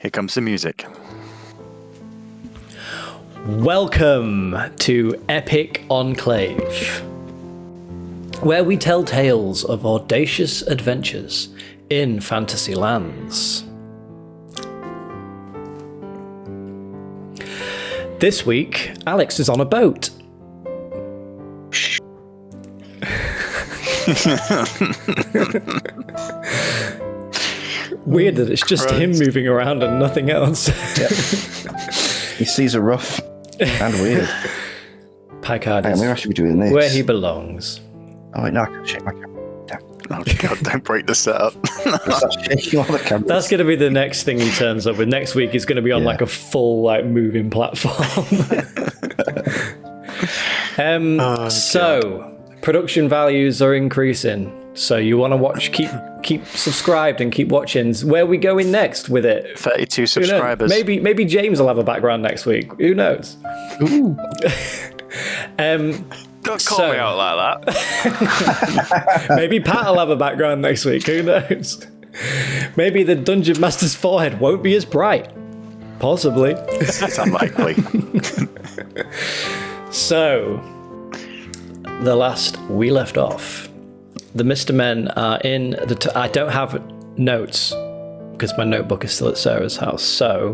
Here comes the music. Welcome to Epic Enclave, where we tell tales of audacious adventures in fantasy lands. This week, Alex is on a boat. Weird that it's just him moving around and nothing else. Yep. He sees a rough and weird. Picard Hey, is maybe I should be doing this. where he belongs. Oh, wait, no, I can't shake my camera. Damn. Oh God, don't break the setup. Start shaking all the cameras. That's going to be the next thing he turns up with. Next week he's going to be on like a full moving platform. So production values are increasing. So you want to watch, keep subscribed and keep watching. Where are we going next with it? 32 subscribers. Maybe James will have a background next week. Who knows? Ooh. Don't call me out like that. Maybe Pat will have a background next week. Who knows? Maybe the Dungeon Master's forehead won't be as bright. Possibly. It's unlikely. So, the last we left off, the Mr. Men are in the... I don't have notes because my notebook is still at Sarah's house. So,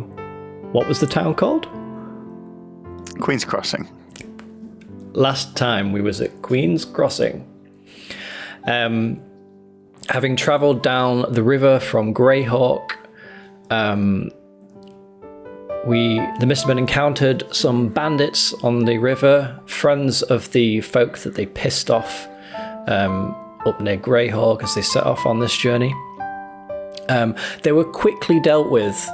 what was the town called? Queen's Crossing. Last time we was at Queen's Crossing. Having travelled down the river from Greyhawk, the Mr. Men encountered some bandits on the river, friends of the folk that they pissed off up near Greyhawk as they set off on this journey. They were quickly dealt with,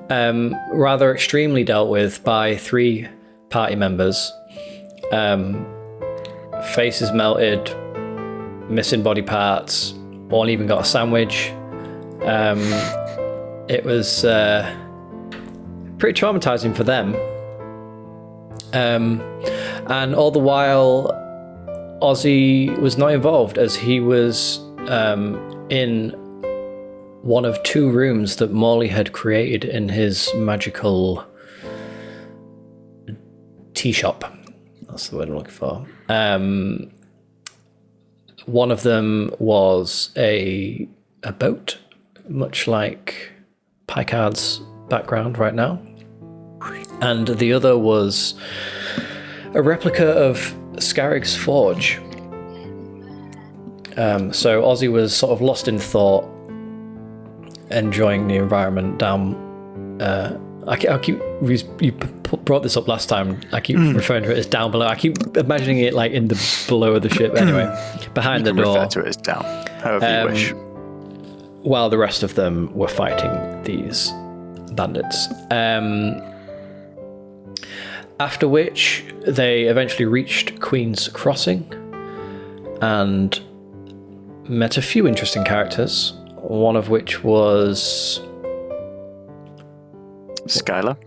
rather extremely dealt with, by 3 party members. Faces melted, missing body parts, one even got a sandwich. It was pretty traumatizing for them. And all the while, Ozzy was not involved, as he was in one of 2 rooms that Morley had created in his magical tea shop. That's the word I'm looking for. One of them was a boat, much like Picard's background right now. And the other was a replica of Scarrig's Forge. So Ozzy was sort of lost in thought, enjoying the environment down... you brought this up last time. I keep referring to it as down below. I keep imagining it like in the below of the ship. Anyway, behind the door. Refer to it as down, however you wish. While the rest of them were fighting these bandits. After which, they eventually reached Queen's Crossing and met a few interesting characters. One of which was Skylar.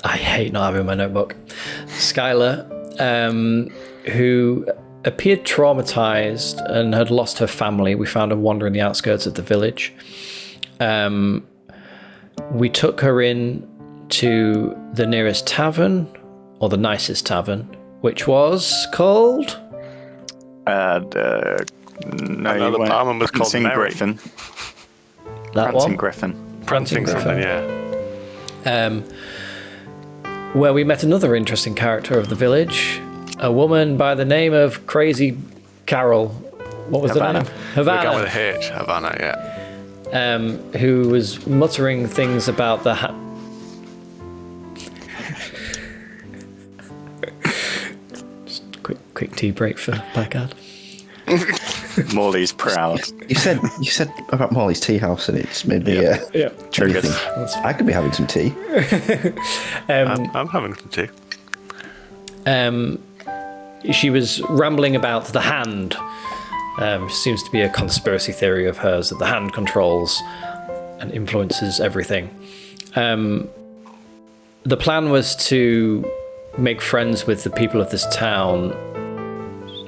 I hate not having my notebook. Skylar, who appeared traumatized and had lost her family. We found her wandering the outskirts of the village. We took her in to the nearest tavern, or the nicest tavern, which was called... Another barman was called Prancing Mary. Griffin. That Prancing one? Griffin. Prancing Something, Griffin. yeah. Where we met another interesting character of the village, a woman by the name of Crazy Carol. What was Havana. the name? We got Havana. with a H, Havana, yeah. Who was muttering things about the Just quick tea break for Picard. Morley's proud. You said about Molly's tea house, and it's made me Yeah. Triggered. I could be having some tea. I'm having some tea. She was rambling about the hand. Seems to be a conspiracy theory of hers that the hand controls and influences everything. The plan was to make friends with the people of this town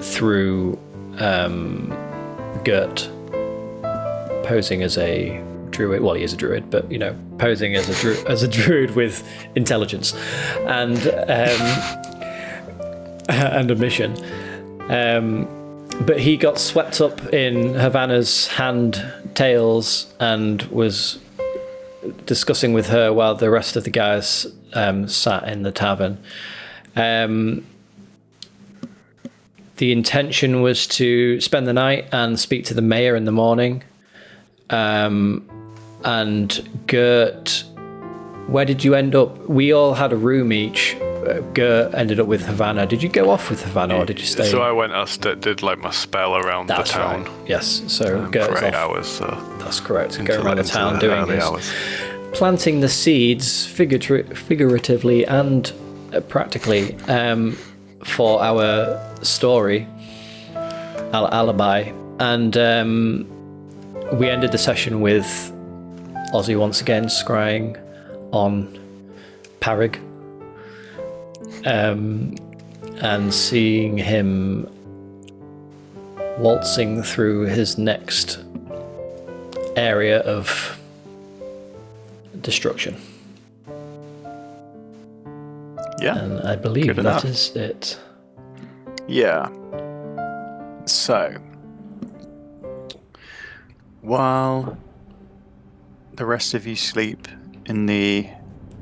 through Gert posing as a druid. Well, he is a druid, but posing as a druid with intelligence and a mission. But he got swept up in Havana's hand-tails and was discussing with her while the rest of the guys sat in the tavern. The intention was to spend the night and speak to the mayor in the morning. And Gert, where did you end up? We all had a room each. Gert ended up with Havana. Did you go off with Havana or did you stay? So I went, did like my spell around the town. Right. Yes, so Gert for is 8 off. hours. That's correct. Into Go around the town doing early his... hours. Planting the seeds figuratively and practically for our story, our alibi. And we ended the session with Ozzy once again scrying on Parig and seeing him waltzing through his next area of destruction. Yeah. And I believe Good that enough. is it. Yeah. So, while the rest of you sleep in the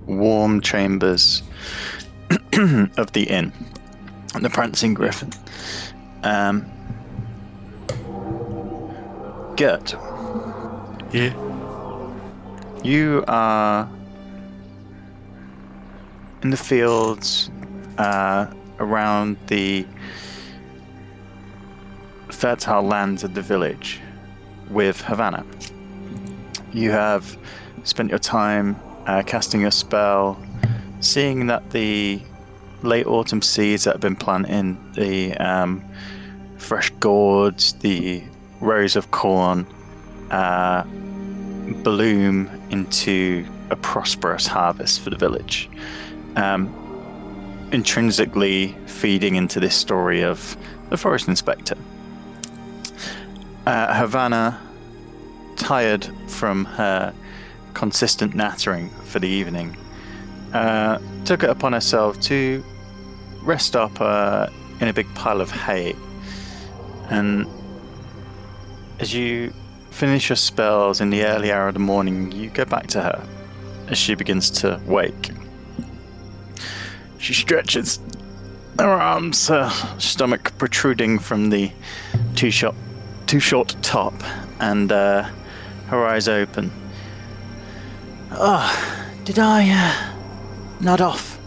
warm chambers of the inn, the Prancing Griffin, Gert, Yeah. you are in the fields around the fertile lands of the village with Havana. You have spent your time casting a spell, seeing that the late autumn seeds that have been planted, the fresh gourds, the rows of corn, bloom into a prosperous harvest for the village. Intrinsically feeding into this story of the forest inspector. Havana, tired from her consistent nattering for the evening, took it upon herself to rest up in a big pile of hay. And as you finish your spells in the early hour of the morning, you go back to her as she begins to wake. She stretches her arms, her stomach protruding from the too short top, and her eyes open. Oh, did I nod off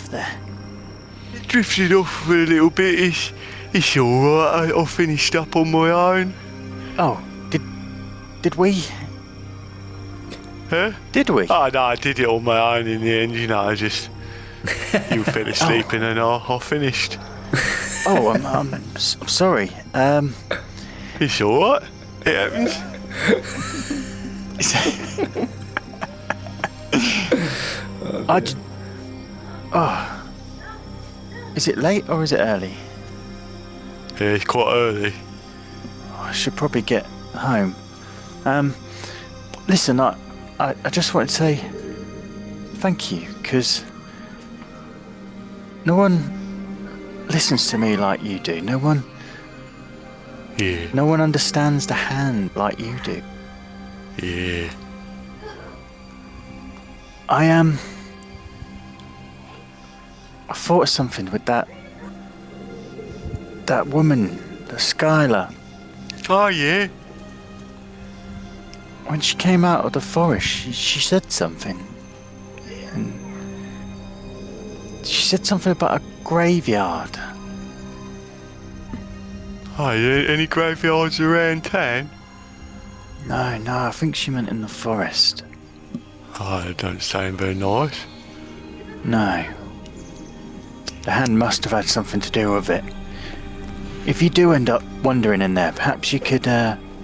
there? It drifted off a little bit. It's alright. I finished up on my own. Oh, did we? Huh? Did we? Oh, no, I did it on my own in the end, just... You fell asleep and then I finished. Oh, I'm sorry. It's alright. It happens. Is it late or is it early? Yeah, it's quite early. I should probably get home. Listen, I just wanted to say thank you, because no one listens to me like you do. No one understands the hand like you do. Yeah. I thought of something with that woman, the Skylar. Oh, yeah. When she came out of the forest, she said something. And she said something about a graveyard. Oh, yeah. Any graveyards around town? No, I think she meant in the forest. Oh, it don't sound very nice. No. The hand must have had something to do with it. If you do end up wandering in there, perhaps you could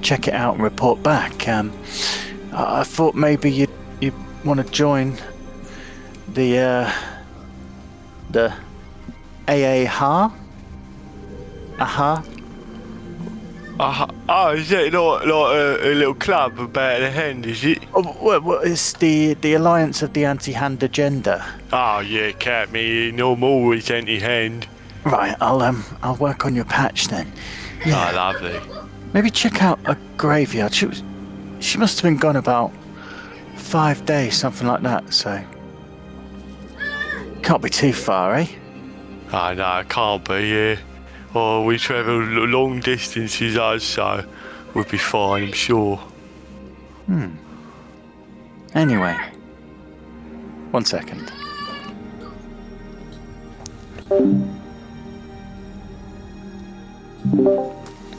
check it out and report back. I thought maybe you'd want to join the AA-ha? Aha? Is that like a little club about the hand, is it? Well, it's the Alliance of the Anti-Hand Agenda. Oh, yeah, count me in. I'm always anti-hand. Right, I'll work on your patch then. Oh, lovely. Maybe check out a graveyard. She must have been gone about 5 days, something like that, so... Can't be too far, eh? Oh, no, it can't be, yeah. Oh, we travel long distances, us, so we'll be fine, I'm sure. Anyway. 1 second.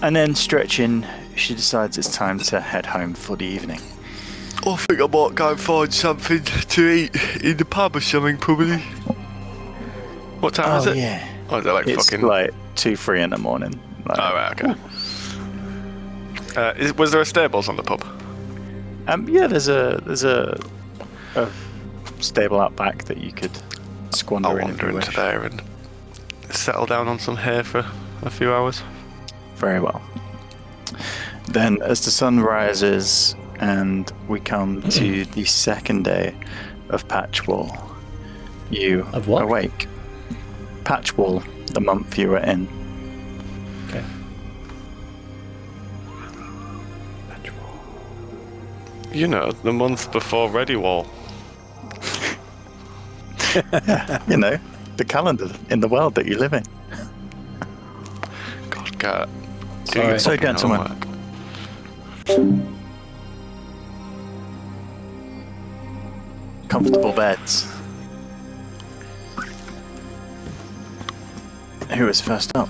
And then stretching, she decides it's time to head home for the evening. I think I might go and find something to eat in the pub or something, probably. What time is it? Yeah. Oh, is it like It's fucking... like 2-3 in the morning. Like, Oh, right, okay. Was there a stables on the pub? Yeah, there's a stable out back that you could squander I'll in if wander you into wish. there and settle down on some hay for a few hours. Very well. Then, as the sun rises and we come to the second day of Patchwall, you Of what? awake. Patchwall, the month you were in. Okay. You know, the month before Ready Wall. You know, the calendar in the world that you live in. God, get Sorry. So, gentlemen, comfortable beds. Who is first up?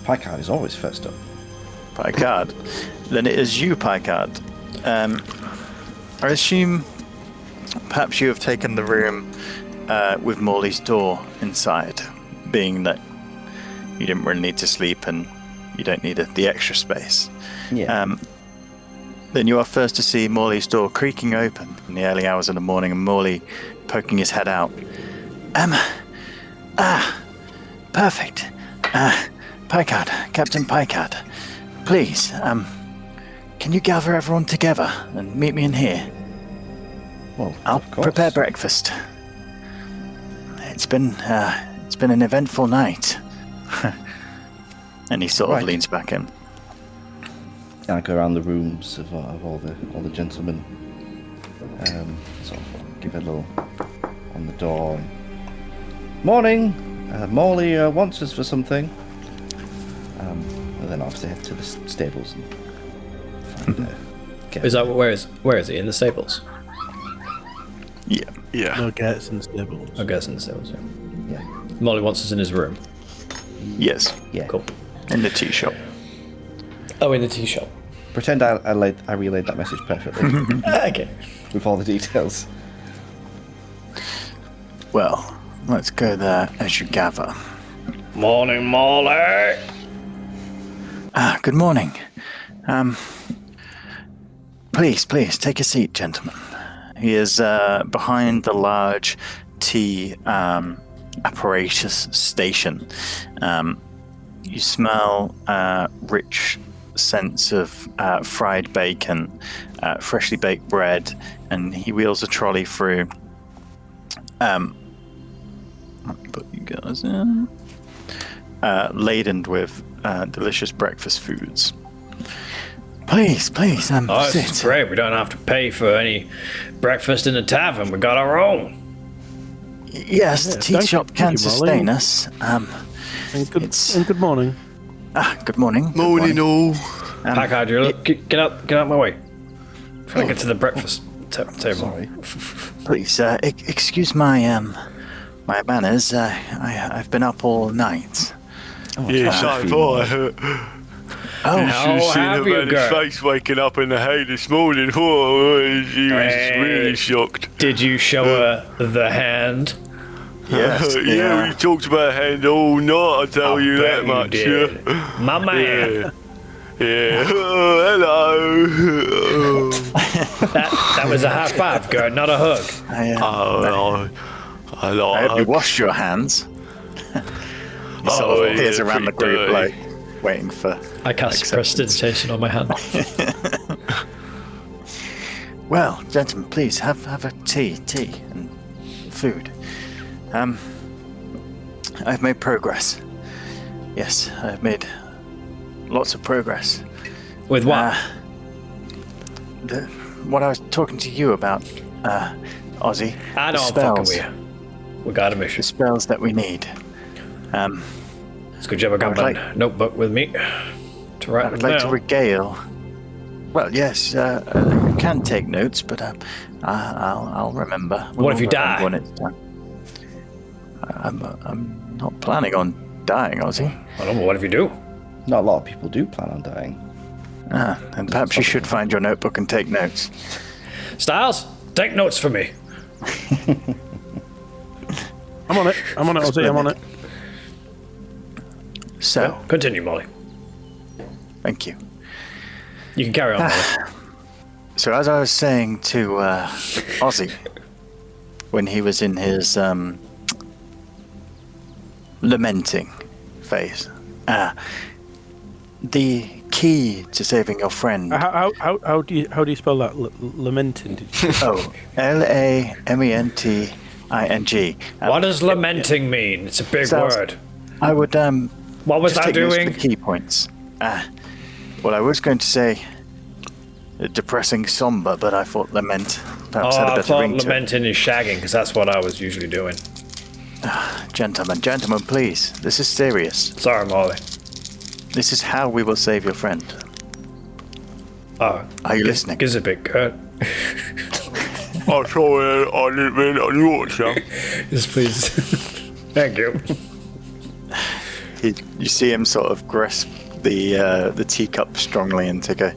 Picard is always first up. Picard. Then it is you, Picard. I assume perhaps you have taken the room with Morley's door inside, being that you didn't really need to sleep and you don't need the extra space. Yeah. Then you are first to see Morley's door creaking open in the early hours of the morning and Morley poking his head out. Perfect. Picard, Captain Picard, please, can you gather everyone together and meet me in here? Well, I'll of course. prepare breakfast. It's been an eventful night. And he sort of Right. leans back in. I go around the rooms of all the gentlemen. Sort of give a little on the door. Morning. Morley wants us for something. And then obviously head to the stables and find. Is that where is he in the stables? Yeah. Yeah. No gates in the stables. I guess in the stables. Yeah. Yeah. Molly wants us in his room. Yes. Yeah. Cool. In the tea shop. Oh, in the tea shop. Pretend I relayed that message perfectly Okay. with all the details. Well, let's go there as you gather. Morning, Molly. Good morning. Please, take a seat, gentlemen. He is behind the large tea apparatus station. You smell rich scents of fried bacon, freshly baked bread, and he wheels a trolley through. Let me put you guys in. Laden with delicious breakfast foods. Please, Oh, this is sit. great. We don't have to pay for any breakfast in the tavern. We got our own. Yes, the tea thank shop you, can Molly. sustain us. And good morning. Good morning. Morning, all. Packard, get out my way. Trying to get to the breakfast table. Sorry. Please, excuse my my manners. I've been up all night. Yeah, so have I. Oh, You should have seen have her you, man's girl? face waking up in the hay this morning. Oh, she was really shocked. Did you show her the hand? yes. Yeah, we talked about hand all night, I tell you bet that much. did. Yeah. My man. Yeah. Oh, hello. That was a high five, girl, not a hug. I I hope you washed your hands. He sort of appears around the group like, waiting for. I cast prestidigitation on my hand. Well, gentlemen, please have a tea and food. I've made progress. Yes, I've made lots of progress. With what? What I was talking to you about, Ozzy. I know I'm fucking with you. We got a mission. The spells that we need. It's a good job I got my notebook with me to write I would them like down. to regale. Well, yes, I can take notes, but I'll remember. What if you die? When it's done. I'm not planning on dying, Ozzy. I don't know, what if you do? Not a lot of people do plan on dying. And perhaps you should find your notebook and take notes. Styles, take notes for me. I'm on it, Ozzy, I'm on it. So, Continue, Molly. thank you. You can carry on, Molly. So as I was saying to Ozzy, when he was in his lamenting phase, the key to saving your friend. How do you spell that? Lamenting? Did you say? Oh, Lamenting. What does lamenting mean? It's a big word. I would What was just I take notes of doing? the key points. Well, I was going to say depressing, somber, but I thought lament perhaps had a I better thought ring to it. lamenting is shagging, because that's what I was usually doing. Gentlemen, please. This is serious. Sorry, Molly. This is how we will save your friend. Are you listening? Gives a bit good. Oh, sorry, I didn't mean on you, sir. Yes, please. Thank you. You see him sort of grasp the teacup strongly and take a...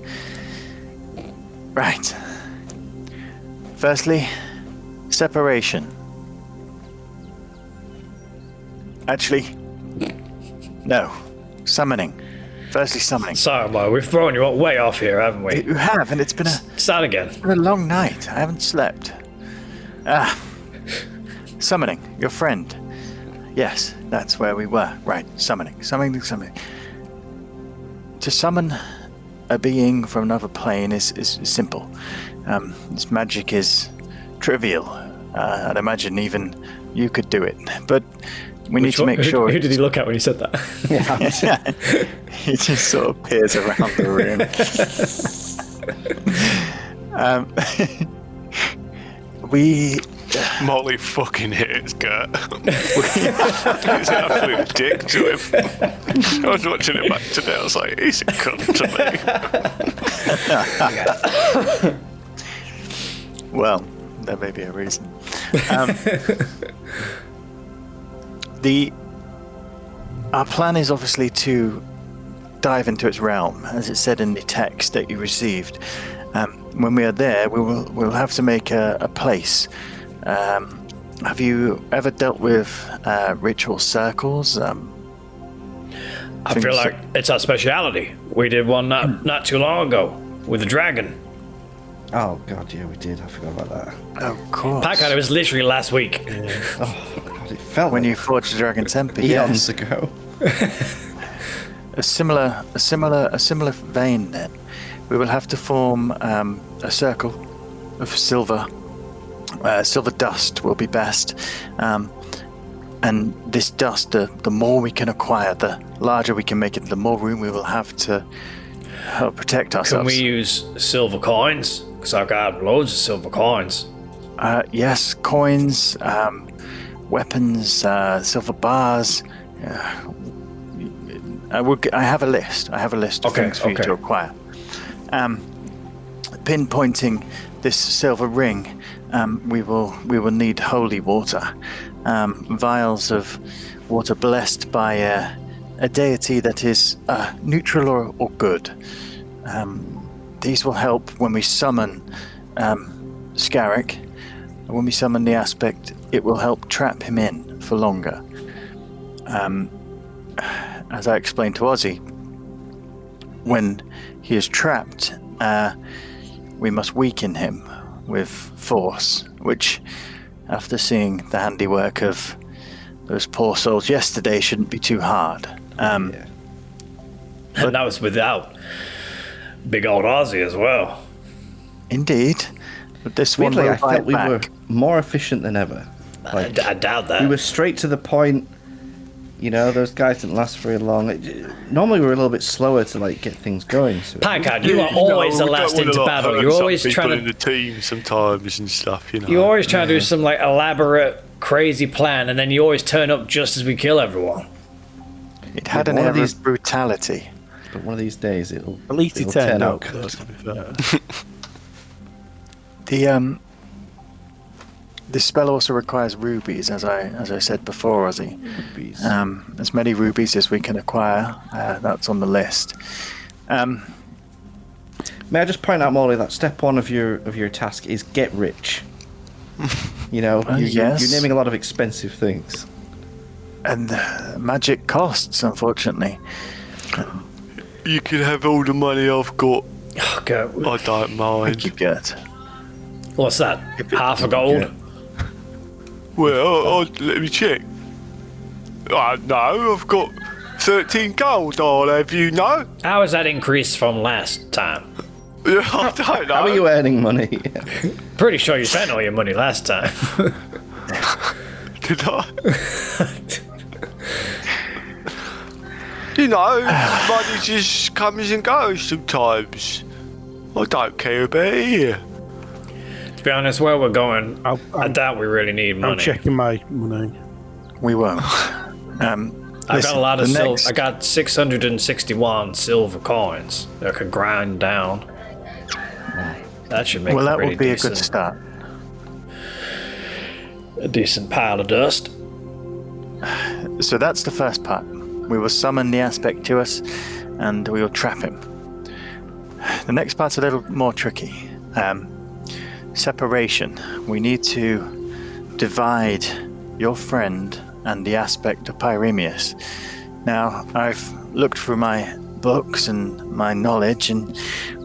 Right. Firstly, separation. Actually, no. Summoning. Firstly, summoning. Sorry, Molly. We've thrown you way off here, haven't we? You have, and it's been Start again. a long night. I haven't slept. Summoning. Your friend. Yes, that's where we were. Right, summoning. To summon a being from another plane is simple. This magic is trivial. I'd imagine even you could do it. But we need to make sure... Who did he look at when he said that? He just sort of peers around the room. We... Molly fucking hates Gert. He's an absolute dick to him. I was watching it back today, I was like, he's a cunt to me. Well, there may be a reason. Our plan is obviously to dive into its realm, as it said in the text that you received. When we are there, we'll have to make a place. Have you ever dealt with ritual circles? I feel like it's our speciality. We did one not too long ago with the dragon. Oh god, yeah, we did. I forgot about that. Of course. Packard, it was literally last week. Oh god, it felt When like you forged the dragon temper, eons yes. ago. A similar vein. Then we will have to form a circle of silver. Silver dust will be best, and this dust, the more we can acquire, the larger we can make it, the more room we will have to help protect Can ourselves. we use silver coins? Because I've got loads of silver coins. Yes, coins, weapons, silver bars. I have a list. of things for you to acquire. Pinpointing this silver ring, we will need holy water, vials of water blessed by a deity that is neutral or good. These will help when we summon Scarrick. When we summon the aspect, it will help trap him in for longer. As I explained to Ozzy, when he is trapped, we must weaken him with force, which, after seeing the handiwork of those poor souls yesterday, shouldn't be too hard. Yeah. And that was without big old Ozzy as well. Indeed. But this one Weirdly, will I felt bite we back. were more efficient than ever. I doubt that. We were straight to the point. You know, those guys didn't last very long. Normally, we're a little bit slower to like get things going. So Packard, you are always the we don't last wanna, into like, battle. hurt You're some always people trying in to. the team sometimes and stuff, you know. You're always trying to do some like elaborate, crazy plan, and then you always turn up just as we kill everyone. It had Yeah, an one of air these- of brutality. But one of these days, At least he it'll turned turn out. out though, good. to be fair. The spell also requires rubies, as I said before, Ozzy. Rubies. As many rubies as we can acquire. That's on the list. May I just point out, Molly, that step one of your task is get rich. You know, yes. you're naming a lot of expensive things. And magic costs, unfortunately. You can have all the money I've got. Oh, God. I don't mind. Thank you, Gert. What's that? Half a gold? Yeah. Well, let me check. No, I've got 13 gold, I'll have you know. How has that increased from last time? I don't know. How are you earning money? Pretty sure you spent all your money last time. Did I? You know, money just comes and goes sometimes. I don't care about it here. To be honest, where we're going, I doubt we really need I'm money. checking my money. We won't. I got a lot of the silver. next- I got 661 silver coins that I could grind down. That should make Well, a that pretty would be decent, a good start. a decent pile of dust. So that's the first part. We will summon the aspect to us, and we will trap him. The next part's a little more tricky. Separation. We need to divide your friend and the aspect of Pyraeus. Now, I've looked through my books and my knowledge, and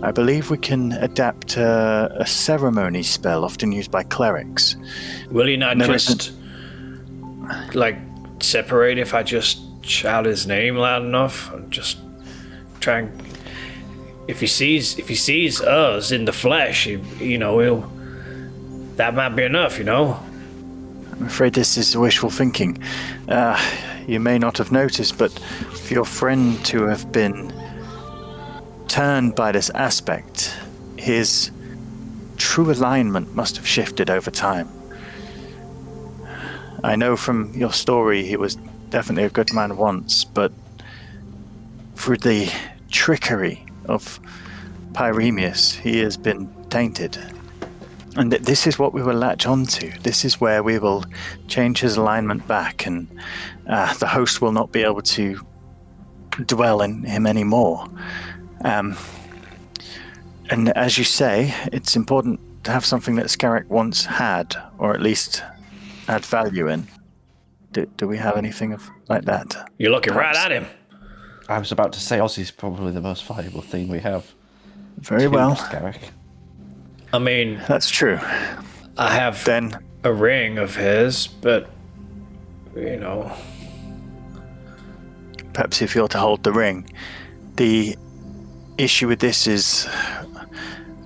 I believe we can adapt a ceremony spell often used by clerics. Will he not No, just like separate if I just shout his name loud enough? Just try and if he sees us in the flesh, that might be enough, you know. I'm afraid this is wishful thinking. You may not have noticed, but for your friend to have been turned by this aspect, his true alignment must have shifted over time. I know from your story he was definitely a good man once, but through the trickery of Pyraeus, he has been tainted. And this is what we will latch onto. This is where we will change his alignment back, and the host will not be able to dwell in him anymore. And as you say, it's important to have something that Scarrick once had, or at least had value in. Do we have anything like that? You're looking Perhaps. right at him. I was about to say Ozzy's probably the most valuable thing we have. Very well. Scarrick. I mean, That's true. I have Then a ring of his, but perhaps if you're to hold the ring, the issue with this is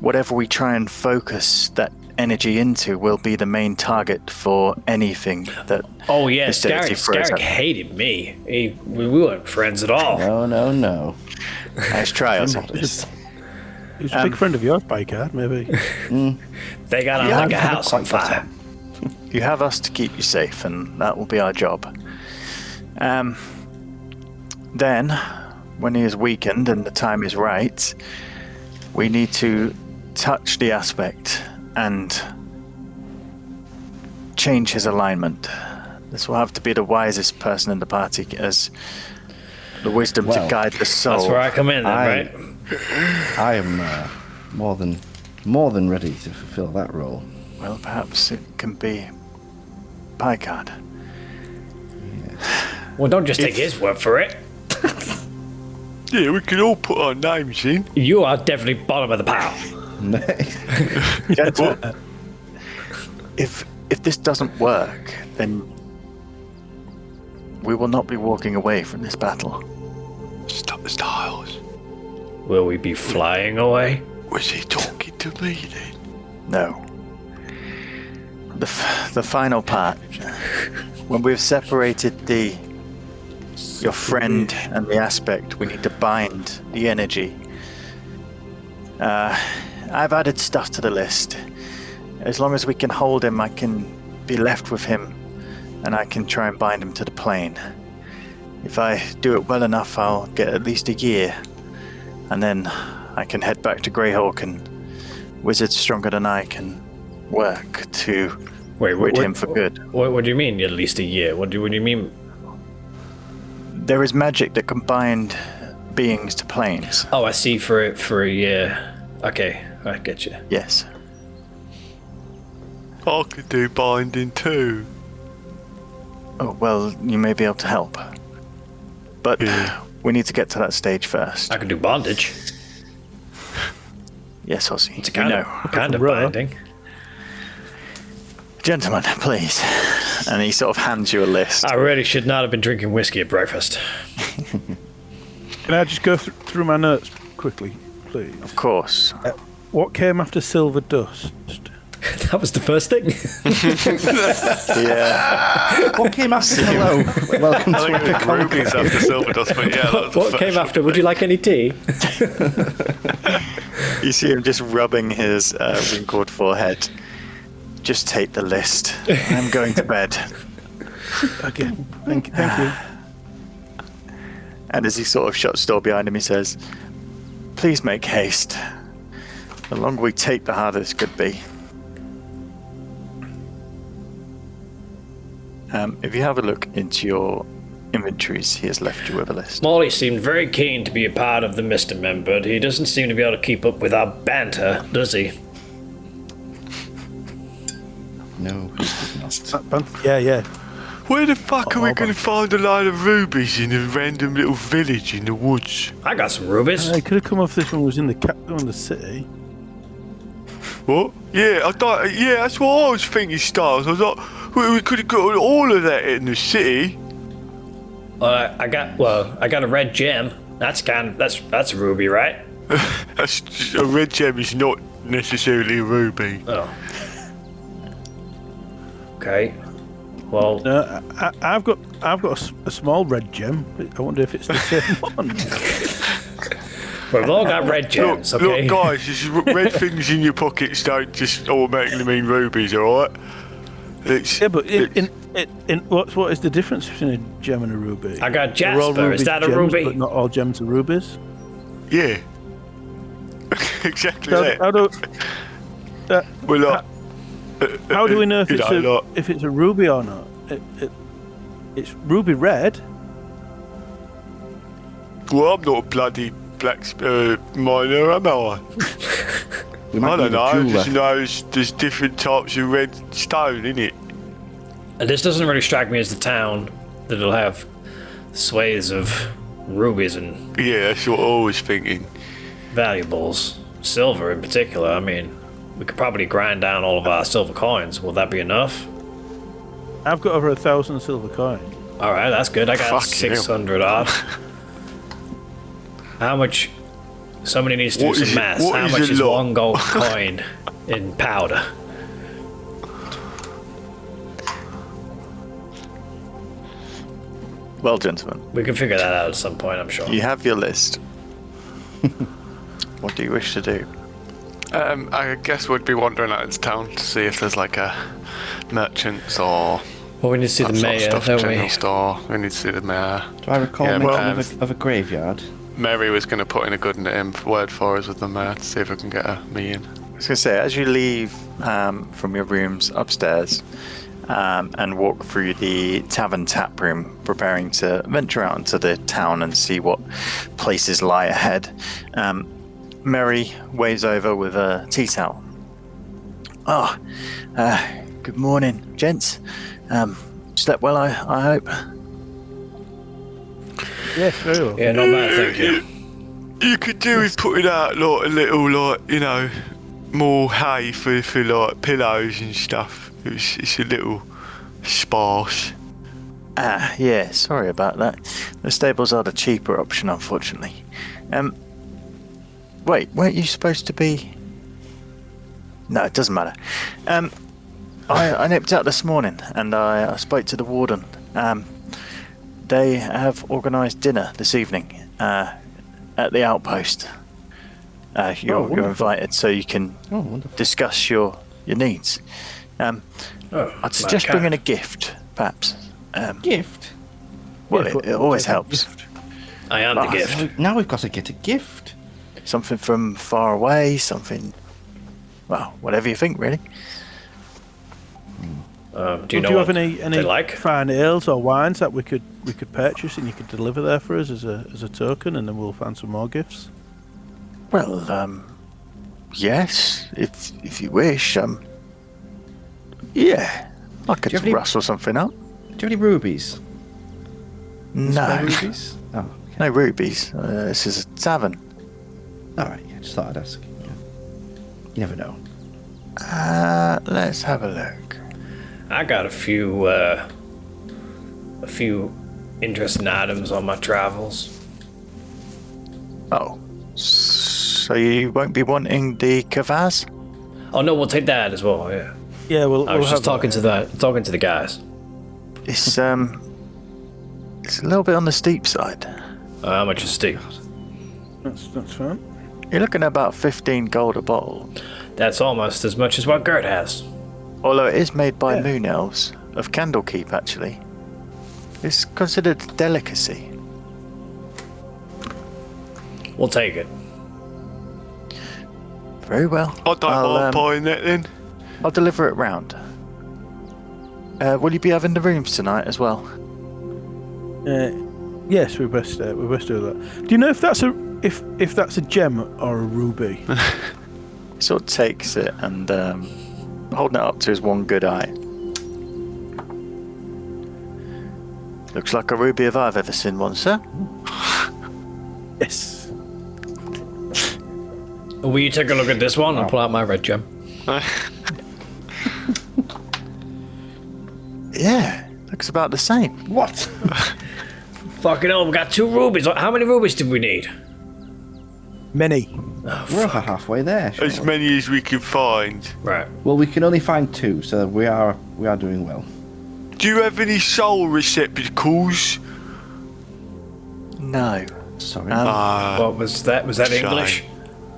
whatever we try and focus that energy into will be the main target for anything that oh yeah, this deity throws Scarrick at. hated me. We weren't friends at all. No. Nice try, Ozzy. Modest. He's a big friend of yours, Biker, maybe. They got on Yeah, like a I've never house on quite got fire. You have us to keep you safe, and that will be our job. Then, when he is weakened and the time is right, we need to touch the aspect and change his alignment. This will have to be the wisest person in the party, as the wisdom to Well, guide the soul. That's where I come in, then, right? I am more than ready to fulfill that role. Well, perhaps it can be Picard. Well, don't just take his word for it. Yeah, we can all put our names in. You are definitely bottom of the pile. If this doesn't work, then we will not be walking away from this battle. Stop the styles. Will we be flying away? Was he talking to me then? No. The final part. When we've separated your friend and the aspect, we need to bind the energy. I've added stuff to the list. As long as we can hold him, I can be left with him, and I can try and bind him to the plane. If I do it well enough, I'll get at least a year, and then I can head back to Greyhawk, and wizards stronger than I can work to rid him for good. What do you mean, at least a year? What do you mean? There is magic that can bind beings to planes. Oh, I see. For a year. Okay, I get you. Yes. I could do binding too. Oh, well, you may be able to help. But we need to get to that stage first. I could do bondage. Yes, Ozzy. It's a kind of Right. binding. Gentlemen, please. And he sort of hands you a list. I really should not have been drinking whiskey at breakfast. Can I just go through my notes quickly, please? Of course. What came after silver dust? That was the first thing. Yeah. What came after hello? Welcome I to think it was rubies after silver dust, but yeah. That was the What first came one. after? Would you like any tea? You see him just rubbing his wrinkled forehead. Just take the list. I'm going to bed. Okay, thank you. And as he sort of shuts the door behind him, he says, please make haste. The longer we take, the harder this could be. If you have a look into your inventories, he has left you with a list. Molly seemed very keen to be a part of the Mr. Men, but he doesn't seem to be able to keep up with our banter, does he? No, he does not. Yeah. Where the fuck are we going to find a load of rubies in a random little village in the woods? I got some rubies. I could have come off this one was in the capital of the city. What? Yeah, that's what I was thinking, Stars. I was like, we could have got all of that in the city. I got a red gem. That's a ruby, right? That's a red gem is not necessarily a ruby. Oh. Okay. Well, I've got a small red gem. I wonder if it's the same one. we've all got red gems, Look, okay? guys, this red things in your pockets don't just automatically mean rubies, alright? Yeah, but what is the difference between a gem and a ruby? I got They're all jasper. Is ruby that a gems, ruby? But not all gems are rubies. Yeah. Exactly So, that. how How do we know if it's a ruby or not? It's ruby red. Well, I'm not a bloody black miner, am I? We might I don't need a know. I jeweler. just know there's different types of red stone in it. And this doesn't really strike me as the town that'll have swathes of rubies and Yeah, that's what I was thinking. valuables. Silver in particular. I mean, we could probably grind down all of our silver coins. Will that be enough? I've got over 1,000 silver coins. All right, that's good. I got Fucking hell. 600 odd. How much? Somebody needs to do What some is it- maths. what How is much a is lot? one gold coin in powder? Well, gentlemen, We can figure that out at some point, I'm sure. you have your list. What do you wish to do? I guess we'd be wandering out into town to see if there's like a merchants or Well, we need to see that the sort of mayor, stuff, don't general we? store. We need to see the mayor. Do I recall Yeah, mention well, of a graveyard? Mary was going to put in a good word for us with the mayor to see if we can get a me in. I was going to say, as you leave from your rooms upstairs and walk through the tavern tap room, preparing to venture out into the town and see what places lie ahead, Mary waves over with a tea towel. Oh, good morning, gents. Slept well, I hope. Yes, very well. Yeah, not bad, thank you. You could do with putting out like a little more hay for like pillows and stuff. It's a little sparse. Yeah, sorry about that. The stables are the cheaper option, unfortunately. Wait, weren't you supposed to be? No, it doesn't matter. I nipped out this morning and I spoke to the warden. They have organised dinner this evening at the outpost. You're invited, so you can discuss your needs. I'd suggest bringing a gift, perhaps. Gift? Well, Yeah, it always helps. I am the gift. Now we've got to get a gift. Something from far away, something. Well, whatever you think, really. Do you know do you what have any they like? fine ales or wines that we could purchase and you could deliver there for us as a token, and then we'll find some more gifts? Well, yes, if you wish. Yeah, I could have any- rustle something up. Do you have any rubies? No, Spare rubies? Oh, okay. no rubies. This is a tavern. All right, yeah, just thought I'd ask. Yeah. You never know. Let's have a look. I got a few interesting items on my travels. Oh, so you won't be wanting the kvass? Oh no, we'll take that as well. Yeah. Yeah, I was just talking to the guys. It's it's a little bit on the steep side. How much is steep? That's fine. You're looking at about 15 gold a bottle. That's almost as much as what Gert has. Although it is made by moon elves of Candlekeep, actually. It's considered a delicacy. We'll take it. Very well. I don't mind buying that then. I'll deliver it round. Will you be having the rooms tonight as well? Yes, we best do that. Do you know if that's a gem or a ruby? He sort of takes it and holding it up to his one good eye. Looks like a ruby if I've ever seen one, sir. Yes. Will you take a look at this one and pull out my red gem? Yeah, looks about the same. What? Fucking hell, we got 2 rubies. How many rubies did we need? Many. We're over halfway there. As surely. many as we can find. Right. Well, we can only find 2, so we are doing well. Do you have any soul receptacles? No. Sorry. What was that? Was that Shame. English?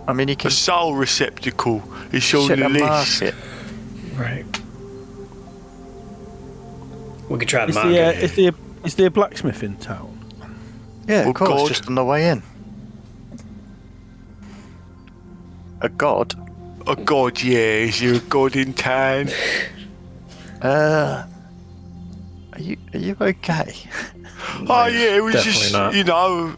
I mean, you A can soul receptacle is on check the the list. market. Right. We could try the Is market. there a blacksmith in town? Yeah, Oh, of course, God. just on the way in. A god? Oh god, yeah, is there a god in town? Are you okay? Oh yeah, it was Definitely just, not. you know...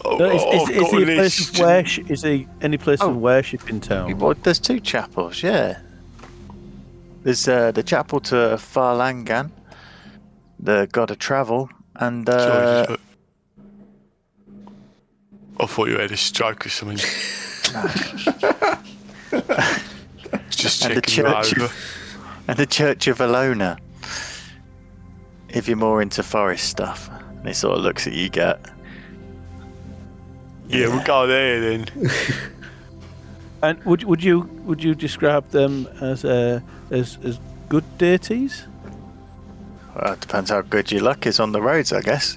No, is I've there got a a place list. of worship? Is there any place Oh. of worship in town? Well, there's 2 chapels, yeah. There's the chapel to Farlangan, the god of travel, and Sorry, I thought you had a stroke or something. Just and the checking you church over. and the Church of Alona. If you're more into forest stuff, and he sort of looks at you, Gert. Yeah, we'll go there then. And would you describe them as good deities? Well, it depends how good your luck is on the roads, I guess,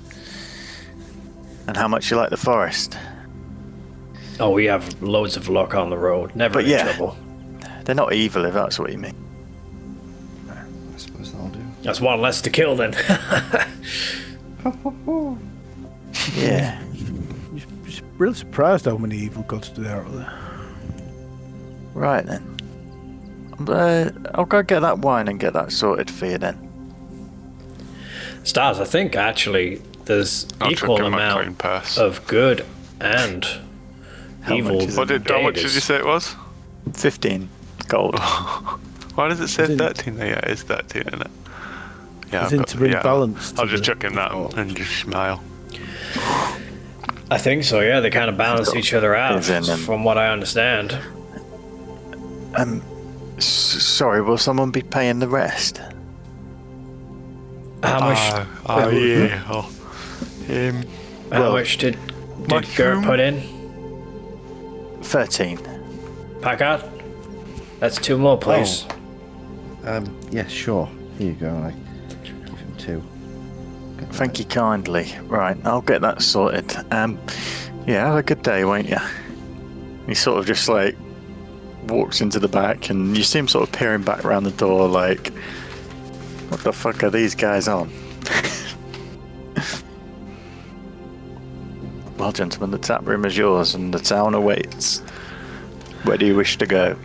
and how much you like the forest. Oh, we have loads of luck on the road. Never But in yeah. trouble. They're not evil, if that's what you mean. I suppose that'll do. That's one less to kill then. Yeah. I'm just really surprised how many evil gods there are out there. Right then. I'll go get that wine and get that sorted for you then. Stars, I think actually there's I'll equal check in my coin amount purse. of good and evil. much is it? How much did you deities. say it was? 15 gold. Why does it say Is it- 13 there? Yeah, it's 13, isn't it? Yeah, As in to bring balance to I was just the- checking that and just smile. I think so, yeah. They kind of balance each other out, Is in them. from what I understand. Sorry, will someone be paying the rest? How much? Oh yeah. Oh. How much did Gert mushroom? put in? 13. Packard, that's 2 more, please. Yeah, sure. Here you go. I give him 2. Thank you kindly. Right, I'll get that sorted. Yeah, have a good day, won't you? He sort of just like walks into the back, and you see him sort of peering back around the door, like, what the fuck are these guys on? Well, gentlemen, the tap room is yours, and the town awaits. Where do you wish to go?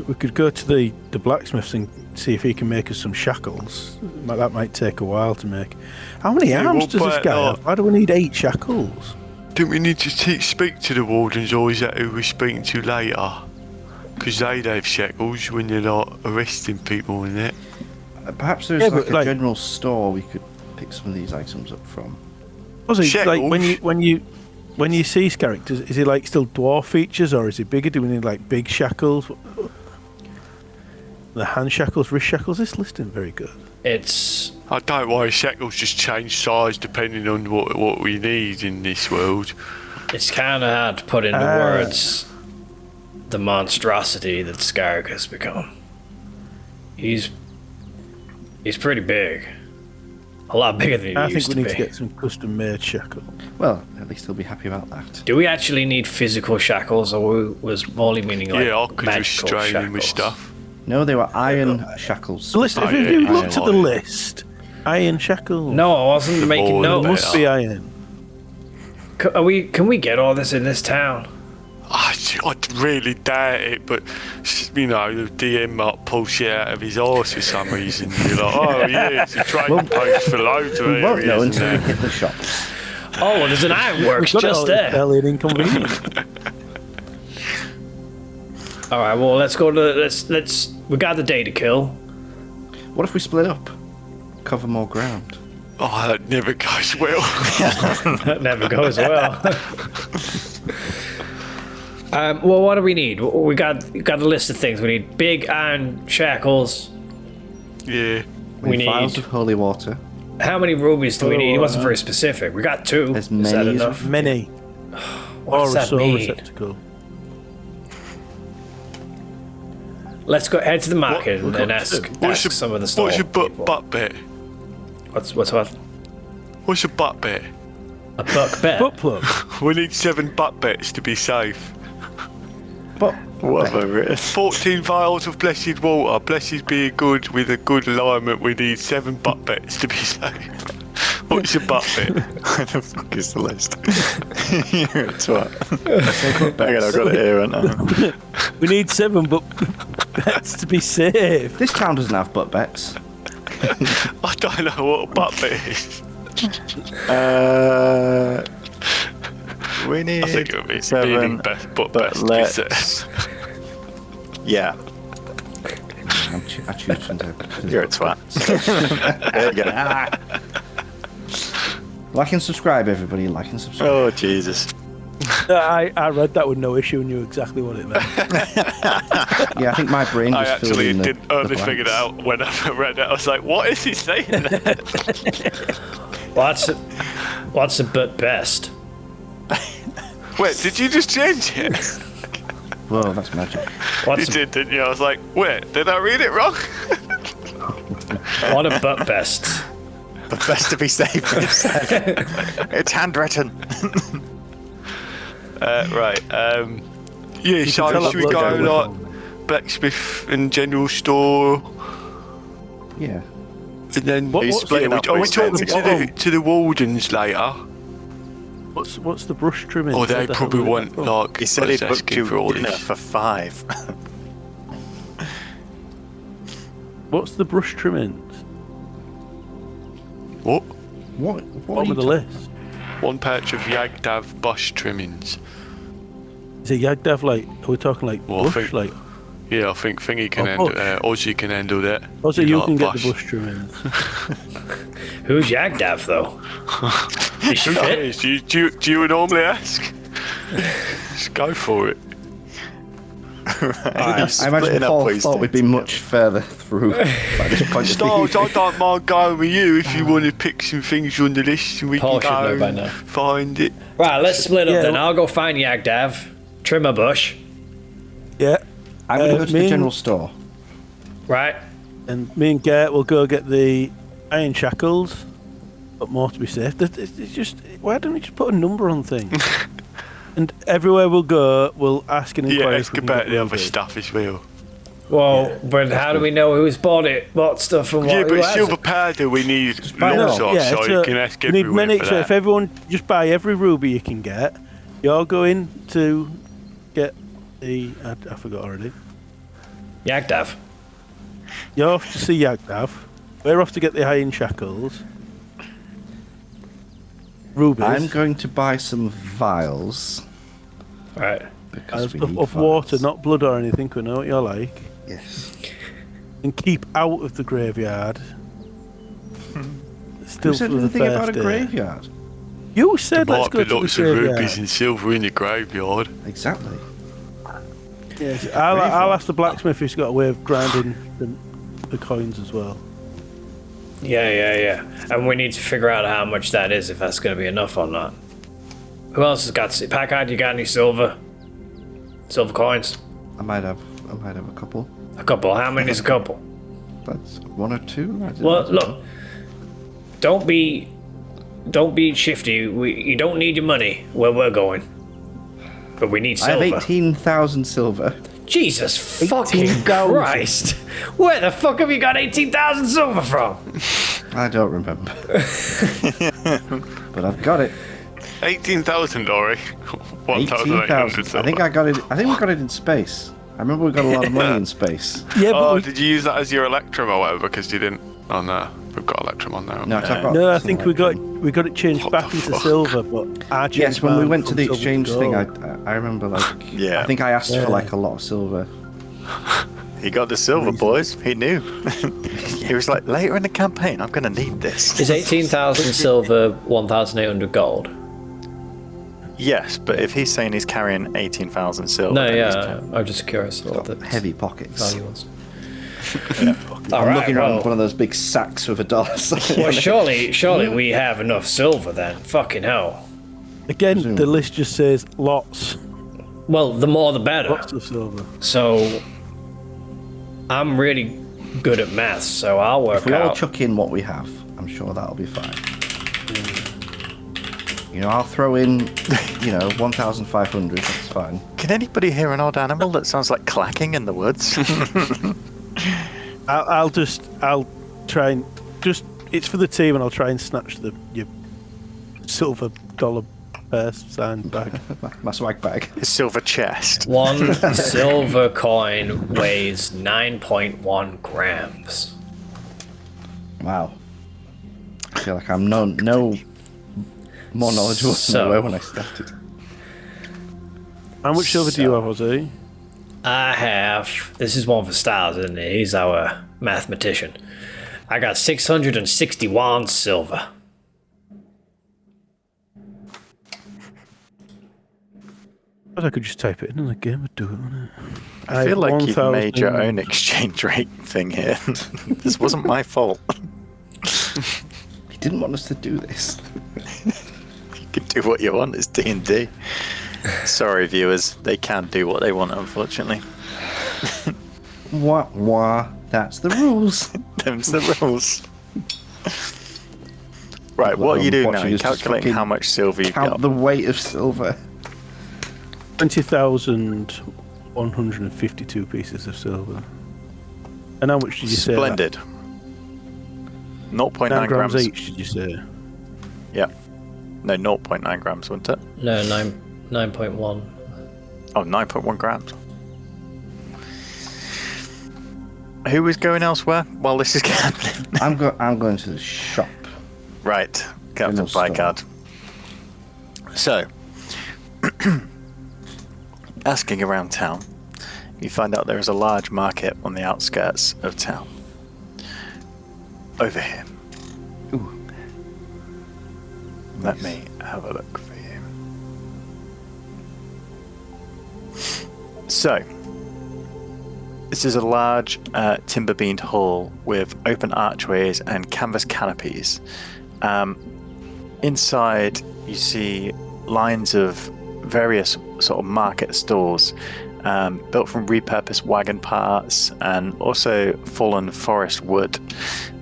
We could go to the blacksmiths and see if he can make us some shackles. That might take a while to make. How many arms we'll does this buy it guy up. have? Why do we need 8 shackles? Didn't we need to speak to the wardens, or is that who we're speaking to later? Because they'd have shackles when you're not arresting people in it. Perhaps there's Yeah, like but, a like- general store we could pick some of these items up from. Was he like Shackles? when you see his characters? Is he like still dwarf features, or is he bigger? Do we need like big shackles? The hand shackles, wrist shackles. This list isn't very good. It's I don't worry, shackles just change size depending on what we need in this world. it's kind of hard to put into words the monstrosity that Scarrick has become. He's pretty big. A lot bigger than he I used think we need to to be. get some custom made shackles. Well, at least he'll be happy about that. Do we actually need physical shackles, or was Molly meaning like Yeah, I could magical restrain him with shackles? stuff. No, they were iron shackles. So listen, Oh, if yeah, you iron looked at the wire. list, iron shackles. No, I wasn't making ball There of notes. must be iron. Can we get all this in this town? I really doubt it, but you know, the DM might pull shit out of his arse for some reason. You're like, oh yeah, it's a trading post for loads of We won't know areas. until we and hit the shops. Oh, well, there's an ironworks We've got it just all, there. it's barely an inconvenience. All right, well, let's go to let's. We got the day to kill. What if we split up? Cover more ground. Oh, that never goes well. That never goes well. Well, what do we need? We got a list of things. We need big iron shackles. Yeah. We need. Vials of holy water. How many rubies do we need? He wasn't very specific. We got 2. As Is many that as enough? Many. What does Or a that soul mean? receptacle. Let's go head to the market What- and what- ask What's your, some of the store what's your people. butt bit? What's what? What's your butt bit? A buck bet. Butt plug. We need 7 butt bits to be safe. But Whatever it is. 14 vials of blessed water. Blessed be good with a good alignment. We need 7 butt bits to be safe. What's your butt bit? Where the fuck is the list? You're a twat. Hang on, I've got it here right now. We need 7 bets to be safe. this town doesn't have butt bets. I don't know what a butt bit is. We need I think it would be 7, meaning best, but but best to be let's- safe. Yeah, I choose to interpret. it as you're a butt twat. There you go. bets. Like and subscribe, everybody. Like and subscribe. Oh, Jesus. I read that with no issue and knew exactly what it meant. Yeah, I think my brain I just filled actually in the, didn't the only figure it blanks. out when I read it. I was like, what is he saying there? What's a butt best? Wait, did you just change it? Whoa, that's magic. You What's did, didn't you? I was like, wait, did I read it wrong? what a butt best? But best to be safe. It's handwritten. Right. Yeah, can so tell should we it go logo. like blacksmith and general store, Yeah. and then What- are what's- splitting up we or talking staying to the wardens later? What's the brush trimming? Or What they the hell probably is it want for? like He said he'd us booked asking you for all dinner this. for 5. What's the brush trimmings? What? What? Bottom of the list. 1 patch of Yagdav bush trimmings. Is it Yagdav like? Are we talking like Well, I bush? think- Like, Yeah, I think Thingy can Oh, handle. bush. Ozzy can handle that. also You you like can get bush. the bush trimmings. Who's Yagdav though? Is she fit? Hey, do you normally ask? Just go for it. I imagine Paul thought we'd be much further through by this point. Stars, I don't mind going with you if you want to pick some things on the list and we Paul can should know by go now. find it. Right, let's split up Yeah, then. well- I'll go find Yagdav, trim a bush, Yeah. I'm going to go to me the and- general store. right? And me and Gert will go get the iron shackles, but more to be safe. It's just, why don't we just put a number on things? And everywhere we'll go, we'll ask and Yeah, inquire. ask about the other stuff as well. Well, but how do we know who's bought it, what stuff, and what? Yeah, who but has silver it? powder we need buy lots it. of, so you can ask we need everyone many. for So that. if everyone just buy every ruby you can get, you're going to get the. I forgot already. Yagdav. You're off to see Yagdav. We're off to get the iron shackles. Rubies. I'm going to buy some vials. Right. Because we of need water, vials. not blood or anything. We know what you're like. Yes. And keep out of the graveyard. Still Who said for the anything about a first day. graveyard? You There said let's might go be to the lots of graveyard. rubies and silver in the graveyard. Exactly. Yes, I'll ask the blacksmith who's got a way of grinding the coins as well. Yeah. And we need to figure out how much that is, if that's going to be enough or not. Who else has got... Packard, you got any silver? Silver coins? I might have a couple. A couple. How many is a couple? That's one or two. I don't Well, know. look. Don't be shifty. You don't need your money where we're going. But we need I have silver. 18,000 silver. Jesus fucking 18,000. Christ! Where the fuck have you got 18,000 silver from? I don't remember. But I've got it. 18,000, Laurie. 18,000. 1,800. I think I got it. I think we got it in space. I remember we got a lot of money in space. Yeah, but Oh, we- did you use that as your electrum or whatever? Because you didn't. Oh no, we've got electrum on now. No, I've got no, I some think we got electrum. it changed What back the into fuck? silver. But I Yes, changed when we mine went to from the silver exchange thing, gold. I remember like. Yeah. I think I asked Yeah. for like a lot of silver. He got the silver, boys. He knew. He was like, later in the campaign, I'm going to need this. Is 18,000 silver 1,800 gold? Yes, but if he's saying he's carrying 18,000 silver, No, then he's yeah. I'm just curious what the Heavy pockets. value was. I'm Alright, looking around well, one of those big sacks with a dollar sign. well on it. surely we have enough silver then. Fucking hell. Again, the list just says lots, Well, the more the better. lots of silver. So, I'm really good at maths, so I'll work If we all out. chuck in what we have, I'm sure that'll be fine. You know, I'll throw in, 1,500. That's fine. Can anybody hear an odd animal that sounds like clacking in the woods? I'll try and it's for the team, and I'll try and snatch your silver dollar purse sign back. My swag bag. His silver chest. One silver coin weighs 9.1 grams. Wow. I feel like I'm no more knowledgeable than I were when I started. How much silver do you have, Ozzy? I have. This is one for Styles, isn't it? He's our mathematician. I got 661 silver. I could just type it in and the game would do it, wouldn't it? I feel like you've 1,000 made your own exchange rate thing here. This wasn't my fault. He didn't want us to do this. You can do what you want. It's D&D. Sorry, viewers. They can't do what they want, unfortunately. Wah. That's the rules. Them's the rules. Right, what are you doing now? Watching You're us just calculating fucking how much silver you've Count got. the weight of silver. 20,152 pieces of silver. And how much did you say? Splendid. 0.9 9 grams grams. each, did you say? Yeah. No, 0.9 grams, wasn't it? No, 9.1. Oh, 9.1 grams. Who is going elsewhere while this is happening? I'm going to the shop. Right, Captain General store. Blackguard. So, asking around town, you find out there is a large market on the outskirts of town. Over here. Ooh. Let Nice. me have a look for you. So, This is a large timber-beamed hall with open archways and canvas canopies. Inside, you see lines of various sort of market stalls built from repurposed wagon parts and also fallen forest wood.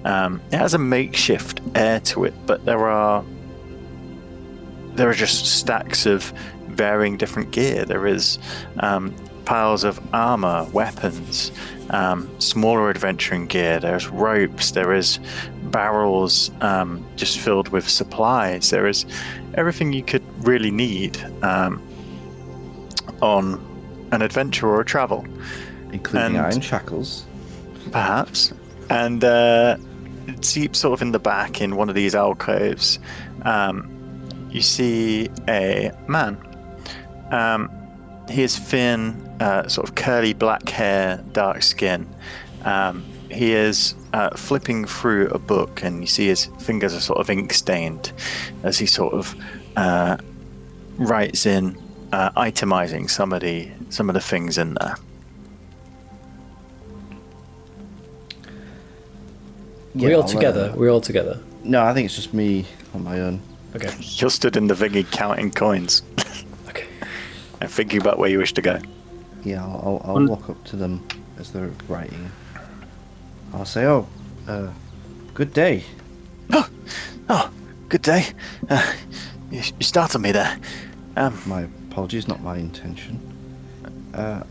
It has a makeshift air to it, but there are just stacks of varying different gear. There is piles of armor, weapons, smaller adventuring gear. There's ropes. There is barrels just filled with supplies. There is everything you could really need on an adventure or a travel, including iron shackles, perhaps. And deep, sort of in the back, in one of these alcoves, you see a man. He is thin, sort of curly black hair, dark skin. He is flipping through a book, and you see his fingers are sort of ink stained as he sort of writes in, itemizing some of the things in there. Yeah, We're all together. No, I think it's just me on my own. Okay. You're stood in the vineyard counting coins Okay. and thinking about where you wish to go. Yeah, I'll walk up to them as they're writing. I'll say, "Oh, good day." Oh, good day. You startled me there. My apologies, not my intention.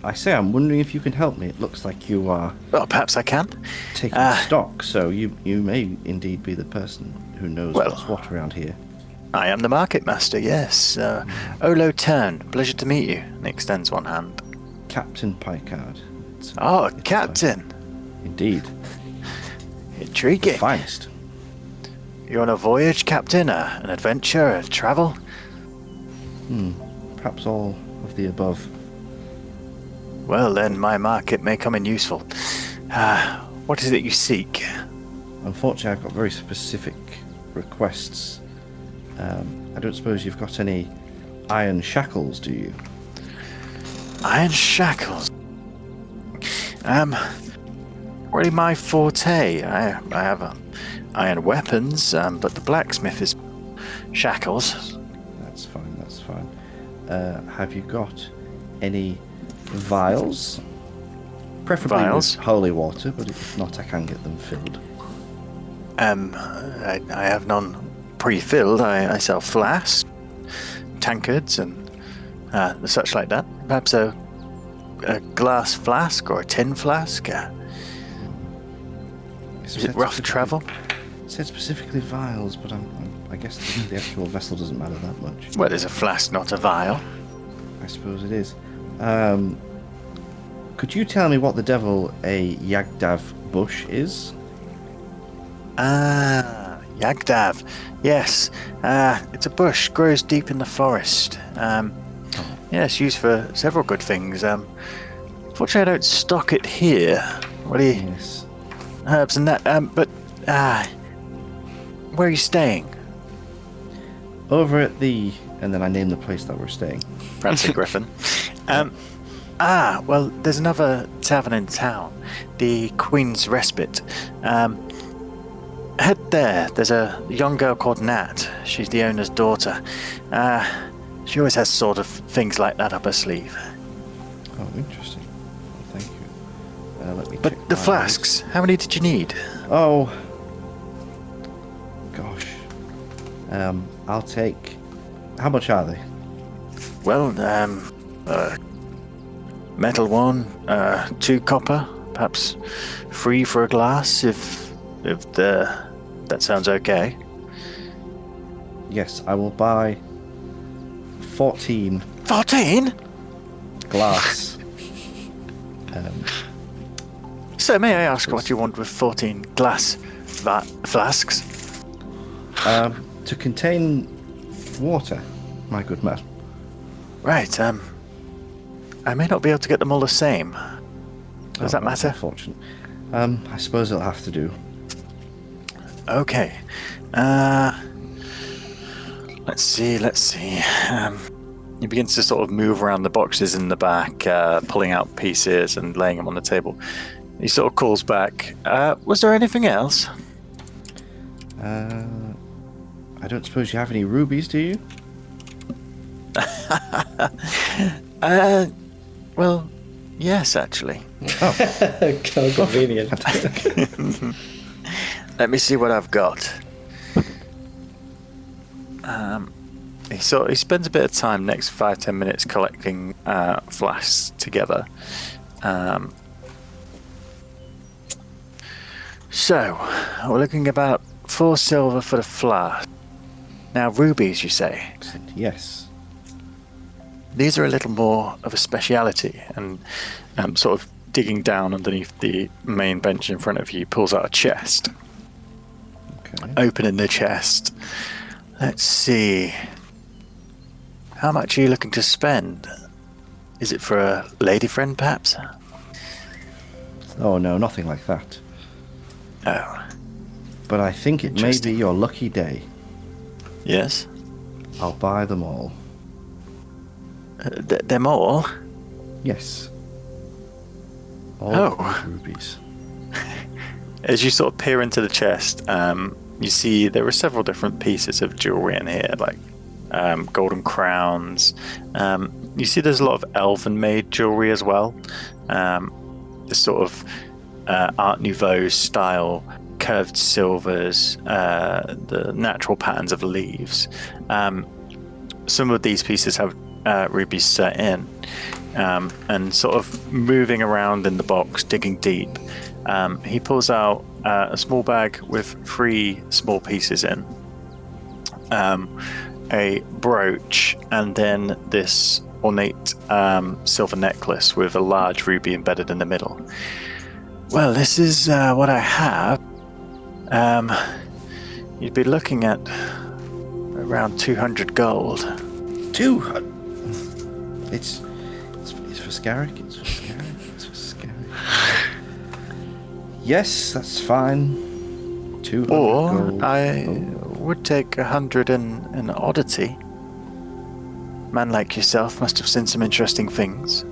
I say, I'm wondering if you can help me. It looks like you are Well, perhaps I can. taking stock, so you may indeed be the person who knows Well- what's what around here. I am the market master, yes. Olo Turn, pleasure to meet you. And he extends one hand. Captain Picard. It's Captain. Indeed. Intriguing. The finest. You're on a voyage, Captain? An adventure? A travel? Perhaps all of the above. Well, then my market may come in useful. What is it you seek? Unfortunately, I've got very specific requests. I don't suppose you've got any iron shackles, do you? Iron shackles. Really my forte. I have iron weapons, but the blacksmith is shackles. That's fine, that's fine. Have you got any vials? Preferably Vials? with holy water, but if not, I can get them filled. I have none pre-filled. I sell flasks, tankards, and such like that. Perhaps a glass flask or a tin flask. Is it rough travel? It said specifically vials, but I guess the actual vessel doesn't matter that much. Well, is a flask not a vial? I suppose it is. Could you tell me what the devil a Yagdav bush is? Yagdav. Yes. It's a bush, grows deep in the forest. Yeah, it's used for several good things. Fortunately, I don't stock it here. What do you... Yes. Herbs and that. But where are you staying? Over at the... And then I name the place that we're staying. Francie Griffin. Well, there's another tavern in town, the Queen's Respite. Head there. There's a young girl called Nat. She's the owner's daughter. She always has sort of things like that up her sleeve. Oh, interesting. Well, thank you. Let me check But the my flasks, how many did you need? list. Oh. Gosh. I'll take... How much are they? Well, metal one, 2 copper, perhaps 3 for a glass, if that sounds okay. Yes, I will buy 14 14? glass. So may I ask what you want with 14 glass flasks? To contain water, my good man. Right, I may not be able to get them all the same. Does that That's matter? unfortunate. I suppose it'll have to do. Okay. Let's see. he begins to sort of move around the boxes in the back, pulling out pieces and laying them on the table. He sort of calls back, was there anything else? I don't suppose you have any rubies, do you? Well, yes, actually. Oh, How convenient. fantastic. Let me see what I've got. He spends a bit of time, next 5-10 minutes, collecting flasks together. So, we're looking about 4 silver for the flask. Now, rubies, you say? Yes. These are a little more of a speciality, and sort of digging down underneath the main bench in front of you, pulls out a chest. Okay. Opening the chest. Let's see. How much are you looking to spend? Is it for a lady friend, perhaps? Oh no, nothing like that. Oh, But I think it may be Interesting. your lucky day. yes. I'll buy them all. Them all? Yes. All Oh. rubies. As you sort of peer into the chest, you see there are several different pieces of jewelry in here, like golden crowns. You see there's a lot of elven-made jewelry as well. This sort of Art Nouveau style curved silvers, the natural patterns of leaves. Some of these pieces have rubies set in, and sort of moving around in the box, digging deep. He pulls out a small bag with 3 small pieces in, a brooch, and then this ornate silver necklace with a large ruby embedded in the middle. Well, this is what I have. You'd be looking at around 200 gold. 200. It's for Scarrick. It's for Scarrick. It's for Scarrick. Yes, that's fine. 200 Or gold. I Oh. would take 100 in an oddity. Man like yourself must have seen some interesting things.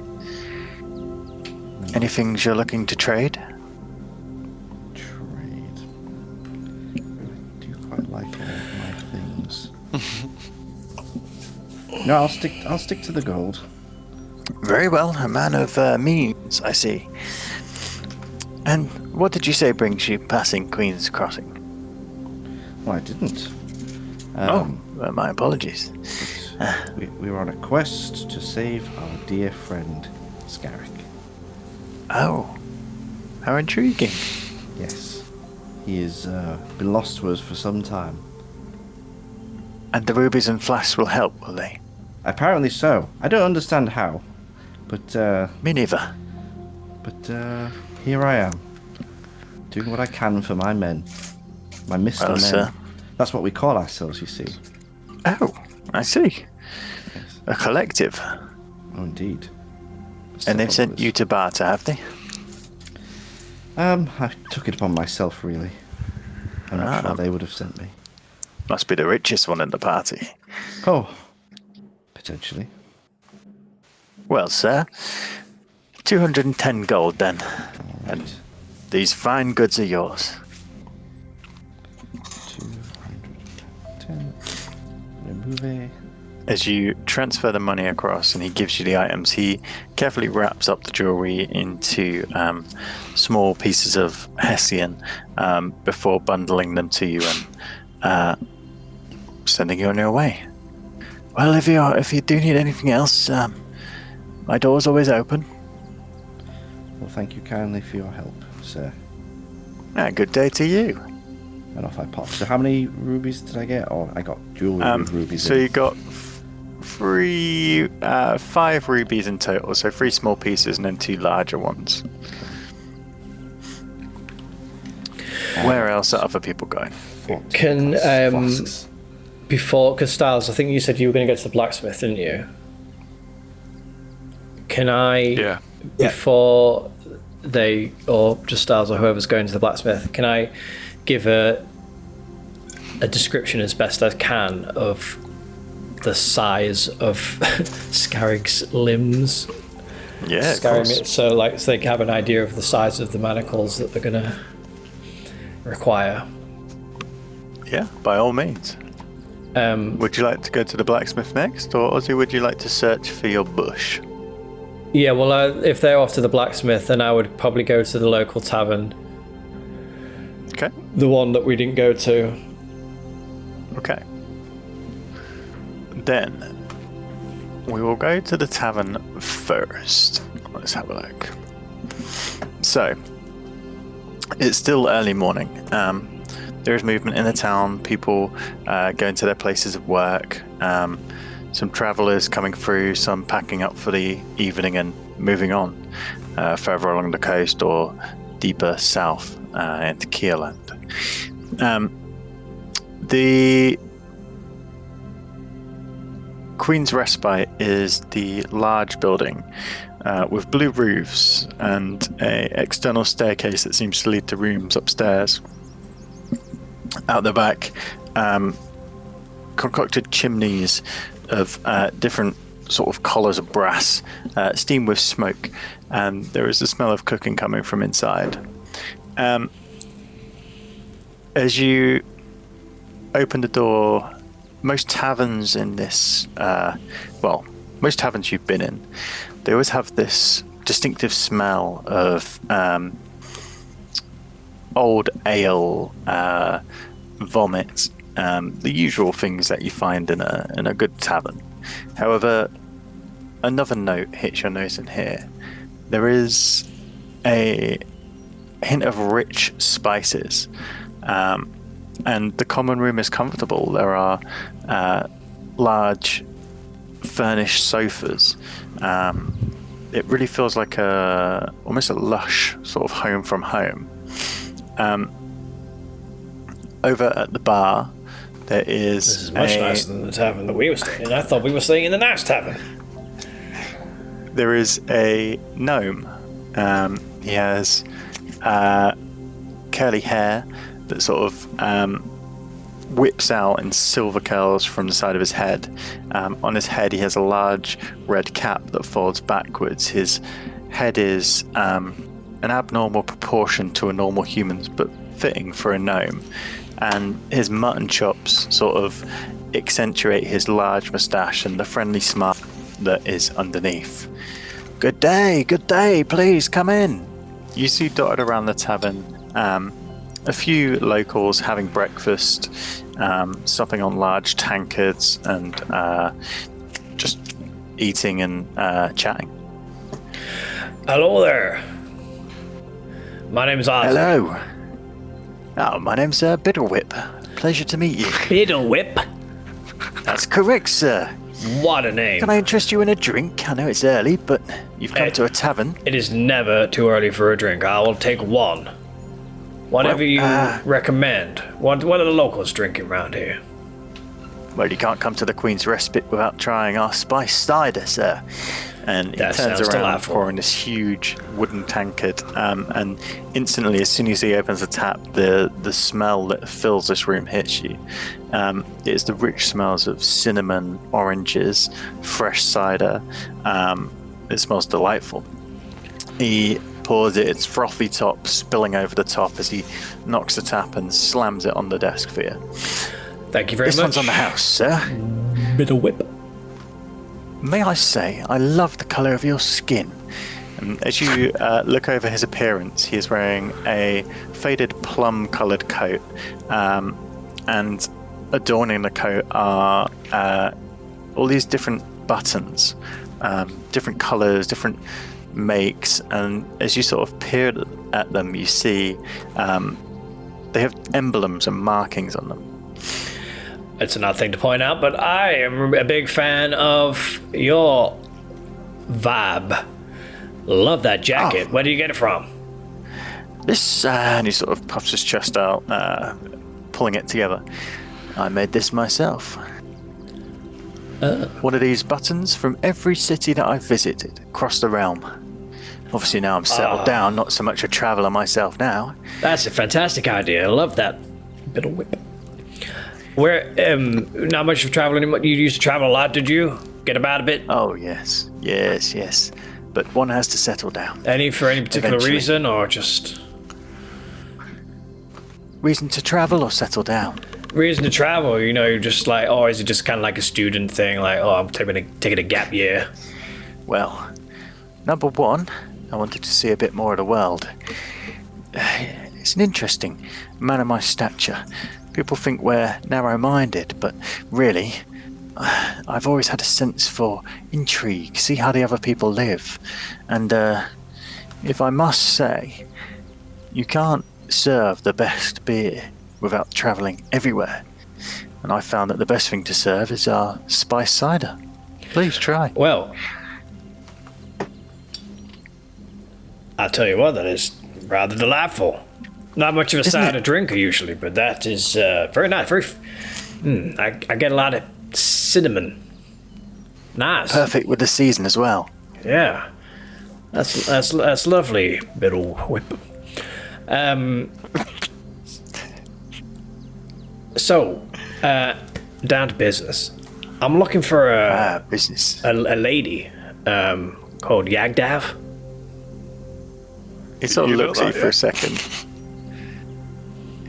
Any things you're looking to trade? Trade. I do quite like all of my things. No, I'll stick to the gold. Very well, a man of means, I see. And what did you say brings you passing Queen's Crossing? Well, I didn't. Well, my apologies. We were on a quest to save our dear friend Scarrick. Oh, how intriguing. Yes. He has been lost to us for some time. And the rubies and flasks will help, will they? Apparently so. I don't understand how. But Me neither. Here I am. Doing what I can for my men. My Mr. Well, Men. sir. That's what we call ourselves, you see. Oh, I see. Yes. A collective. Oh, indeed. And they've sent you to barter, have they? I took it upon myself, really. I'm not sure Ah. they would have sent me. Must be the richest one in the party. Oh, potentially. Well, sir, 210 gold then. All right. These fine goods are yours. 210. Remove. As you transfer the money across and he gives you the items, he carefully wraps up the jewelry into small pieces of hessian before bundling them to you and sending you on your way. Well, if you do need anything else, my door's always open. Well, thank you kindly for your help, sir. Good day to you. And off I pop. So how many rubies did I get? Oh, I got jewelry with rubies So in. you got 5 rubies in total, so 3 small pieces and then 2 larger ones. Where else are other people going? Can Flasks. before, because Styles, I think you said you were going to go to the blacksmith, didn't you? Can I, Yeah. before they, or just Styles or whoever's going to the blacksmith, can I give a description as best I can of the size of Scarrig's limbs. Yeah, of Scarrig, course. so they can have an idea of the size of the manacles that they're gonna require. Yeah, by all means. Would you like to go to the blacksmith next, or Ozzy, would you like to search for your bush? Yeah, well, if they're off to the blacksmith, then I would probably go to the local tavern, Okay. the one that we didn't go to. Okay. Then we will go to the tavern first. Let's have a look. So it's still early morning. There is movement in the town. People going to their places of work. Some travellers coming through. Some packing up for the evening and moving on further along the coast or deeper south into Kierland. The Queen's Respite is the large building with blue roofs and an external staircase that seems to lead to rooms upstairs. Out the back, concocted chimneys of different sort of collars of brass, steam with smoke, and there is a smell of cooking coming from inside. As you open the door, most taverns in this, most taverns you've been in, they always have this distinctive smell of old ale, vomit, the usual things that you find in a good tavern. However, another note hits your nose in here. There is a hint of rich spices, and the common room is comfortable. There are large furnished sofas. It really feels like almost a lush sort of home from home. Over at the bar, there is. This is much nicer than the tavern that we were staying in. I thought we were staying in the nice tavern. There is a gnome. He has curly hair that sort of whips out in silver curls from the side of his head. On his head, he has a large red cap that folds backwards. His head is an abnormal proportion to a normal human's, but fitting for a gnome. And his mutton chops sort of accentuate his large moustache and the friendly smile that is underneath. Good day, please come in. You see dotted around the tavern a few locals having breakfast, supping on large tankards and just eating and chatting. Hello there. My name's Ozzy. Hello. Oh, my name's Biddlewhip. Pleasure to meet you. Biddlewhip? That's correct, sir. What a name. Can I interest you in a drink? I know it's early, but you've come to a tavern. It is never too early for a drink. I will take one. Whatever you recommend. What are the locals drinking around here? Well, you can't come to the Queen's Respite without trying our spiced cider, sir. And he That turns sounds around, delightful. pouring this huge wooden tankard, and instantly, as soon as he opens the tap, the smell that fills this room hits you. It's the rich smells of cinnamon, oranges, fresh cider. It smells delightful. He pours it, its frothy top spilling over the top as he knocks the tap and slams it on the desk for you. Thank you very This much. one's on the house, sir. Biddlewhip. May I say, I love the colour of your skin. As you look over his appearance, he is wearing a faded plum-coloured coat, and adorning the coat are all these different buttons, different colours, different makes, and as you sort of peer at them, you see they have emblems and markings on them. It's an odd thing to point out, but I am a big fan of your vibe. Love that jacket. Oh. Where do you get it from? This, and he sort of puffs his chest out, pulling it together. I made this myself. One of these buttons from every city that I've visited across the realm. Obviously now I'm settled down, not so much a traveller myself now. That's a fantastic idea. I love that. Biddlewhip. Where, not much of traveling. You used to travel a lot, did you? Get about a bit? Oh, yes. Yes. But one has to settle down. For any particular Eventually. reason, or just Reason to travel or settle down? reason to travel? You know, just like, or is it just kind of like a student thing? Like, oh, I'm taking a gap year. Well, number one, I wanted to see a bit more of the world. It's an interesting man of my stature. People think we're narrow-minded, but really, I've always had a sense for intrigue, see how the other people live. And if I must say, you can't serve the best beer without travelling everywhere. And I found that the best thing to serve is our spice cider. Please try. Well, I'll tell you what, that is rather delightful. Not much of a Isn't cider it? drinker usually, but that is very nice. I get a lot of cinnamon. Nice. Perfect with the season as well. Yeah, that's lovely, little whip. So, down to business. I'm looking for Business. a lady called Yagdav. He sort of You looks look at you like for it. a second.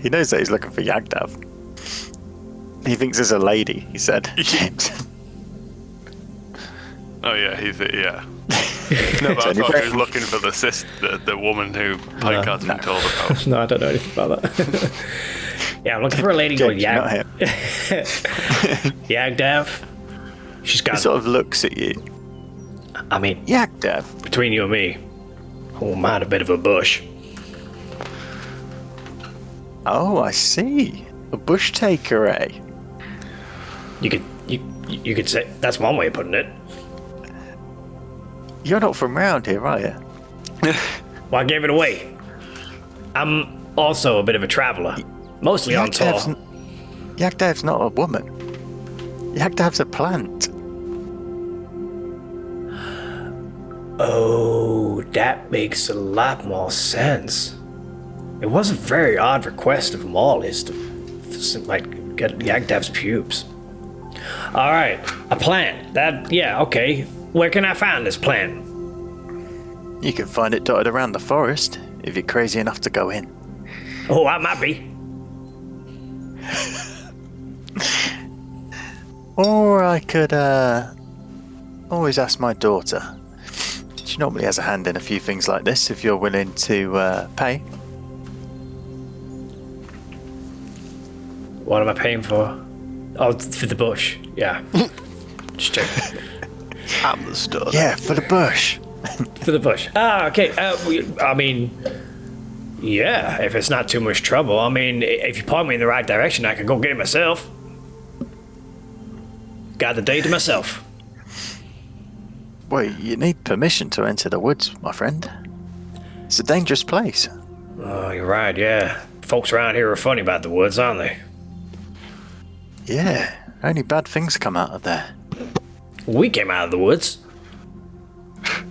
He knows that he's looking for Yagdav. He thinks there's a lady, he said. Oh yeah, yeah. No, but I thought he was looking for the woman who Pike had been told about. No, I don't know anything about that. Yeah, I'm looking for a lady called James, not him. Yagdav. She's He got. sort of looks at you. I mean, Yagdav? between you and me, oh, mind a bit of a bush. Oh, I see. A bush taker, eh? You could say that's one way of putting it. You're not from round here, are you? Well, I gave it away. I'm also a bit of a traveler, mostly on tour. Yagdav's not a woman. Yagdav's a plant. Oh, that makes a lot more sense. It was a very odd request of Molly's to like get Yagdav's pubes. All right, a plant. Okay. Where can I find this plant? You can find it dotted around the forest if you're crazy enough to go in. Oh, I might be. Or I could always ask my daughter. She normally has a hand in a few things like this if you're willing to pay. What am I paying for? Oh, for the bush. Yeah. Just check. I'm the stud. Yeah, for the bush. For the bush. Ah, okay. I mean, yeah, if it's not too much trouble. I mean, if you point me in the right direction, I can go get it myself. Got the day to myself. Well, you need permission to enter the woods, my friend. It's a dangerous place. Oh, you're right, yeah. Folks around here are funny about the woods, aren't they? Yeah, only bad things come out of there. We came out of the woods.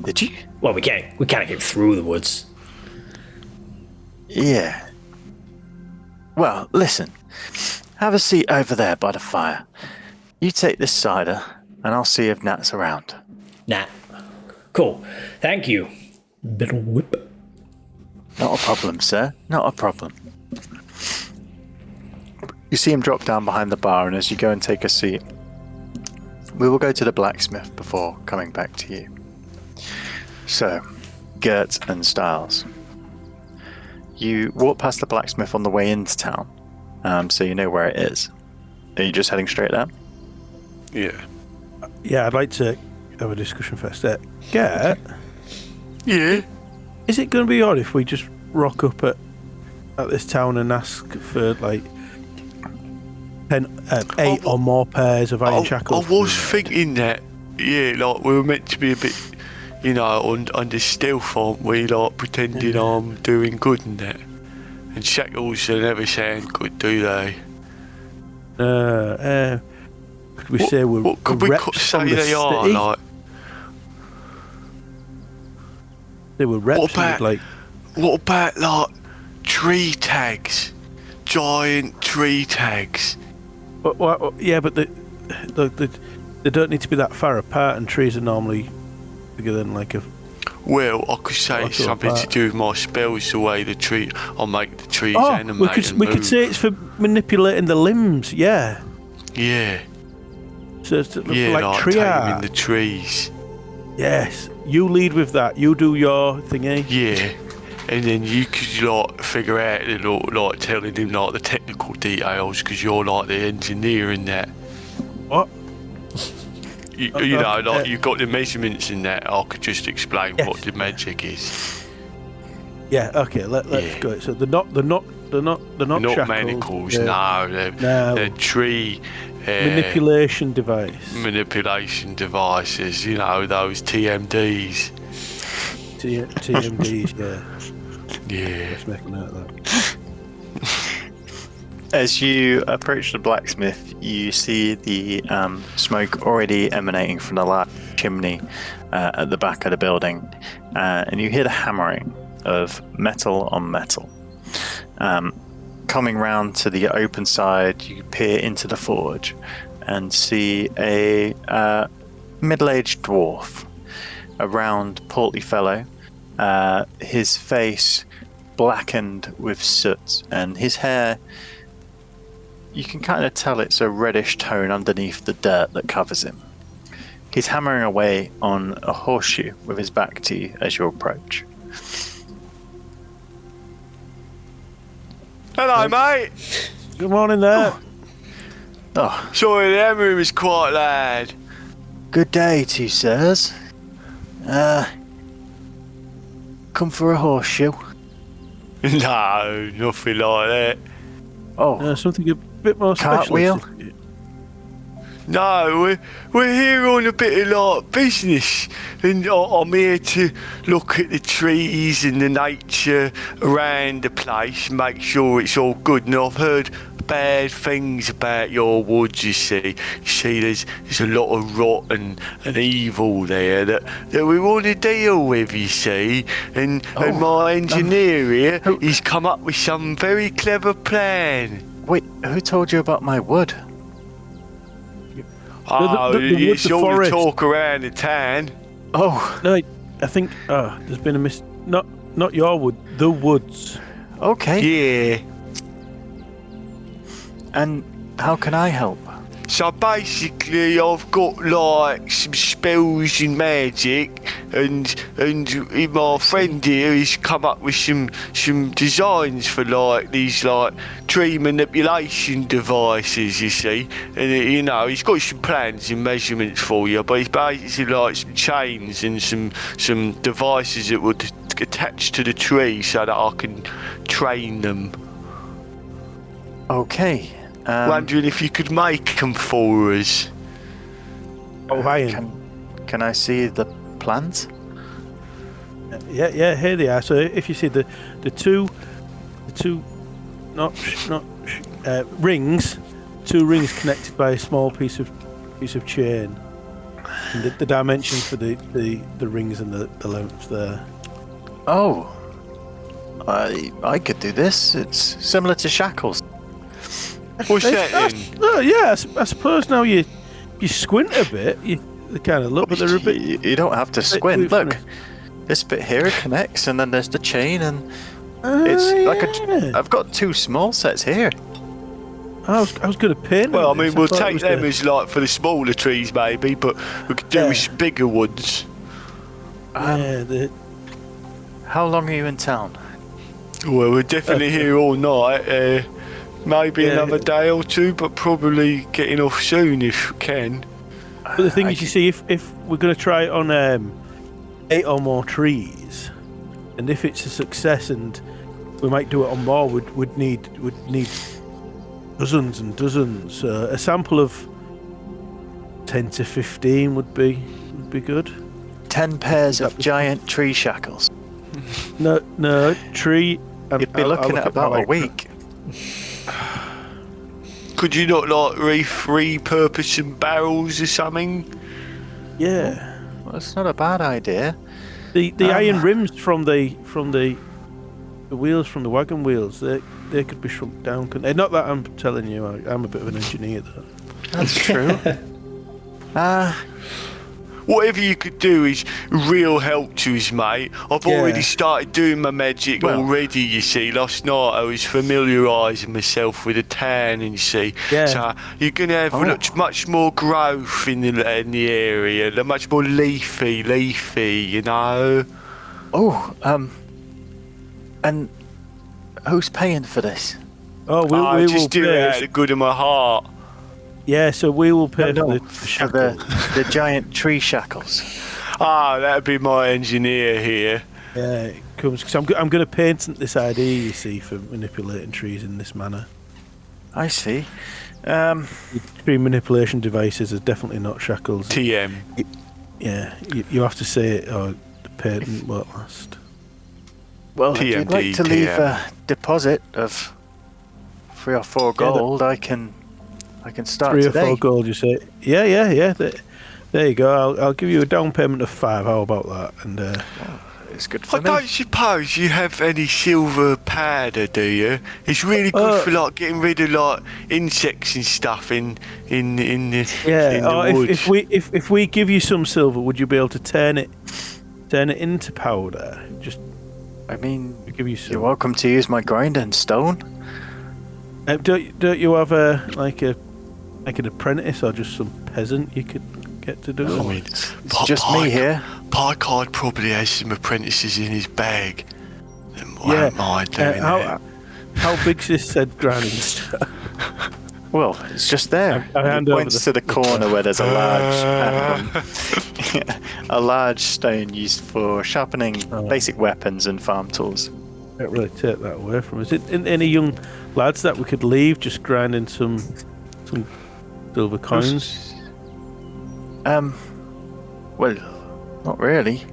Did you? Well, we kind of came through the woods. Yeah. Well, listen. Have a seat over there by the fire. You take this cider, and I'll see if Nat's around. Nah. Cool. Thank you. Little whip. Not a problem, sir. Not a problem. You see him drop down behind the bar, and as you go and take a seat, we will go to the blacksmith before coming back to you. So, Gert and Styles. You walk past the blacksmith on the way into town, so you know where it is. Are you just heading straight there? Yeah. Yeah, I'd like to have a discussion first. Gert, Yeah. is it going to be odd if we just rock up at this town and ask for like 8 or more pairs of iron shackles? I was thinking that, yeah, like we were meant to be a bit, you know, on the stealth, aren't we? Like pretending I'm doing good and that. And shackles, they never sound good, do they? Could we say we're What could we reps say from the they are? city? Like, They were reps What from, about- like what about like tree tags? Giant tree tags. Yeah, but they don't need to be that far apart, and trees are normally bigger than like a. Well, I could say it's something to do with my spells, the way I'll make the trees animate we could say it's for manipulating the limbs. Yeah. Yeah. So it's like like tree art. taming the trees. Yes, you lead with that. You do your thingy. Yeah. And then you could like figure out like telling him like the technical details because you're like the engineer in that. What? You know, like you've got the measurements in that. I could just explain what the magic is. Yeah. Okay. Let's go. So they're not shackles. Manacles. They're tree manipulation device. Manipulation devices. You know, those TMDs. TMDs. Yeah. Yeah. Just making out of that. As you approach the blacksmith, you see the smoke already emanating from the large chimney at the back of the building, and you hear the hammering of metal on metal. Coming round to the open side, you peer into the forge and see a middle-aged dwarf, a round, portly fellow, his face blackened with soot, and his hair, you can kind of tell it's a reddish tone underneath the dirt that covers him. He's hammering away on a horseshoe with his back to you as you approach. Hello, mate. Good morning there. Oh, Sorry, the hammering was quite loud. good day to you, sirs. Come for a horseshoe? No, nothing like that. Oh, Something a bit more cartwheel? specialist. No, we're here on a bit of like business, and I'm here to look at the trees and the nature around the place, make sure it's all good. And I've heard bad things about your woods. You see, there's a lot of rot and evil there that we want to deal with. You see, and my engineer here, he's come up with some very clever plan. Wait, who told you about my wood? It's the all the forest. talk around the town. Oh, No, I think there's been a not your wood, the woods. okay. Yeah. And how can I help? So basically, I've got like some spells and magic, and my friend here has come up with some designs for like these like tree manipulation devices. You see, and he's got some plans and measurements for you, but it's basically like some chains and some devices that would attach to the tree so that I can train them. Okay. Wondering if you could make them for us. Oh, iron. Can I see the plans? Yeah, here they are. So if you see the two rings, two rings connected by a small piece of chain, and the dimensions for the rings and the lengths there. Oh, I could do this. It's similar to shackles. What's that then? Oh yeah, I suppose now you squint a bit, they kind of look, but they're a bit. You don't have to squint. weird Look, for this bit here connects, and then there's the chain, and it's like yeah. I've got two small sets here. I was going to paint. Well, I them. mean, we'll thought it take was them the- as like for the smaller trees maybe, but we could do with some bigger ones. How long are you in town? Well, we're definitely here all night. Maybe Yeah. another day or two, but probably getting off soon if we can. But the thing is, you see, if we're going to try it on 8 or more trees, and if it's a success, and we might do it on more, would need dozens and dozens. A sample of 10 to 15 would be good. 10 pairs of giant tree shackles. No tree. You'd be looking at about a week. Could you not like repurpose some barrels or something? Yeah. Well, it's not a bad idea. The iron rims from the the wheels from the wagon wheels, they could be shrunk down, couldn't they? Not that I'm telling you, I'm a bit of an engineer, though. That's true. Whatever you could do is real help to us, mate. I've already started doing my magic already, you see. Last night I was familiarising myself with a tan, and you see. Yeah. So you're going to have much more growth in the area. They're much more leafy, you know. And who's paying for this? Oh, we I will just do it pay. out of the good of my heart. Yeah, so we will pay No, for for shackles. the giant tree shackles. That'd be my engineer here. Yeah, it comes because I'm going to patent this idea, you see, for manipulating trees in this manner. I see. Tree manipulation devices are definitely not shackles. TM. Yeah, you have to say it, or the patent won't last. Well, if you'd like to leave TM. a deposit of 3 or 4 gold, I can start 3 today. or 4 gold, you say? Yeah. There you go. I'll give you a down payment of 5. How about that? And It's good for I me. don't suppose you have any silver powder, do you? It's really good for like getting rid of like insects and stuff in the in the woods. if we give you some silver, would you be able to turn it into powder? Just I mean, give you some. you're welcome to use my grinding stone. Don't you have an apprentice or just some peasant you could get to do it? I mean, It's just me here. Picard probably has some apprentices in his bag. Yeah. Won't mind doing that. How big's this said grinding stone? Well, it's just there. I hand It over points the- to the corner where there's a large stone used for sharpening basic weapons and farm tools. Can't really take that away from us. Any young lads that we could leave just grinding some silver coins? Well, not really.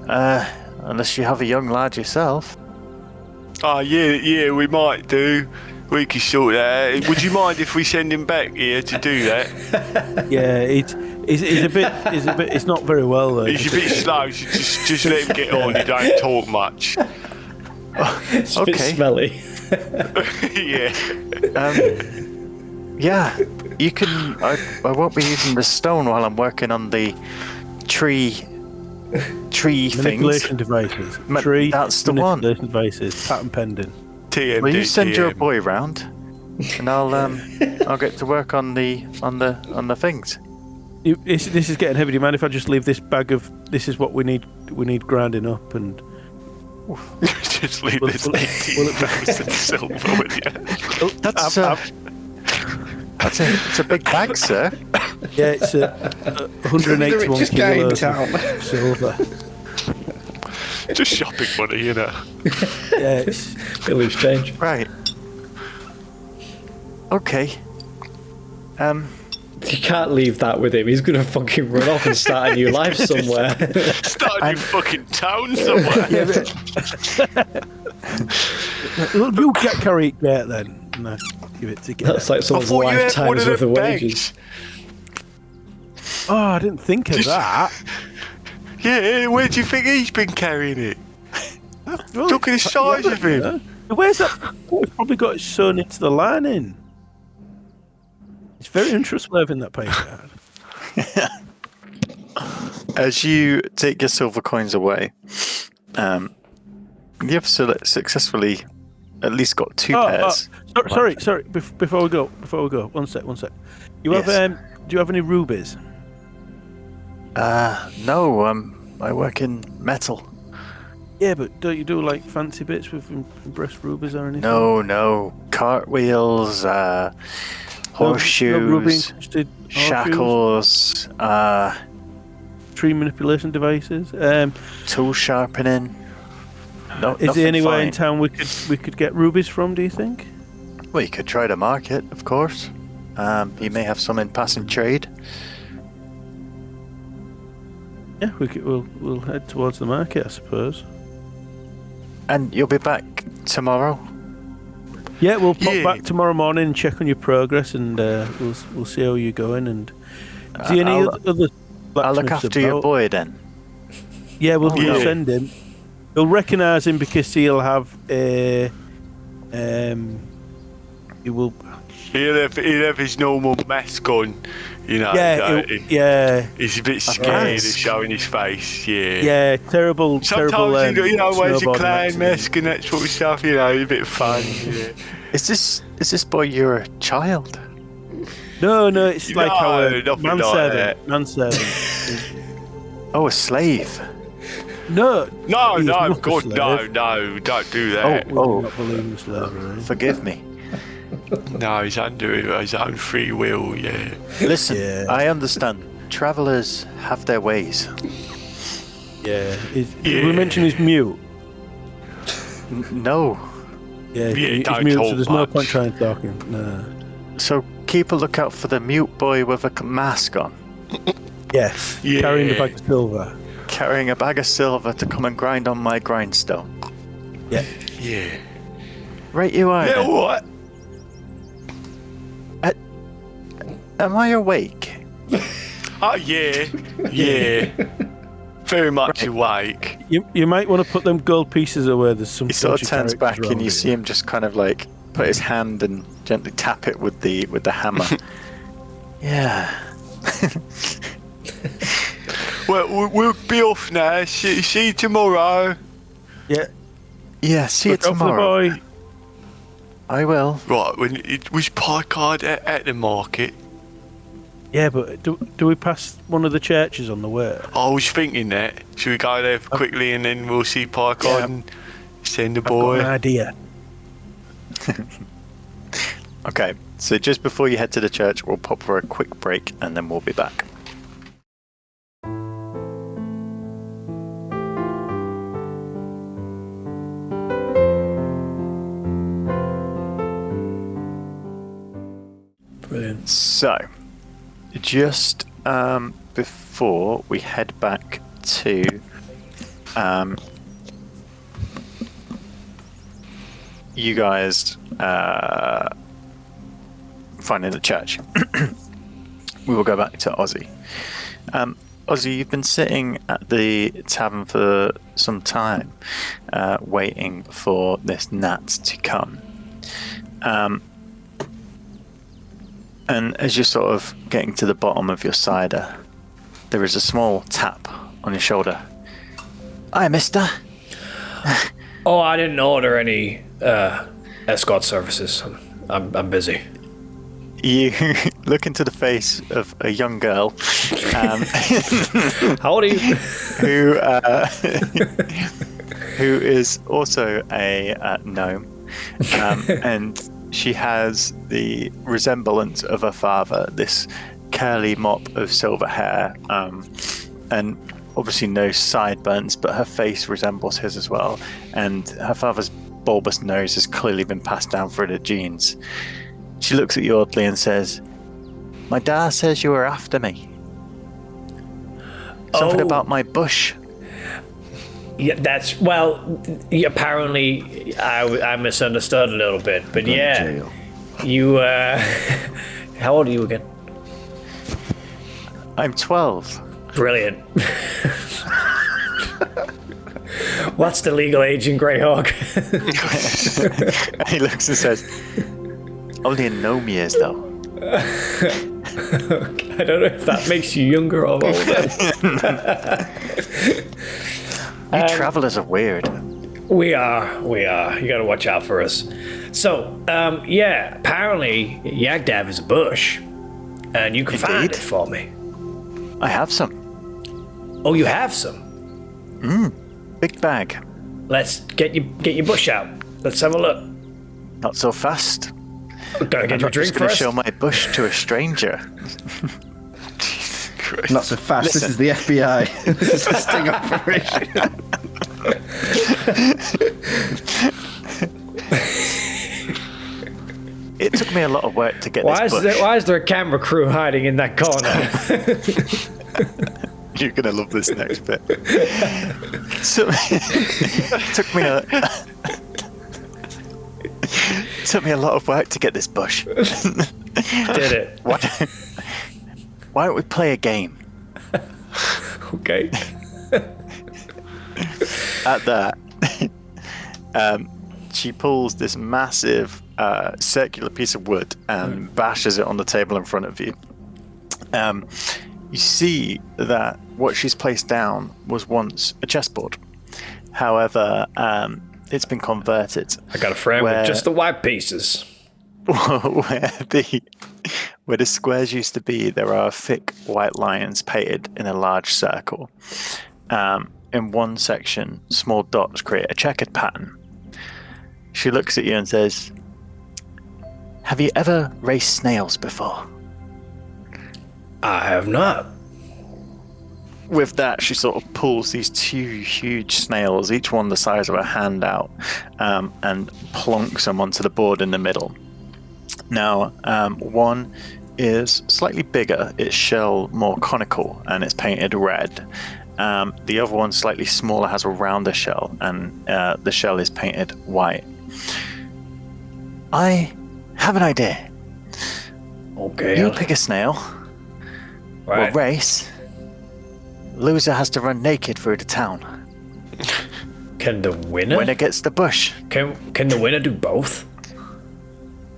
Unless you have a young lad yourself. Oh, yeah, we might do. We could sort that out. Would you mind if we send him back here to do that? Yeah, he's a bit. It's not very well though. He's a bit slow, so just let him get on. He don't talk much. It's a bit smelly. Yeah. Yeah, you can. I won't be using the stone while I'm working on the tree things. Manipulation devices. Tree. That's the one. Manipulation devices. Patent pending. TM. Will you send your TM. boy round, and I'll get to work on the things. This is getting heavy. Do you mind if I just leave this bag of? This is what we need. We need grinding up and. Just leave this will it- silver with you. It's a big bag, sir. Yeah, it's a 181 richest guy in kilos town. of silver. Just shopping money, you know. Yeah, it's, Bit loose change. Right. Okay. You can't leave that with him. He's gonna fucking run off and start a new life somewhere. Start a new fucking town somewhere. you carry it there then. No, give it to get. That's like I someone's thought you had one lifetime's of worth the of bags. wages. Oh, I didn't think of that. Yeah, where do you think he's been carrying it? Look at the size of him. Where's that? Oh, he's probably got it sewn into the lining. It's very untrustworthy, that paper. As you take your silver coins away, you have successfully at least got 2 pairs. Sorry. Before we go, one sec. You have Yes. do you have any rubies? No. I work in metal. Yeah, but don't you do like fancy bits with embossed rubies or anything? No. Cartwheels, horseshoes, No ruby encrusted horseshoes? shackles, Tree manipulation devices. tool sharpening. No, Is nothing there anywhere in fine. town we could get rubies from? Do you think? Well, you could try to market, of course. You may have some in passing trade. Yeah, we'll head towards the market, I suppose. And you'll be back tomorrow. Yeah, we'll pop Yeah. back tomorrow morning and check on your progress, and we'll see how you're going. And see any I'll other look blacksmiths after your about? boy then. Yeah, we'll Yeah. send him. You'll recognise him because he'll have a. He will. He'll have his normal mask on, you know. Yeah, yeah. He's a bit scared of showing his face. Yeah. Yeah, terrible. Sometimes terrible, you know, wears a snowboarding clown accident. mask and that sort of stuff. You know, a bit fun. Yeah. Is this boy your child? No, it's like our nothing like manservant. that. Manservant. Oh, a slave. No, No, he's not a God, slave. no, don't do that. We do not believe in slavery. Forgive me. No, he's under his own free will. Yeah. Listen, Yeah. I understand. Travelers have their ways. Yeah. Did we mention he's mute? No. Yeah, he's don't mute, talk so there's no much. point trying to talk him. No. So keep a lookout for the mute boy with a mask on, Yes, Yeah. carrying the bag of silver. carrying a bag of silver to come and grind on my grindstone. Yeah. Yeah. Right you are. Yeah, then. what? Am I awake? Oh, yeah. Yeah. Very much awake. You might want to put them gold pieces away. There's some. He sort of dodgy turns back characters and you around see here. him just kind of like put his hand and gently tap it with the hammer. Yeah. Well, we'll be off now. See you tomorrow. Yeah. Yeah, see Look you out for the tomorrow. boy. I will. Right, when it was Picard at the market. Yeah, but do we pass one of the churches on the way? I was thinking that. Should we go there quickly and then we'll see Picard Yeah. and send the I've got boy? an idea. Okay, so just before you head to the church, we'll pop for a quick break and then we'll be back. Brilliant. So, just before we head back to you guys finding the church, we will go back to Ozzy. Ozzy, you've been sitting at the tavern for some time, waiting for this Nat to come. And as you're sort of getting to the bottom of your cider, there is a small tap on your shoulder. Hi, mister. Oh, I didn't order any escort services. I'm busy. You look into the face of a young girl How old are you? who is also a gnome, and she has the resemblance of her father, this curly mop of silver hair, and obviously no sideburns, but her face resembles his as well, and her father's bulbous nose has clearly been passed down through the genes. She looks at you oddly and says, "My dad says you were after me. Something Oh. about my bush." Yeah, apparently I misunderstood a little bit, but Going to yeah, jail. you. How old are you again? I'm 12. Brilliant. What's the legal age in Greyhawk? And he looks and says, "Only in gnome years, though." I don't know if that makes you younger or older. You travelers are weird. We are. You gotta watch out for us. So, yeah, apparently Yagdav is a bush, and you can find Indeed. it for me. I have some. Oh, you have some? Big bag. Let's get your bush out. Let's have a look. Not so fast. Gotta get I'm your not just drink going to first. show my bush to a stranger. Not so fast. This Listen. is the FBI. This is a sting operation. It took me a lot of work to get this bush. Why is there a camera crew hiding in that corner? You're going to love this next bit. Took me a lot of work to get this bush. Did it? Why don't we play a game? Okay. At that, She pulls this massive circular piece of wood and bashes it on the table in front of you. You see that what she's placed down was once a chessboard. However, it's been converted. I got a frame with just the white pieces. Where the squares used to be, there are thick white lines painted in a large circle. In one section, small dots create a checkered pattern. She looks at you and says, "Have you ever raced snails before?" I have not. With that, she sort of pulls these two huge snails, each one the size of a hand, out, and plonks them onto the board in the middle. Now, one is slightly bigger, its shell more conical, and it's painted red. The other one, slightly smaller, has a rounder shell, and the shell is painted white. I have an idea. Okay. You pick a snail. Right. We'll race. Loser has to run naked through the town. Can the winner? Winner gets the bush. Can the winner do both?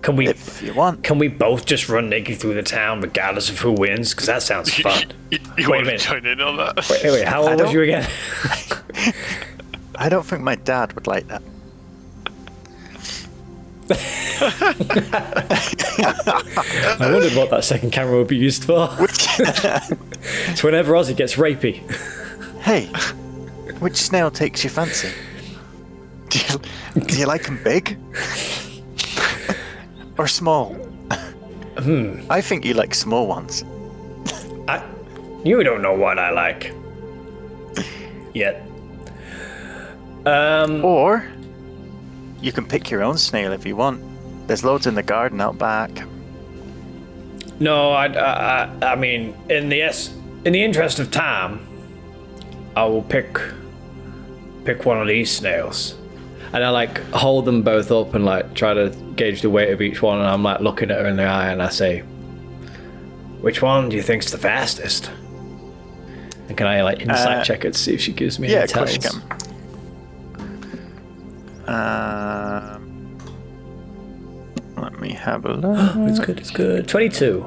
Can we? If you want. Can we both just run naked through the town regardless of who wins? Because that sounds fun. You want to join in on that? Wait. How old was you again? I don't think my dad would like that. I wondered what that second camera would be used for. It's whenever Ozzy gets rapey. Hey, which snail takes your fancy? Do you like them big? Or small? I think you like small ones. You don't know what I like. Yet. Or you can pick your own snail if you want. There's loads in the garden out back. No, I mean, in the interest of time, I will pick one of these snails. And I like hold them both up and like try to gauge the weight of each one, and I'm like looking at her in the eye and I say, "Which one do you think's the fastest?" And can I like insight check it to see if she gives me any tells? Yeah, of course you can. Let me have a look. It's good. 22.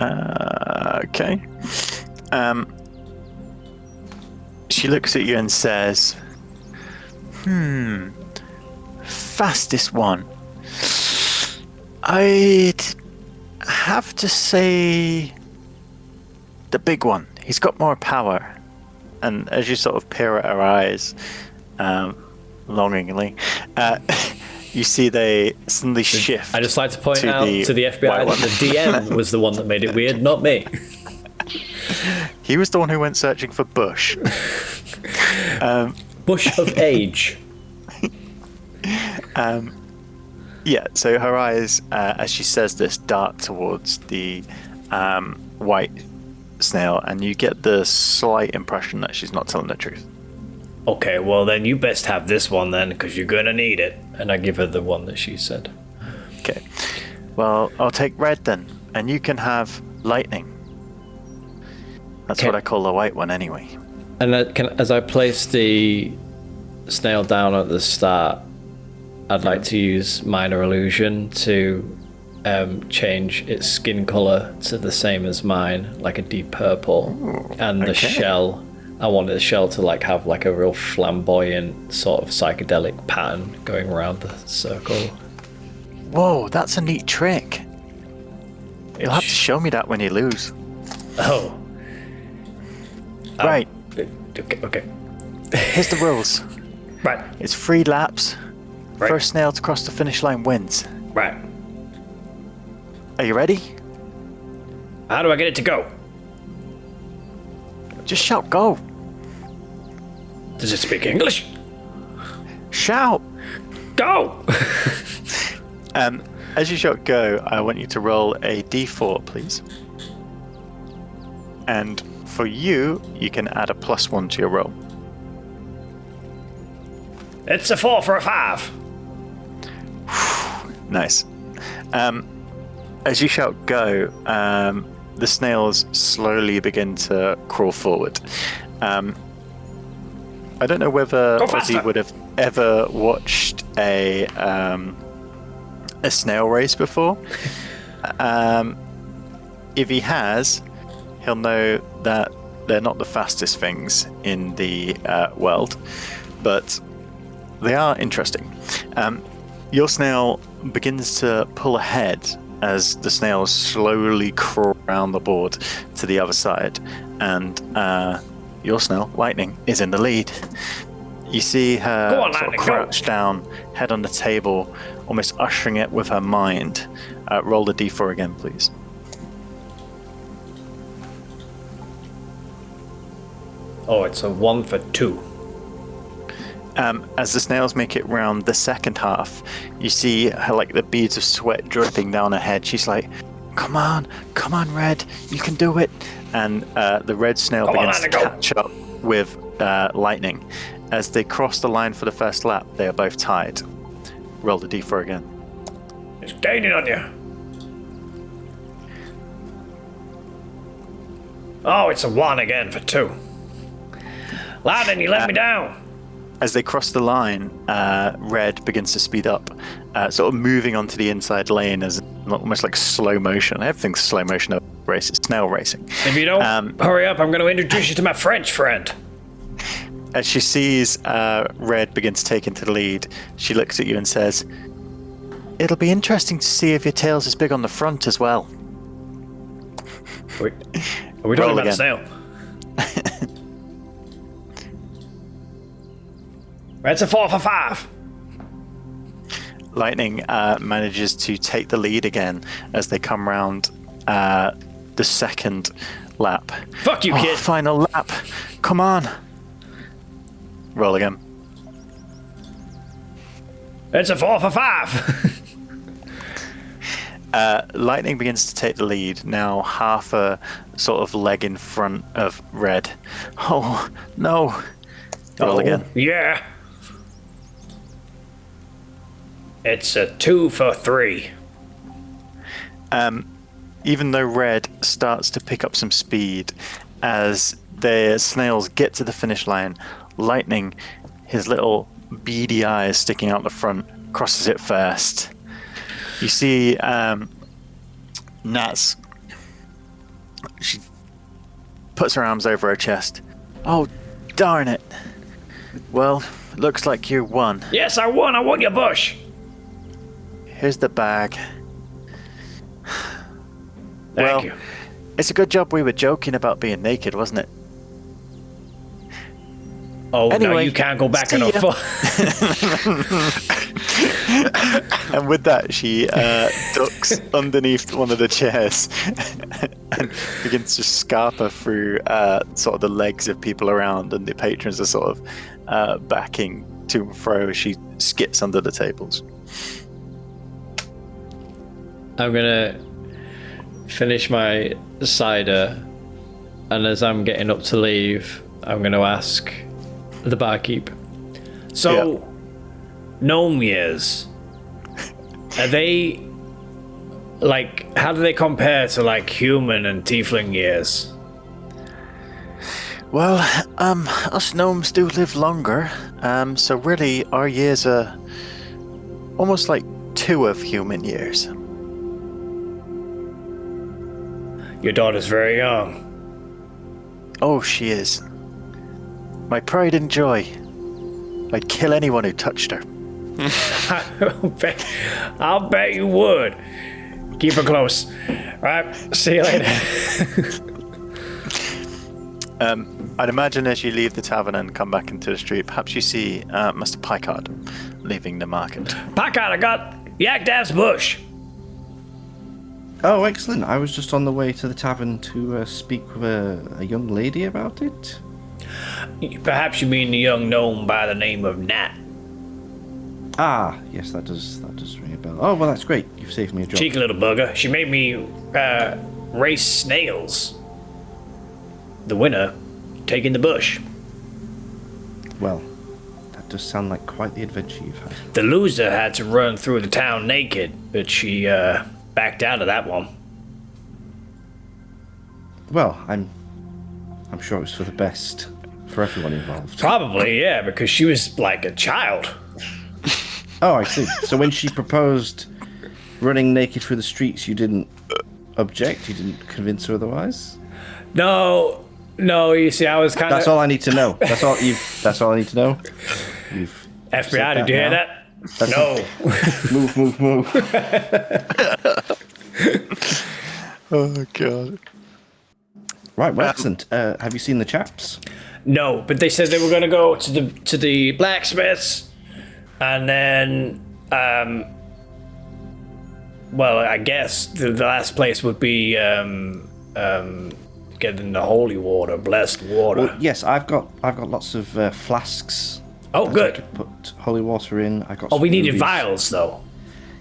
Okay. She looks at you and says, fastest one. I'd have to say the big one. He's got more power. And as you sort of peer at her eyes, longingly, you see they suddenly shift. I just like to point out to the FBI that the DM was the one that made it weird, not me. He was the one who went searching for Bush. Bush of age. Yeah, so her eyes, as she says this, dart towards the white snail, and you get the slight impression that she's not telling the truth. Okay, well then you best have this one then, because you're gonna need it. And I give her the one that she said. Okay, well, I'll take red then, and you can have lightning. That's what I call the white one anyway. And as I place the snail down at the start, I'd like to use minor illusion to change its skin color to the same as mine, like a deep purple. Ooh, and the shell, I wanted the shell to like have like a real flamboyant sort of psychedelic pattern going around the circle. Whoa, that's a neat trick. You'll have to show me that when you lose. Oh. Right. Okay. Here's the rules. Right. It's 3 laps. Right. First snail to cross the finish line wins. Right. Are you ready? How do I get it to go? Just shout go. Does it speak English? Shout. Go! As you shout go, I want you to roll a d4, please. And for you, you can add a +1 to your roll. It's a 4 for a 5. Nice. As you shout go, the snails slowly begin to crawl forward. I don't know whether Go Ozzy faster. would have ever watched a snail race before. If he has, he'll know that they're not the fastest things in the world, but they are interesting. Your snail begins to pull ahead as the snails slowly crawl around the board to the other side, and your snail, Lightning, is in the lead. You see her Go on, sort of Lightning, go. crouch down, head on the table, almost ushering it with her mind. Roll the d4 again, please. Oh, it's a 1 for 2. As the snails make it round the second half, you see her, like, the beads of sweat dripping down her head. She's like, come on, Red, you can do it. And the red snail Come on, begins to Lightning, go. catch up with Lightning. As they cross the line for the first lap, they are both tied. Roll the d4 again. It's gaining on you. Oh, it's a 1 again for 2. Lightning, you let me down. As they cross the line, Red begins to speed up, sort of moving onto the inside lane as almost like slow motion. Everything's slow motion of race. It's snail racing. If you don't hurry up, I'm going to introduce you to my French friend. As she sees Red begin to take into the lead, she looks at you and says, "It'll be interesting to see if your tail's as big on the front as well." Wait, are we talking Roll about a again. snail? It's a 4 for 5. Lightning manages to take the lead again as they come round the second lap. Fuck you, kid. Final lap. Come on. Roll again. It's a 4 for 5. Lightning begins to take the lead, now half a sort of leg in front of Red. Oh, no. Roll again. Yeah. It's a 2 for 3. Even though Red starts to pick up some speed as the snails get to the finish line, Lightning, his little beady eyes sticking out the front, crosses it first. You see Nats. She puts her arms over her chest. Oh, darn it. Well, looks like you won. Yes, I won. I won your bush. Here's the bag. Thank you. It's a good job we were joking about being naked, wasn't it? Oh, no, Anyway, you can't go back see on a ya. foot. And with that, she ducks underneath one of the chairs and begins to scarper through sort of the legs of people around, and the patrons are sort of backing to and fro as she skips under the tables. I'm gonna finish my cider, and as I'm getting up to leave, I'm gonna ask the barkeep. So, gnome years, are they like? How do they compare to like human and tiefling years? Well, us gnomes do live longer, so really our years are almost like 2 of human years. Your daughter's very young. Oh, she is. My pride and joy. I'd kill anyone who touched her. I'll bet you would. Keep her close. Right, see you later. I'd imagine as you leave the tavern and come back into the street, perhaps you see Mr. Picard leaving the market. Packard, I got Yak Dad's bush. Oh, excellent. I was just on the way to the tavern to speak with a young lady about it. Perhaps you mean the young gnome by the name of Nat. Ah, yes, that does ring a bell. Oh, well, that's great. You've saved me a job. Cheeky little bugger. She made me race snails. The winner taking the bush. Well, that does sound like quite the adventure you've had. The loser had to run through the town naked, but she backed out of that one. Well, I'm sure it was for the best for everyone involved. Probably, yeah, because she was like a child. Oh, I see. So when she proposed running naked through the streets, you didn't object? You didn't convince her otherwise? No, you see, I was kind of... That's all I need to know. That's all I need to know. You've FBI, did you hear that? No. Move. Oh god. Right, well, excellent. Have you seen the chaps? No, but they said they were going to go to the blacksmiths, and then, well, I guess the last place would be getting the holy water, blessed water. Well, yes, I've got lots of flasks. Oh, that good. I could put holy water in. I got. Oh, we some needed rubies. vials, though.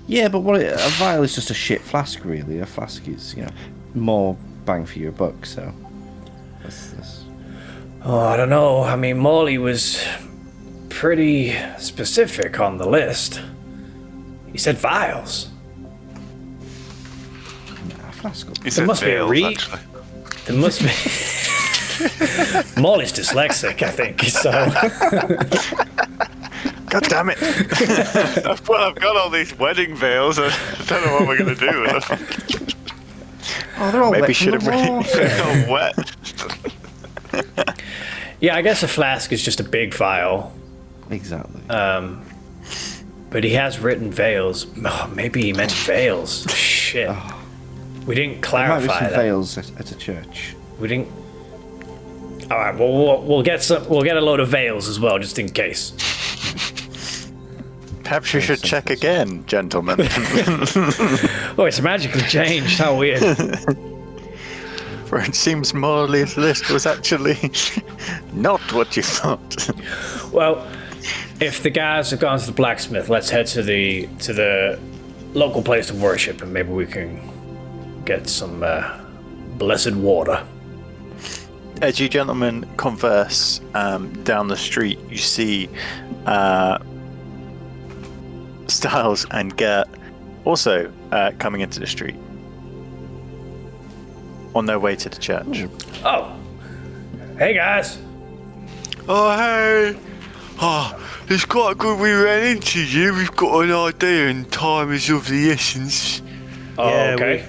Yeah, but a vial is just a shit flask, really. A flask is, more bang for your buck. So. That's... Oh, I don't know. I mean, Molly was pretty specific on the list. He said vials. A flask. He said must be a veils, re- actually. There must be. Molly's dyslexic, I think. So. God damn it. Well, I've got all these wedding veils. I don't know what we're going to do with them. Oh, they're all Maybe wet should from the have water. They're all wet. Yeah, I guess a flask is just a big vial. Exactly. But he has written veils. Oh, maybe he meant veils. Shit. We didn't there might be clarify some that. veils at a church. We didn't. All right. Well, we'll get some. We'll get a load of veils as well, just in case. Perhaps you should check again, gentlemen. Oh, it's magically changed. How weird. For it seems Morley's list was actually not what you thought. Well, if the guys have gone to the blacksmith, let's head to the local place of worship, and maybe we can get some blessed water. As you gentlemen converse down the street, you see Styles and Gert also coming into the street on their way to the church. Oh, hey guys. Oh, hey. Oh, it's quite good we ran into you. We've got an idea and time is of the essence. Oh, Yeah, okay.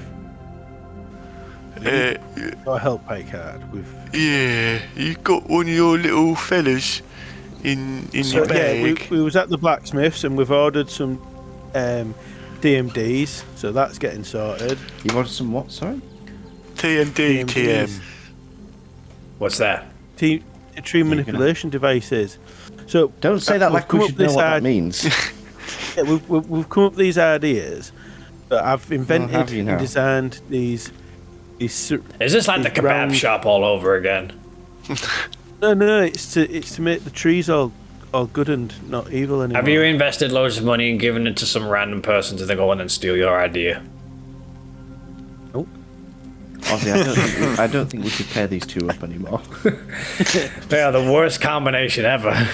Got a help pay card. Yeah, you got one of your little fellas in your bag. We was at the blacksmiths and we've ordered some DMDs, so that's getting sorted. You wanted some what? Sorry. TMD, TM. What's that? Tree manipulation devices. So Don't say that we've like come we up should know this what that ide- means. Yeah, we've come up with these ideas. But I've invented have you now? and designed these. Is this like the these kebab round- shop all over again? No, it's to make the trees all good and not evil anymore. Have you invested loads of money and given it to some random person to then go in and steal your idea? Ozzy, I don't think we could pair these two up anymore. They are the worst combination ever.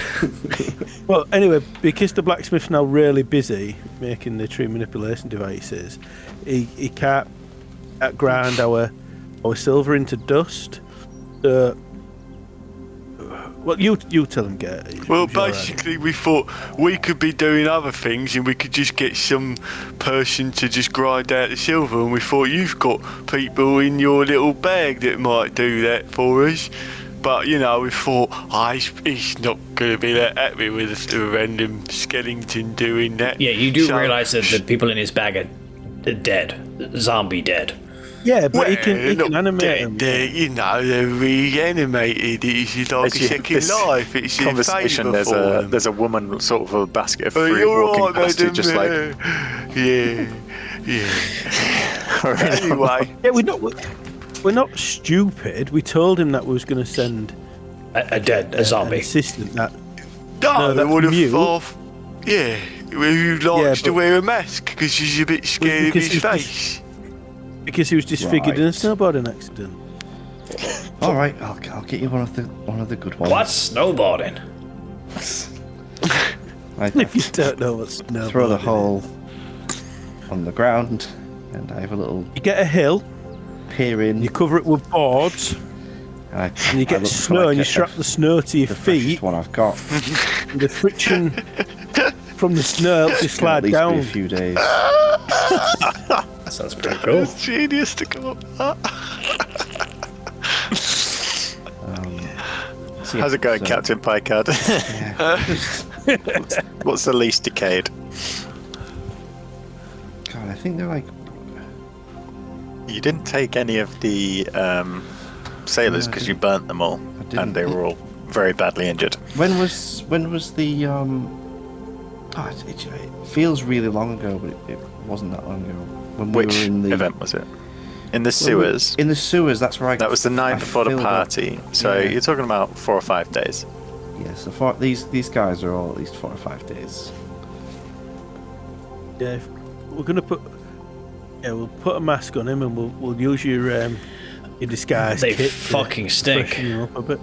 Well, anyway, because the blacksmith's now really busy making the tree manipulation devices, he can't grind our silver into dust. Well, you tell him, Gert. Well, basically, we thought we could be doing other things and we could just get some person to just grind out the silver. And we thought you've got people in your little bag that might do that for us. But, we thought, he's not going to be that happy with a random skeleton doing that. Yeah, you do So- realise that the people in his bag are dead. Zombie dead. Yeah, but he can not animate them. they're reanimated. It's like As a you- second this life. It's Conversation. a There's favour for a them. there's a woman sort of a basket of Oh, fruit you're walking right, past you, madam, just like. yeah. Anyway, Yeah, we're not stupid. We told him that we was going to send A an zombie. assistant. That no, that's they would have you. thought. Yeah, who likes to but- wear a mask because she's a bit scared of because his he's face. because he was disfigured in a Right. snowboarding accident. All right, I'll get you one of the good ones. What's snowboarding? I If you don't know what's snowboarding, throw the is. hole on the ground, and I have a little You get a hill, peer in, you cover it with boards, And you get snow, and you strap the snow to your feet. One I've got. The friction from the snow helps you slide At least down. be a few days. That sounds pretty cool. It's genius to come up with that. So How's it going, so- Captain Picard? Yeah. What's the least decayed? God, I think they're like. You didn't take any of the sailors No, I because you burnt them all, didn't. and they were all very badly injured. When was the it feels really long ago, but it wasn't that long ago. When we Which were in the event was it? In the sewers. In the sewers, that's where I. That was the night I before the filled up. party. So Yeah. you're talking about 4 or 5 days. Yeah, so these guys are all at least 4 or 5 days. Yeah, we're gonna put. Yeah, we'll put a mask on him, and we'll use your disguise They kit. to fucking stink. freshen you up a bit.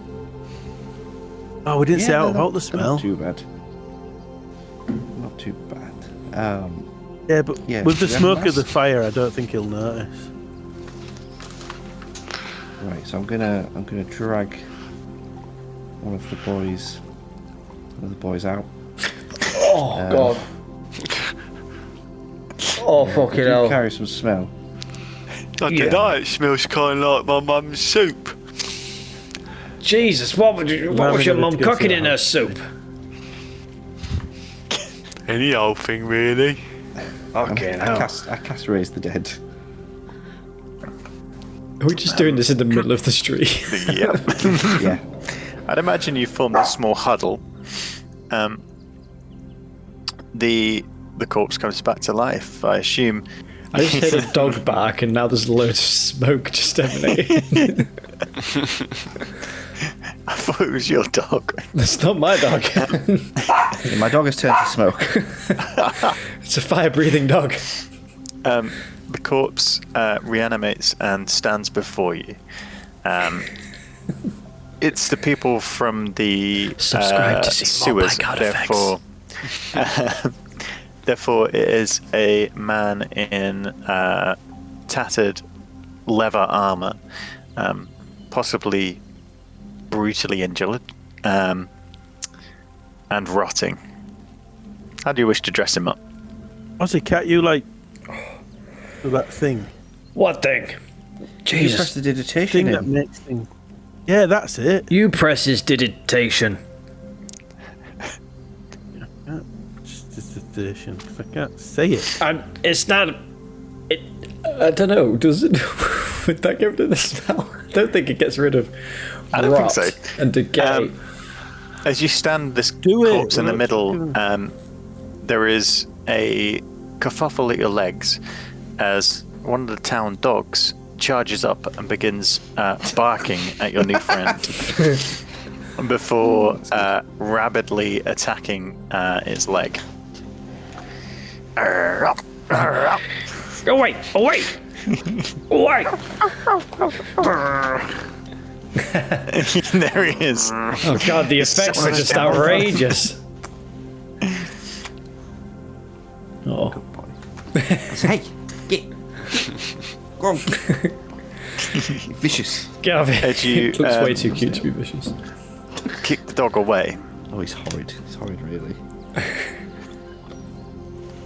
Oh, we didn't say out about the smell. Not too bad. Not too bad. Yeah, but Yeah, with the do you have smoke of the masks? fire, I don't think he'll notice. Right, so I'm gonna drag one of the boys out. Oh god. Oh fucking Do hell. carry some smell. I Yeah. don't know, it smells kind of like my mum's soup. Jesus, what was your having mum to go cooking through in that. her soup? Any old thing, really. Okay, I cast raise the dead. Are we just doing this in the middle of the street? Yep. Yeah. I'd imagine you formed a small huddle. The corpse comes back to life. I assume. I just heard a dog bark and now there's loads of smoke just emanating. I thought it was your dog. That's not my dog. My dog has turned to smoke. It's a fire-breathing dog. The corpse reanimates and stands before you. It's the people from the Subscribe to see more sewers. blackout Therefore, it is a man in tattered leather armor, possibly brutally injured, and rotting. How do you wish to dress him up? Ozzy, can't you do that thing? What thing? You press Jesus. the digitation Thing that in. makes things. Yeah, that's it. You press his digitation. Digitation. I can't say it. And it's not... I don't know, does it? Would that get rid of the smell? I don't think it gets rid of I don't rot think so. and decay. As you stand this Do it. corpse in the What middle, you there is a kerfuffle at your legs as one of the town dogs charges up and begins barking at your new friend before rabidly attacking its leg. Away! Away! Away! There he is. Oh god, the effects are just outrageous. Oh. Hey, get. Go on. Vicious. Get out of here. As you, It looks way too cute to be vicious. Kick the dog away. Oh, he's horrid. He's horrid, really.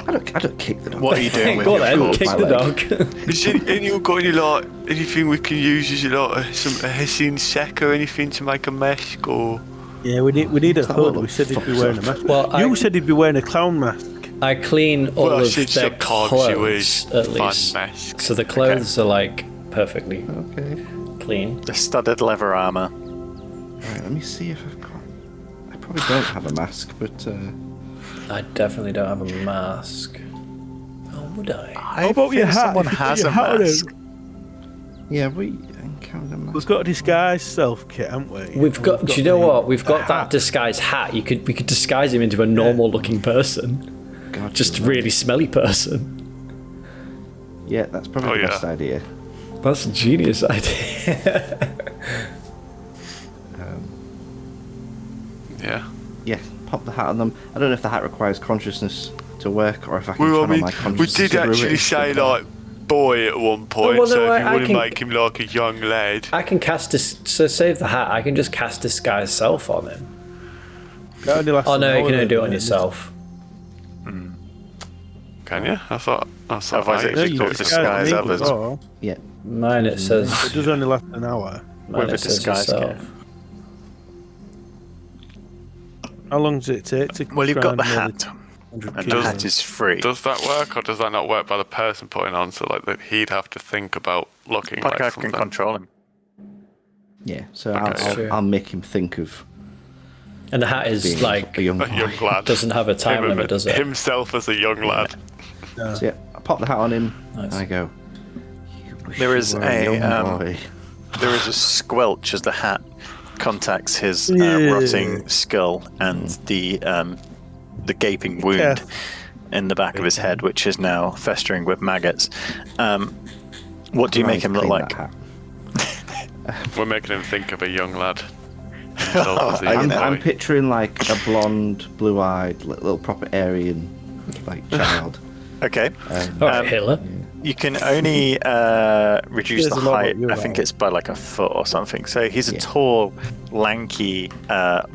I don't kick the dog. What are you doing with Go your on then, corpse? kick My the leg. dog. Is anyone got anything we can use as some hessian sack or anything to make a mask or? Yeah, we need a that hood. what We said he'd be fucks wearing a up? mask. Well, You I- said he'd be wearing a clown mask. I clean all Well, of since their sometimes you wear clothes, at fun least. masks. So the clothes are like perfectly Okay. clean. The studded leather armor. Alright, let me see if I've got. I probably don't have a mask, but. I definitely don't have a mask. Oh, would I? How about your hat? Someone If you put has your a hat on mask. Yeah, we encountered a mask. We've got a disguise self kit, haven't we? We've got. Do you know the- what? We've the got that hat. disguise hat. We could disguise him into a normal-looking person, God, just a you're right. really smelly person. Yeah, that's probably Oh, the yeah. best idea. That's a genius idea. Yeah. Yeah, pop the hat on them. I don't know if the hat requires consciousness to work or if I can Well, I channel mean, my we consciousness did through actually it. say boy at one point, well, no, so if I you wouldn't can- make him like a young lad. I can cast this. So save the hat. I can just cast disguise self on him. That only lasts Oh an no, you hour, can only do it on doesn't yourself. Can you? I thought Otherwise I it No, used you to got do it. disguise others. before. Yeah. Mine it says. It does only last an hour. Mine With a it says disguise yourself. kit. How long does it take to Well, you've got grind the nearly hat, 100 and the kilos? hat is free. Does that work, or does that not work by the person putting on? So like that he'd have to think about looking Like I like can something. control him. Yeah. So Okay. I'll make him think of And the hat is being like a young A boy. young lad. doesn't have a time Him- limit, does it? Himself as a young lad. So yeah, I pop the hat on him Nice. and I go. "You wish There you is were a, young boy." There is a squelch as the hat contacts his Yeah. rotting skull and the gaping wound Yeah. in the back of his head, which is now festering with maggots. What do you make him look Clean like? that hat. We're making him think of a young lad. Himself as a I young know. I'm boy. picturing like a blonde, blue-eyed, little proper Aryan like child. Okay. All right, Hitler. You can only reduce There's the a lot height, of you I think are. it's by like a foot or something. So he's a Yeah. tall, lanky,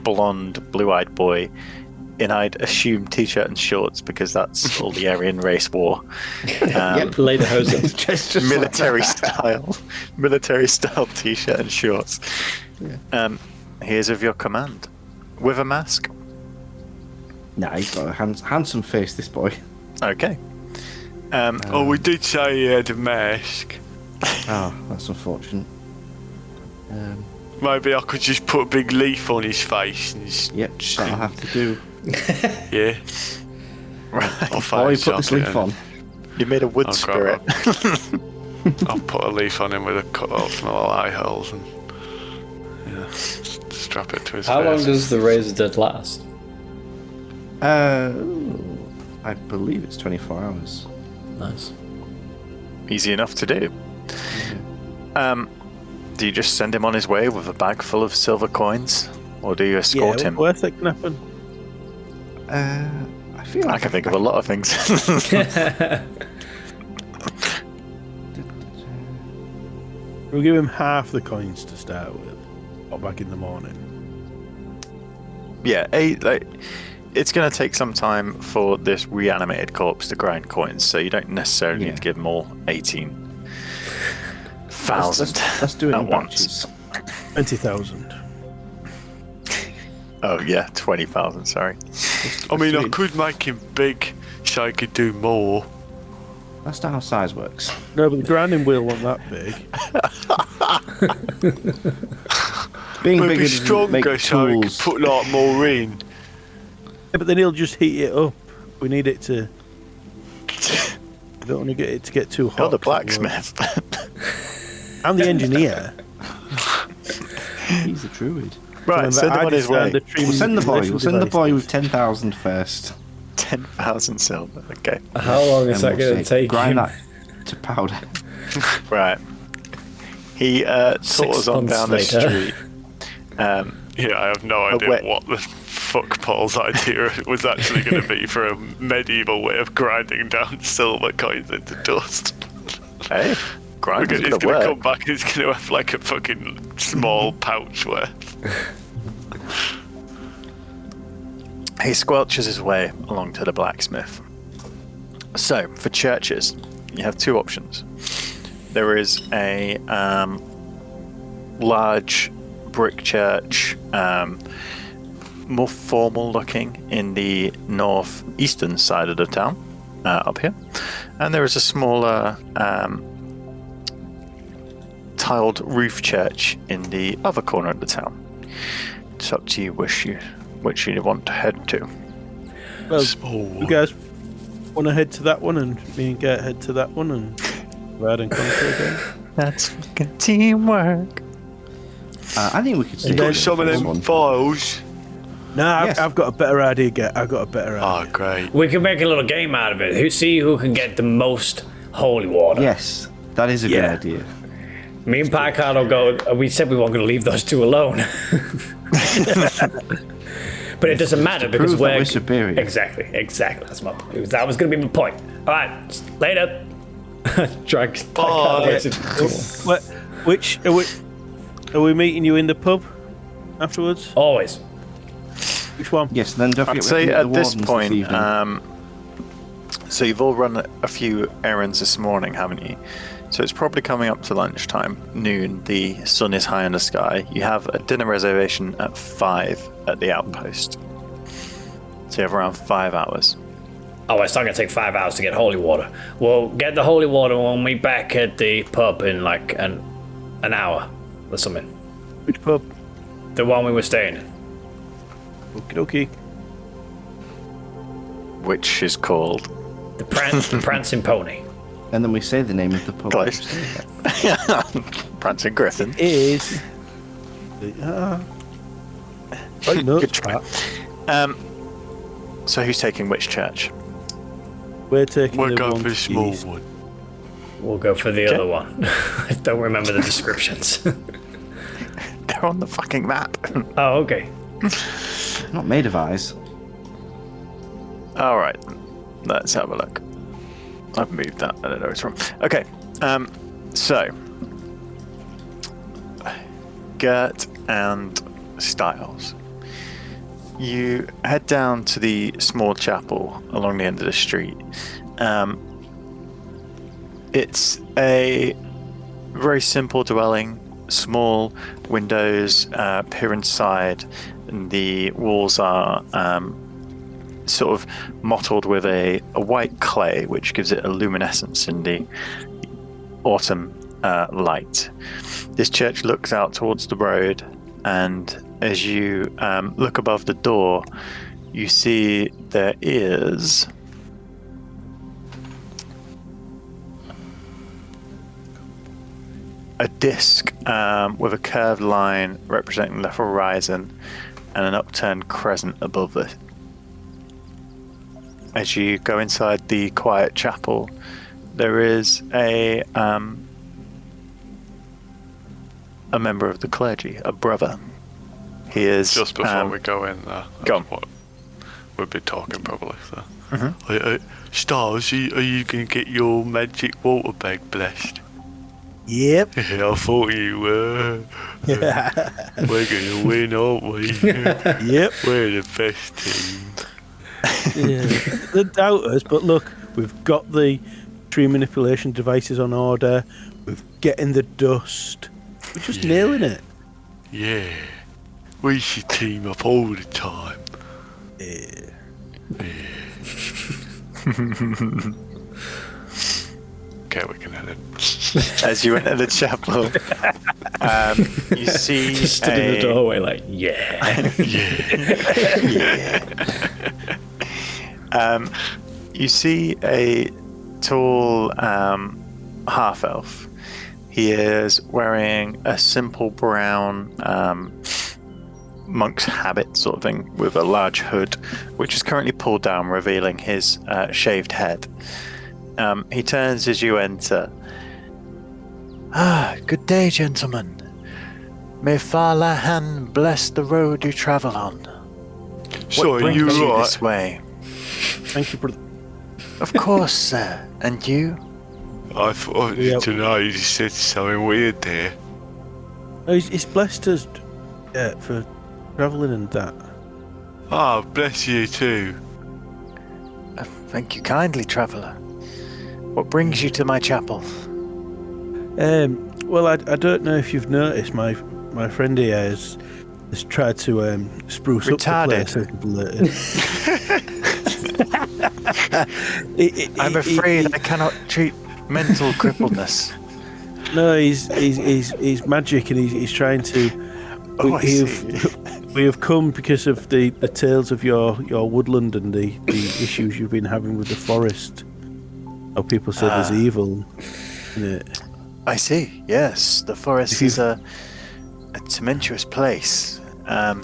blonde, blue-eyed boy in, I'd assume, t-shirt and shorts because that's all the Aryan race wore. Yep. Lederhosen. just military style t-shirt and shorts. He is of your command, with a mask. Nah, he's got a handsome face, this boy. Okay. Oh, we did say he had a mask. Oh, that's unfortunate. Maybe I could just put a big leaf on his face and just, Yep, that'll have to do. yeah. Right. I'll Boy, find put this leaf on. You made a wood I'll spirit. I'll put a leaf on him with a cut out some little eye holes and strap it to his How long face. does the razor dead last? I believe it's 24 hours. Nice. Easy enough to do. Do you just send him on his way with a bag full of silver coins, or do you escort Yeah, him? worst that can happen. I feel I like can think of a lot of things. We'll give him half the coins to start with, or back in the morning. Yeah, it's going to take some time for this reanimated corpse to grind coins, so you don't necessarily need to give them all 18,000 Let's do it at in once. batches. 20,000. Oh yeah, 20,000. Sorry. I mean, I Sweet. could make him big so he could do more. That's not how size works. No, but the grinding wheel wasn't that big. Being Maybe bigger doesn't make stronger so he could tools. put like more in. Yeah, but then he'll just heat it up. We need it to. We don't want to get it to get too hot. You're the blacksmith. I'm the engineer. He's a druid. Right, send him on his way. We'll send the boy. We'll send the boy with 10,000 first. 10,000 silver. Okay. How long is and that going to take grind him? that to powder. Right. He totters on months down the later. street. Yeah, I have no idea wet- what the fuck Paul's idea was actually going to be for a medieval way of grinding down silver coins into dust. Hey, grind is He's gonna going to come work. back and he's going to have like a fucking small pouch worth. He squelches his way along to the blacksmith. So, for churches, you have two options. There is a large brick church, more formal looking in the northeastern side of the town, up here. And there is a smaller tiled roof church in the other corner of the town. It's up to you which you want to head to. Well, you guys want to head to that one, and me and Gert head to that one, and ride and conquer again. That's fucking teamwork. I think we could stay Got here some for of this them one. files. No, Yes. I've got a better idea, Gert. I've got a better Oh, idea. great. We can make a little game out of it. Who can get the most holy water? Yes, that is a good Yeah. idea. Me and Packard will go. We said we weren't going to leave those two alone. But it doesn't matter because prove that we're superior. Exactly. That was going to be my point. All right, later. Drag Oh, out. Which are we meeting you in the pub afterwards? Always. Which one? Yes, then don't I'd forget say we're at meeting the this wardens point, evening. so you've all run a few errands this morning, haven't you? So it's probably coming up to lunchtime, noon. The sun is high in the sky. You have a dinner reservation at 5 at the outpost. So you have around 5 hours. Oh, it's not going to take 5 hours to get holy water. We'll get the holy water and we'll meet back at the pub in like an hour or something. Which pub? The one we were staying in. Okie dokie. Which is called The Prancing Pony. And then we say the name of the pub. Close. Prancing Griffin. It is. Right nuts, Good try. Pat. So who's taking which church? We're taking We'll the go one for a small east. one. We'll go for the other one. I don't remember the descriptions. They're on the fucking map. Oh, okay. Not made of eyes. All right, let's have a look. I've moved that. I don't know where it's from. Okay, so Gert and Styles, you head down to the small chapel along the end of the street. It's a very simple dwelling, small windows, peer inside, and the walls are sort of mottled with a white clay, which gives it a luminescence in the autumn light. This church looks out towards the road, and as you look above the door, you see there is a disc with a curved line representing the horizon and an upturned crescent above it. As you go inside the quiet chapel, there is a member of the clergy, a brother. He is Just before we go in there. go on. What we'll be talking probably. So. Mhm. Stars, are you going to get your magic water bag blessed? Yep. Yeah, I thought you were. We're going to win, aren't we? Yep. We're the best team. Yeah. They doubt us, but look, we've got the tree manipulation devices on order. We're getting the dust. We're just nailing it. Yeah. We should team up all the time. Okay, we can edit. As you enter the chapel, you see Just stood in the doorway like, yeah. You see a tall half elf. He is wearing a simple brown monk's habit sort of thing with a large hood, which is currently pulled down, revealing his shaved head. He turns as you enter. Good day, gentlemen. May Farlahan bless the road you travel on. So, What are you brings you right? this way? Thank you, brother. Of course, sir. And you? I thought, Yep. tonight you just said something weird there. Oh, he's blessed us for travelling and that. Ah, bless you too. Thank you kindly, traveller. What brings you to my chapel? Well, I don't know if you've noticed, my friend here has tried to spruce Retarded. up the place. I'm afraid I cannot treat mental crippledness. No, he's magic, and he's trying to. We have come because of the tales of your woodland and the issues you've been having with the forest. How people say there's evil in it. I see. Yes, the forest is a tumultuous place. Are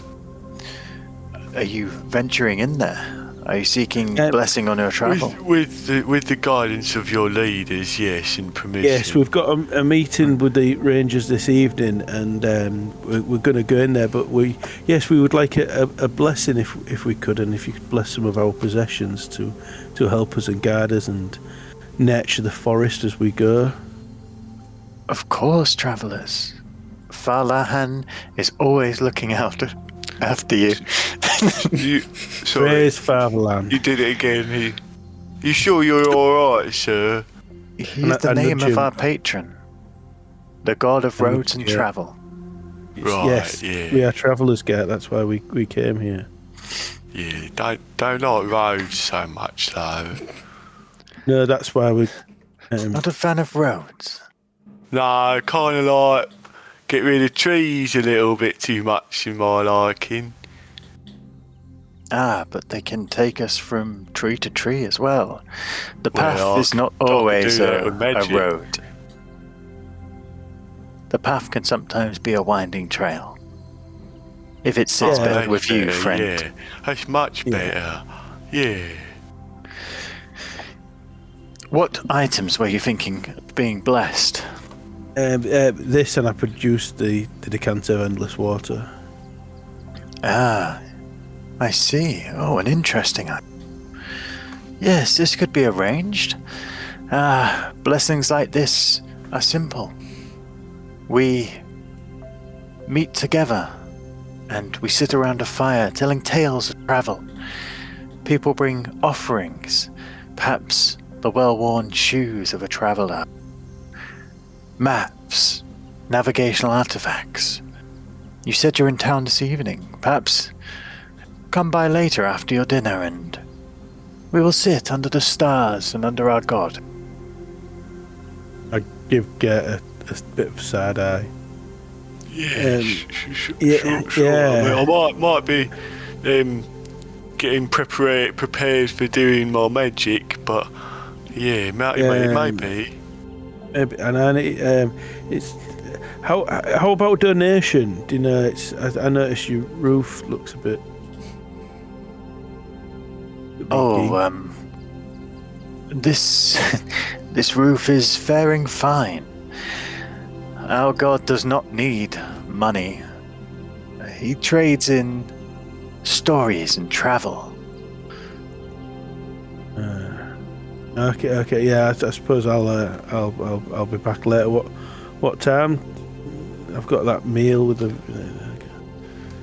you venturing in there? Are you seeking blessing on your travel? With the guidance of your leaders, yes, and permission. Yes, we've got a meeting with the rangers this evening, and we're going to go in there. But we would like a blessing if we could, and if you could bless some of our possessions to help us and guide us and nature of the forest as we go? Of course, travellers. Farlahan is always looking out after you. Sorry, Praise Fatherland. you did it again. You sure you're all right, sir? He's the name of our patron, the god of roads and yeah. travel. Right. Yes, Yeah. we are travellers, Gert. That's why we came here. Yeah. Don't like roads so much, though. No, that's why we. Not a fan of roads. No, kind of like get rid of trees a little bit too much in my liking. Ah, but they can take us from tree to tree as well. The Well, path I is not could always do that a with magic. road. The path can sometimes be a winding trail. If it sits Yeah, better That's with you, better, friend. Yeah, that's much better. Yeah. What items were you thinking of being blessed? This, and I produced the decanter of endless water. Ah, I see. Oh, an interesting item. Yes, this could be arranged. Blessings like this are simple. We meet together and we sit around a fire telling tales of travel. People bring offerings, perhaps the well-worn shoes of a traveller, maps, navigational artifacts. You said you're in town this evening. Perhaps come by later after your dinner and we will sit under the stars and under our God. I give Gert a bit of side eye. Yeah. yeah, Sure. yeah. I mean, I might be getting prepared for doing my magic, but yeah, maybe. And I need, it's how about donation? Do you know? I noticed your roof looks a bit. Oh, this roof is faring fine. Our God does not need money. He trades in stories and travel. Okay, yeah. I suppose I'll be back later. What time? I've got that meal with the.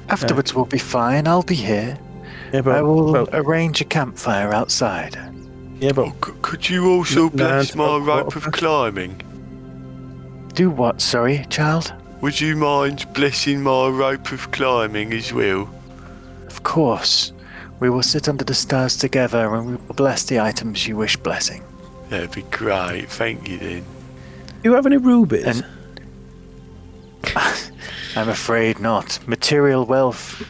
Afterwards we'll be fine. I'll be here. Yeah, but, I will arrange a campfire outside. Yeah, but Could you also bless my rope of quarter. climbing? Do what, sorry, child? Would you mind blessing my rope of climbing as well? Of course. We will sit under the stars together and we will bless the items you wish blessing. That'd be great. Thank you then. Do you have any rubies? And- I'm afraid not. Material wealth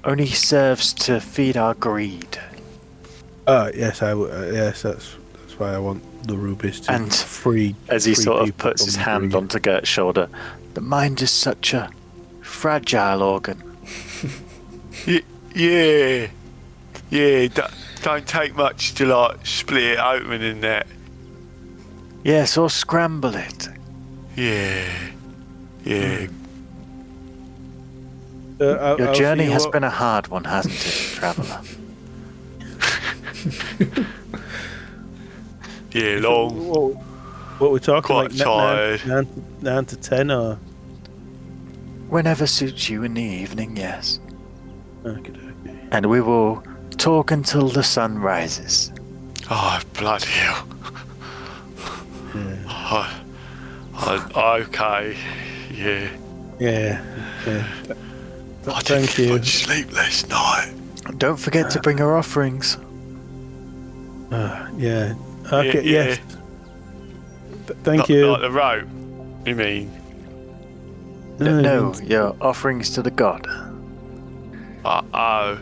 only serves to feed our greed. Yes, yes, that's why I want the rubies to And free. As he free sort of people puts his from hand greed. onto Gert's shoulder, the mind is such a fragile organ. Yeah. Don't take much to like split it open in that. Yes, or scramble it. Yeah. Your I'll journey see you has what- been a hard one, hasn't it, traveller? Yeah, long. What we're talking Quite like tired. 9 to 10 or. Whenever suits you in the evening, yes. Okay. And we will talk until the sun rises. Oh, bloody hell. Okay. Yeah. Yeah. I Thank didn't you. get much sleep last night. Don't forget to bring your offerings. Yeah. Okay. Yeah. Yes. Thank you. Like the rope, you mean? No, your offerings to the god. Oh.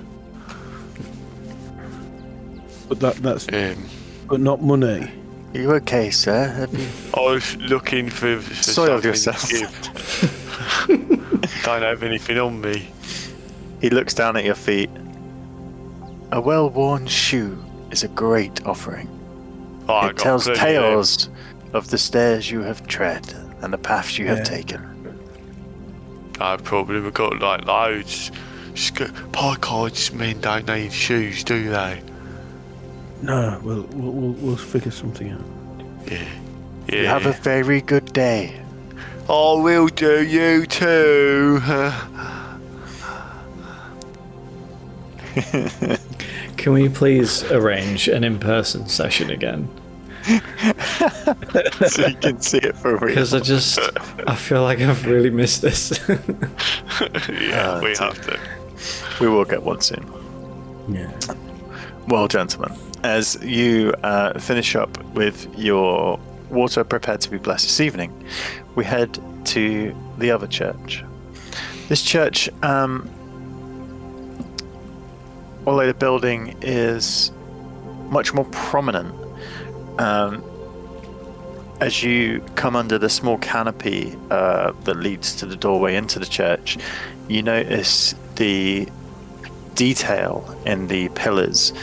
But that's Um, but not money. Are you okay, sir? Have you I was looking for soiled something yourself? to give. Don't have anything on me. He looks down at your feet. A well-worn shoe is a great offering. Oh, I It got tells plenty tales of the stairs you have tread and the paths you have Yeah. taken. No problem. We've got like loads. Pie men don't need shoes, do they? No, we'll figure something out. Yeah. You have a very good day. I will do. You too. Can we please arrange an in-person session again? So you can see it for real. Because I feel like I've really missed this. Yeah, we have to. We will get one soon. Yeah. Well, gentlemen, as you finish up with your water prepared to be blessed this evening, we head to the other church. This church, although the building is much more prominent, as you come under the small canopy that leads to the doorway into the church, you notice the detail in the pillars.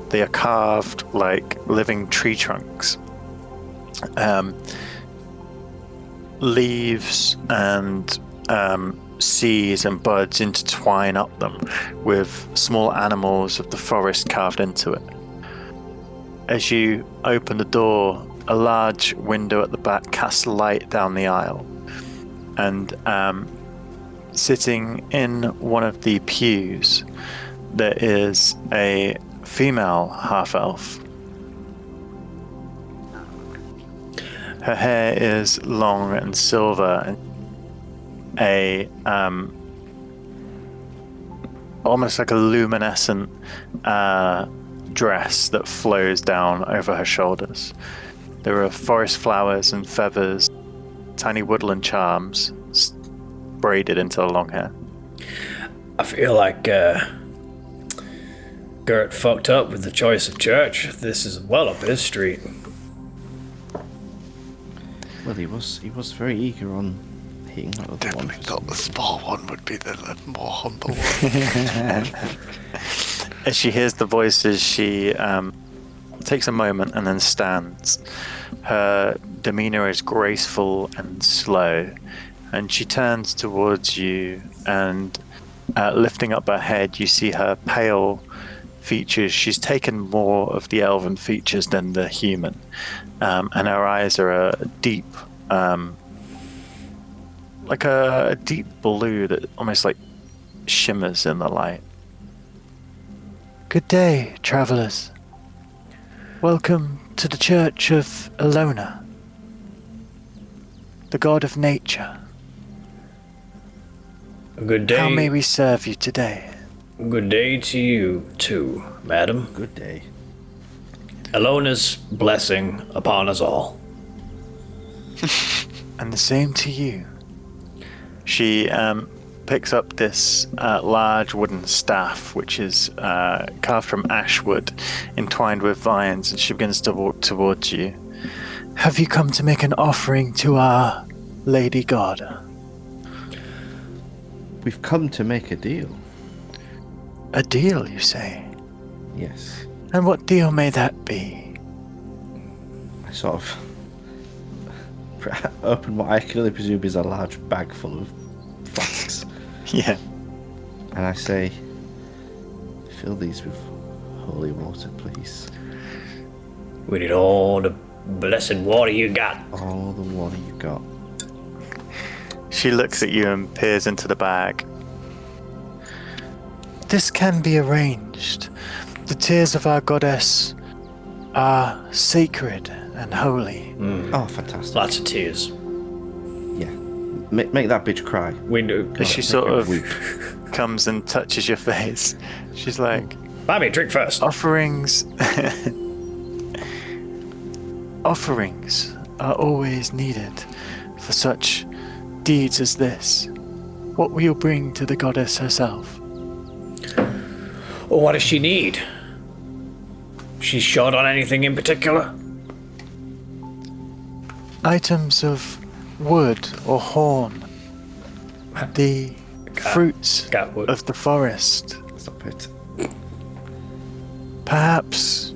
They are carved like living tree trunks. Leaves and seeds and buds intertwine up them with small animals of the forest carved into it. As you open the door, a large window at the back casts light down the aisle, and sitting in one of the pews there is a female half-elf. Her hair is long and silver, and a almost like a luminescent dress that flows down over her shoulders. There are forest flowers and feathers, tiny woodland charms braided into the long hair. I feel like Gert fucked up with the choice of church. This is well up his street. Well, he was very eager on hitting that other one. Definitely thought the small one would be the more humble one. As she hears the voices, she takes a moment and then stands. Her demeanor is graceful and slow, and she turns towards you, and lifting up her head, you see her pale features. She's taken more of the elven features than the human, and her eyes are a deep, like a deep blue that almost like shimmers in the light. Good day, travelers. Welcome to the Church of Elona, the god of nature. Good day. How may we serve you today? Good day to you, too, madam. Good day. Elona's blessing upon us all. And the same to you. She picks up this large wooden staff, which is carved from ash wood, entwined with vines, and she begins to walk towards you. Have you come to make an offering to our Lady God? We've come to make a deal. A deal, you say? Yes. And what deal may that be? I sort of open what I can only presume is a large bag full of flasks. Yeah. And I say, fill these with holy water, please. We need all the blessed water you got. All the water you got. She looks at you and peers into the bag. This can be arranged. The tears of our goddess are sacred and holy. Oh, fantastic. Lots of tears. Yeah. Make that bitch cry. We do. As she sort of comes and touches your face, she's like, Buy me a drink first. offerings. Offerings are always needed for such deeds as this. What will you bring to the goddess herself? Well, what does she need? She's short on anything in particular? Items of wood or horn. The fruits Got wood. of the forest. Stop it. Perhaps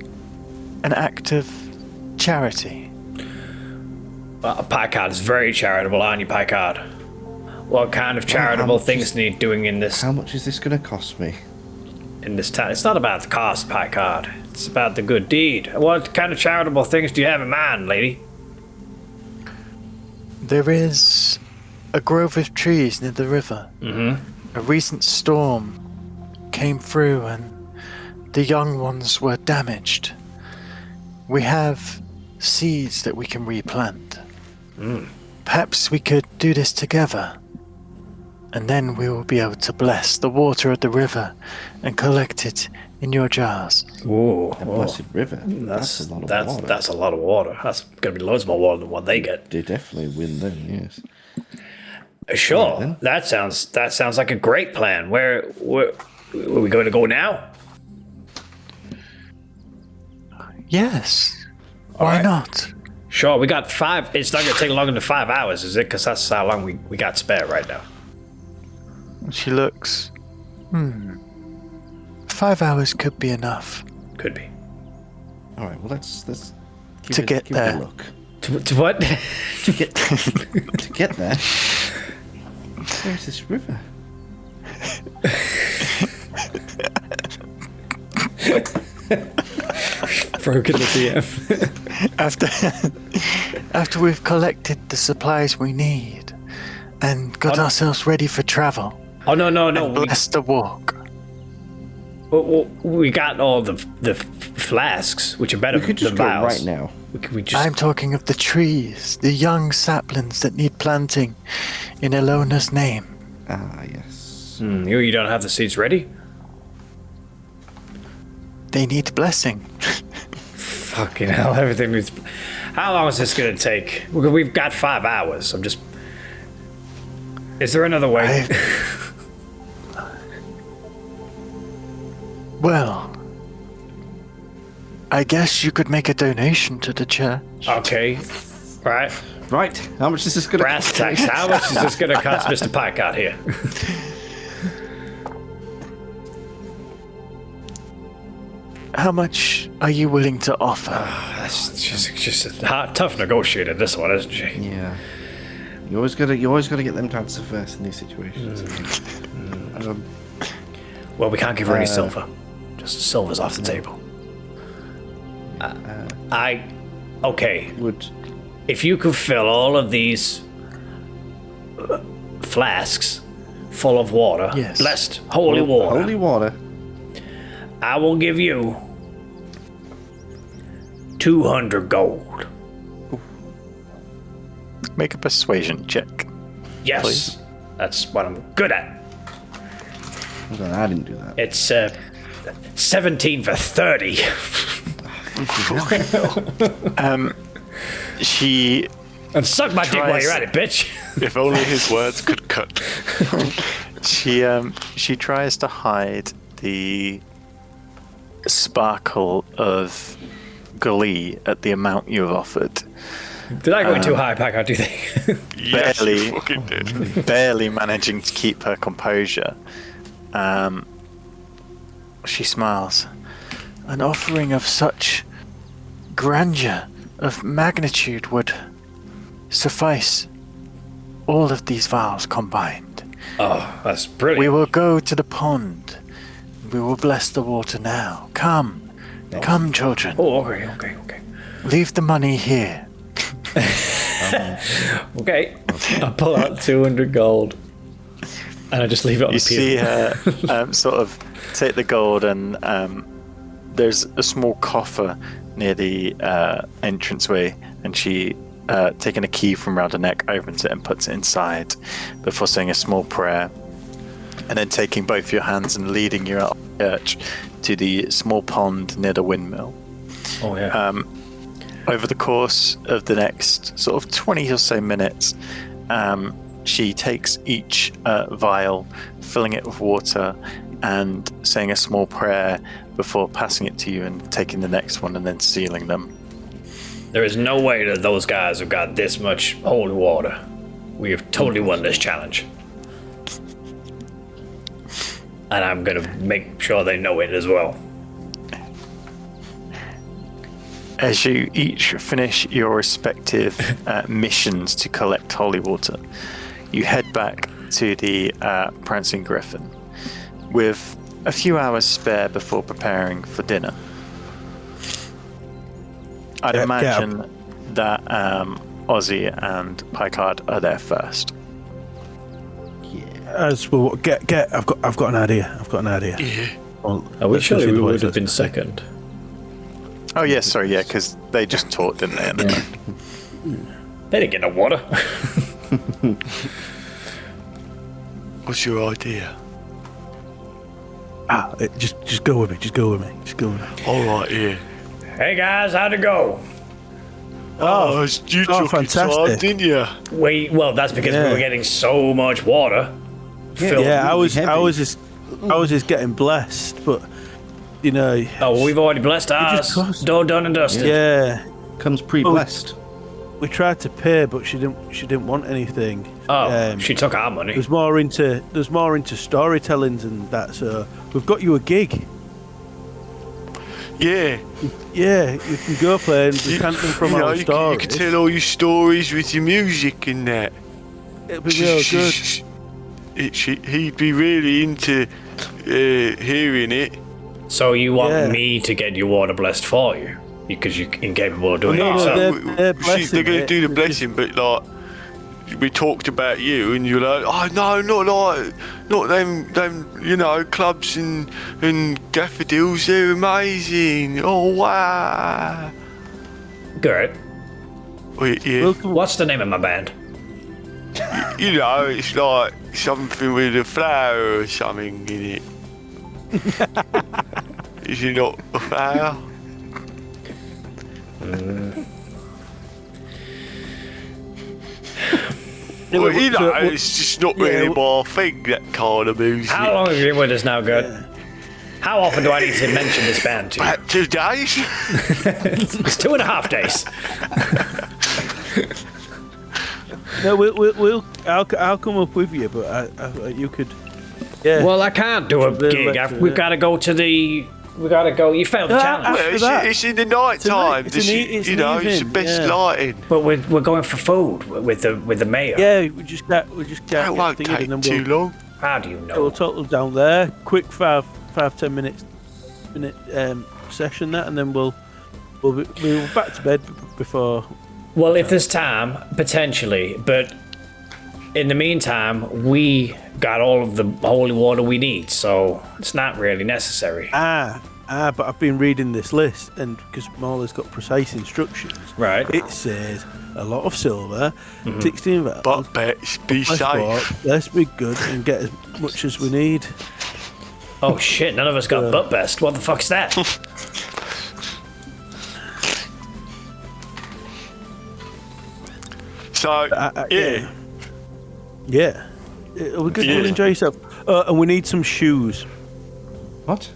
an act of charity. Well, Picard is very charitable, aren't you, Picard? What kind of charitable things need doing in this How much is this going to cost me? town? It's not about the cost, Picard. It's about the good deed. What kind of charitable things do you have in mind, lady? There is a grove of trees near the river. A recent storm came through and the young ones were damaged. We have seeds that we can replant. Perhaps we could do this together. And then we will be able to bless the water of the river and collect it in your jars. Whoa. A blessed river. That's a lot of water. That's a lot of water. That's going to be loads more water than what they get. They definitely win then, yes. Sure. then. That sounds like a great plan. Where are we going to go now? Yes. Why not? Sure, we got 5. It's not going to take longer than 5 hours, is it? Because that's how long we got spare right now. She looks. 5 hours could be enough. Could be. All right, well, let's To get give it there. a look. To what? To get there. Where's this river? Broken the DM. After we've collected the supplies we need and got ourselves ready for travel, Oh, no. bless the walk. We got all the flasks, which are better We could just than go vials. right now. We just... I'm talking of the trees, the young saplings that need planting in Elona's name. Ah, yes. You don't have the seeds ready? They need blessing. Fucking hell, everything needs... How long is this going to take? We've got 5 hours. I'm just... Is there another way? Well, I guess you could make a donation to the church. Okay. Right. Right, how much is this going to Brass cost? tacks. How much is this going to cost Mr. Pike out here? How much are you willing to offer? That's just a tough negotiator, this one, isn't she? Yeah. You always gotta get them to answer first in these situations. Well, we can't give her any silver. Just silver's off the table. Okay. Would If you could fill all of these flasks full of water, Yes. blessed holy water, holy water. I will give you 200 gold. Make a persuasion check. Yes, Please. that's what I'm good at. I didn't do that. It's 17 for 30. She And suck my dick while Tries- you're at it, bitch. If only his words could cut. she tries to hide the sparkle of glee at the amount you've offered. Did I go too high, Paco, do you think? Yes, Barely. you fucking did. Barely managing to keep her composure. She smiles. An offering of such grandeur, of magnitude, would suffice all of these vials combined. Oh, that's We brilliant. will go to the pond. We will bless the water now. Come. Come, children. Oh, okay. Leave the money here. Okay. I pull out 200 gold. And I just leave it on You the see pier. her sort of take the gold, and there's a small coffer near the entranceway, and she, taking a key from around her neck, opens it and puts it inside before saying a small prayer, and then taking both your hands and leading you out of the church to the small pond near the windmill. Oh, yeah. Over the course of the next sort of 20 or so minutes, she takes each vial, filling it with water and saying a small prayer before passing it to you and taking the next one and then sealing them. There is no way that those guys have got this much holy water. We have totally won this challenge. And I'm going to make sure they know it as well. As you each finish your respective missions to collect holy water, you head back to the Prancing Griffin with a few hours spare before preparing for dinner. I'd imagine that Ozzy and Picard are there first. As well, get. I've got an idea. Yeah. Well, Are we sure see we the would boys, have been let's- second? Oh, yes, sorry, yeah, because they just talked, didn't they? They didn't get no water. What's your idea? Just go with me. Just go with me. All right, yeah. Hey guys, how'd it go? Oh, you took it fantastic. time, didn't you? Well, that's because we Yeah. were getting so much water. Filled- Yeah, I was heavy. just getting blessed, but you know. Oh, we've already blessed ours. cost- Door done and dusted. Yeah, Comes pre-blessed. we tried to pay, but she didn't want anything. Oh, she took our money. There's more into storytellings and that. So we've got you a gig. Yeah. Yeah, you can go play and recant them from our you stories. can tell all your stories with your music and that. It'll be real good. He'd be really into hearing it. So you want Yeah. me to get your water blessed for you? Because you're incapable of doing No, it no, yourself. they're blessing They're going to it. do the blessing, but like we talked about you, and you're like, oh no, not them, clubs and daffodils. They're amazing. Oh wow. Good. Wait, yeah. What's the name of my band? It's like something with a flower or something in it. Is it not a flower? Well, it's just not really my thing, that kind of music. How long have you been with us now, Good? How often do I need to mention this band to you? About 2 days? It's 2.5 days. No, I'll come up with you, but you could. Yeah. Well, I can't do a gig. We've got to go to the. We got to go. You failed the challenge. After Well, that. it's in the night time. It's an It's the evening, best yeah. lighting. But we're going for food with the mayor. Yeah, we just can't That get won't thingy, take and then too long. How do you we'll know? talk them down there. Quick 5-10 minute session that, and then we'll be back to bed before. Well, if there's time, potentially, but in the meantime, we got all of the holy water we need, so it's not really necessary. But I've been reading this list, and because Morley's got precise instructions, Right. it says a lot of silver, 16 valves. But bets, be let's safe. walk, let's be good and get as much as we need. Oh shit! None of us got butt best. What the fuck's that? So, yeah. Yeah. It'll be good. Yeah. You'll enjoy yourself. And we need some shoes. What?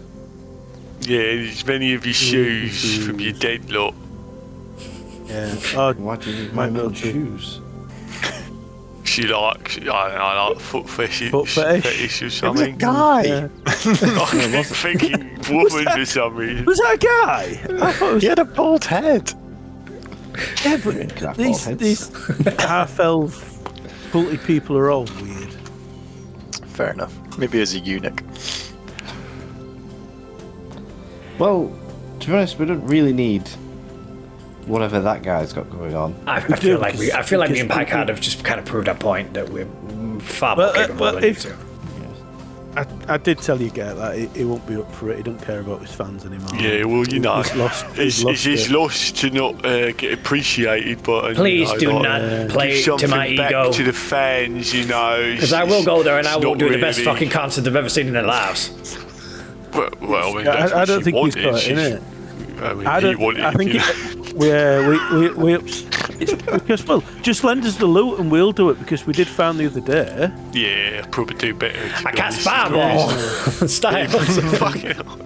Yeah, as many of your shoes from your dead lot. Yeah. Oh, Why do you need Might my be little able to- shoes? She likes, I don't know, like foot fetish, Foot fetish? or something. Guy! yeah. I keep thinking woman for some reason. Was that a guy? I thought it was. He had a bald head. Yeah, but Exact these bald these half-elf culty people are all weird. Fair enough. Maybe as a eunuch. Well, to be honest, we don't really need whatever that guy's got going on. I do, feel like because- I feel like me because and Picard people- have just kind of proved our point that we're far more capable well, than you if- two. I did tell you, Gert, that he won't be up for it. He don't care about his fans anymore. Yeah, well, you know, He's lost. He's it. lost to not get appreciated, but Please do not play give to my something back ego. to the fans, you know. Because I will go there and I it's will not do the best really- fucking concert they've ever seen in their lives. Well, I mean, that's I what don't she think he's wanted. got it, She's- innit? I mean, I he don't. wanted I think you know. it's because just lend us the loot and we'll do it because we did find the other day. Yeah, probably do better. to I be cast honest. fireball style. Fucking hell.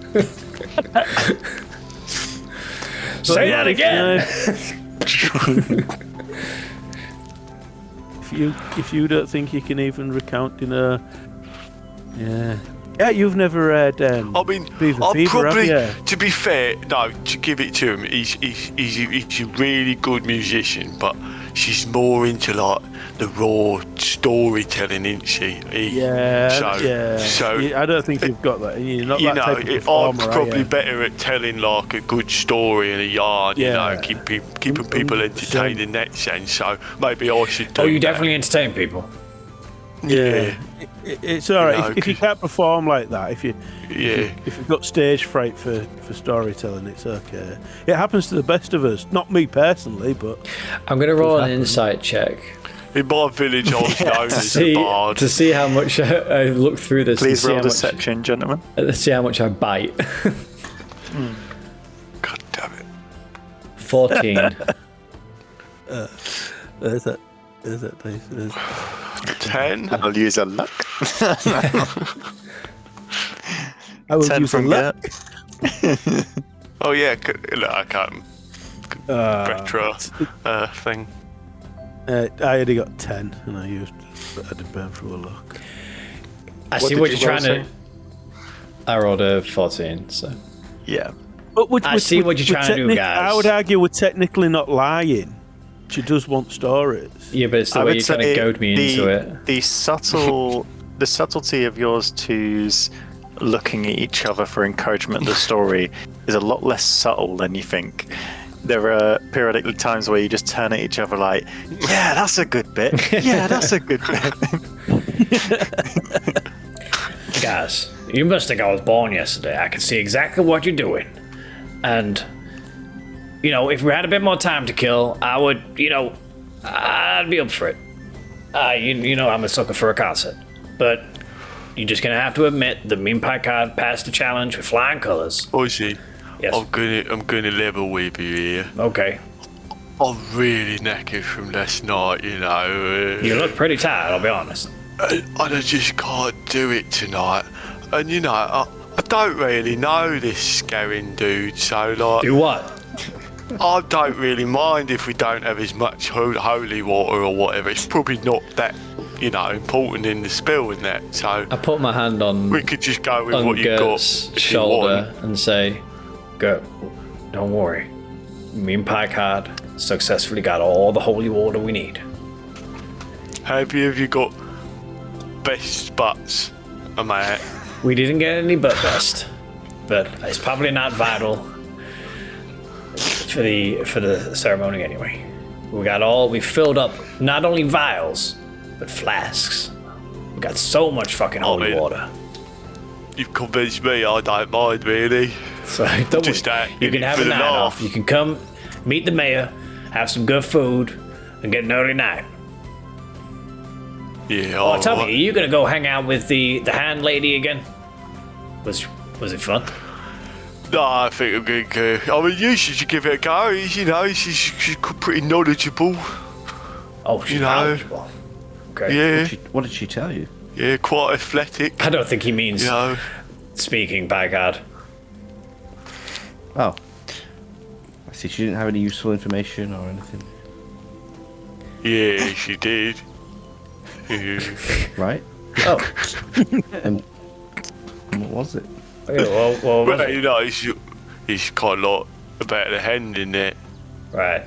Say that again. If you don't think you can even recount, yeah, you've never read. I mean, Beaver I'll Fever, probably, have you? to be fair, no, to give it to him, he's a really good musician, but she's more into like the raw storytelling, isn't she? So I don't think you've got that. You're not that type of I'm performer, probably better at telling like a good story and a yarn, keeping people entertained in that sense. So maybe I should do. Oh, you that. definitely entertain people. Yeah. It's all right if you can't perform like that. If you've got stage fright for storytelling, it's okay. It happens to the best of us. Not me personally, but I'm going to roll an insight check In my village, I was known as a bard. to see how much I look through this. Please and roll see deception, gentlemen. Let's see how much I bite. God damn it. 14. there's that place. 10? I'll use a luck. I will 10 use a from luck. Oh, yeah. Look, I can't. Retro thing. I only got 10, and I did burn through a luck. I What see did what you you're roll, trying to. I rolled a 14, so. Yeah. But I see what you're trying to do, guys. I would argue we're technically not lying. She does want stories. Yeah, but it's the way you kind of goad me into it. The subtlety of yours two's looking at each other for encouragement of the story is a lot less subtle than you think. There are periodically times where you just turn at each other like, yeah, that's a good bit. Yeah, that's a good bit. Guys, you must think I was born yesterday. I can see exactly what you're doing. And, if we had a bit more time to kill, I would, I'd be up for it. I'm a sucker for a concert. But you're just going to have to admit that me and Packard passed the challenge with flying colours. Ozzy, Yes. I'm gonna level with you here. Okay. I'm really knackered from last night, You look pretty tired, I'll be honest. And I just can't do it tonight. And I don't really know this scaring dude, so like. Do what? I don't really mind if we don't have as much holy water or whatever. It's probably not that, important in the spill and that. So I put my hand on we could just go with what you got. Gert's shoulder and say, Gert, don't worry. Me and Packard successfully got all the holy water we need. Have you got best spots, mate? We didn't get any but best, but it's probably not vital for the ceremony anyway. We filled up not only vials, but flasks. We got so much fucking holy water. You've convinced me. I don't mind really. So don't Just worry. You can have a night off. You can come meet the mayor, have some good food, and get an early night. Yeah. Oh, tell me, are you gonna go hang out with the hand lady again? Was it fun? No, I think I'm going to. I mean, you should give it a go. She's pretty knowledgeable. Oh, she's knowledgeable. Okay. Yeah. What did she tell you? Yeah, quite athletic. I don't think he means speaking, Packard. Oh. I see she didn't have any useful information or anything. Yeah, she did. Yeah. Right? Oh. And what was it? Okay, well, Well, he's quite a lot about the hand in there. right.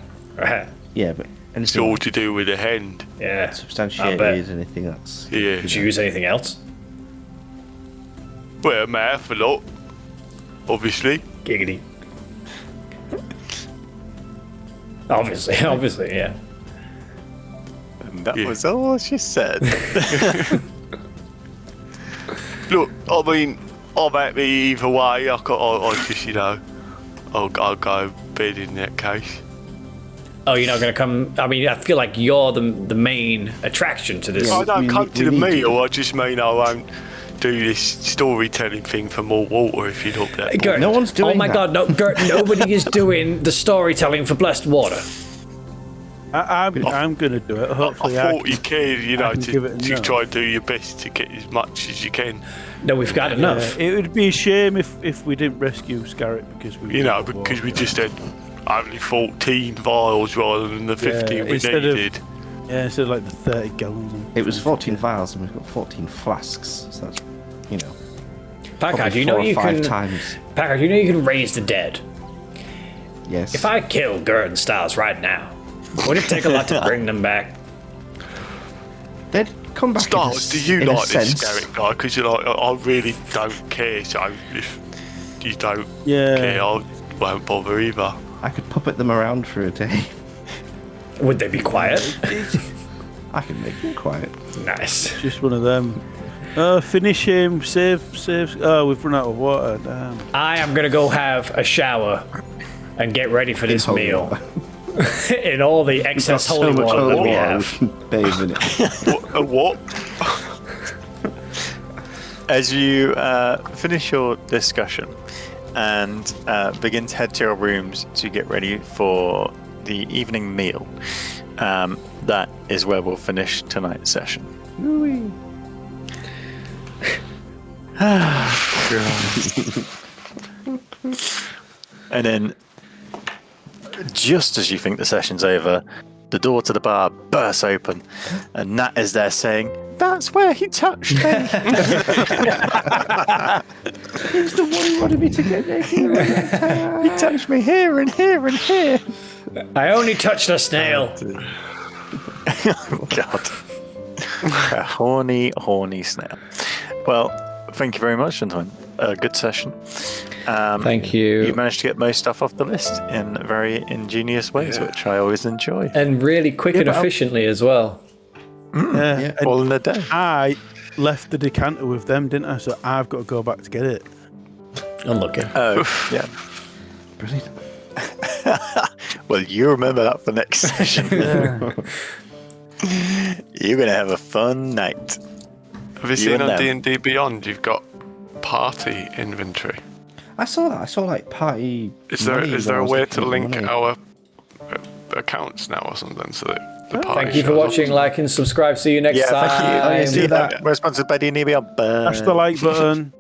Yeah, but It's anything all to do with the hand. Yeah. substantiated, anything that's... Yeah. Did you use anything else? Well, math a lot. Obviously. Giggity. Obviously, yeah. And that was all she said. Look, I mean, I'm happy either way. I just, I'll go bed in that case. Oh, you're not gonna come? I mean, I feel like you're the main attraction to this. I don't we- come to we the need meal. you. I just mean I won't do this storytelling thing for more water if you're not that. Gert, No one's doing Oh my that. God, no, Gert, nobody is doing the storytelling for blessed water. I'm going to do it. I Hopefully, thought you cared, I can give it a to no. try and do your best to get as much as you can. No, we've got enough. It would be a shame if we didn't rescue Scarrett because we. Because we just had only 14 vials rather than the 15 we instead of- needed. Yeah, instead of like the 30 gallons. It was 14 vials and we've got 14 flasks. So that's, Packard, probably you know 4 or you 5 can. times. Packard, you know you can raise the dead. Yes. If I kill Gert and Styles right now, Would it take a lot to bring them back? They'd come back. Stars, do you in a like this sense. Scarrick guy? Because you're like, I really don't care, so if you don't Yeah. care, I won't bother either. I could puppet them around for a day. Would they be quiet? I can make them quiet. Nice. Just one of them. Finish him. Save. Oh, we've run out of water. Damn. I am gonna go have a shower and get ready for this holy meal. water. In all the excess So holy much water holy that we water, have. we can bathe in it. What? As you finish your discussion and begin to head to your rooms to get ready for the evening meal, that is where we'll finish tonight's session. And then, just as you think the session's over, the door to the bar bursts open, and Nat is there saying, "That's where he touched me." He's the one who wanted me to get naked. He touched me here and here and here. I only touched a snail. Oh, God. A horny snail. Well, thank you very much, gentlemen. A good session. Thank you. You managed to get most stuff off the list in very ingenious ways, which I always enjoy. And really quick and efficiently as well. Yeah. And All in a day. I left the decanter with them, didn't I? So I've got to go back to get it. Unlucky. Oh, yeah. Brilliant. Well, you remember that for next session. You're going to have a fun night. Have you You seen and on them. D&D Beyond, you've got party inventory. I saw that. I saw like party. Is there money a when I was way looking to at link money. our accounts now or something so that the party Thank you for shows up? watching, like, and subscribe. See you next Yeah, time. thank you. yeah, do See that. that. We're sponsored by D&D Beyond. Press the like button.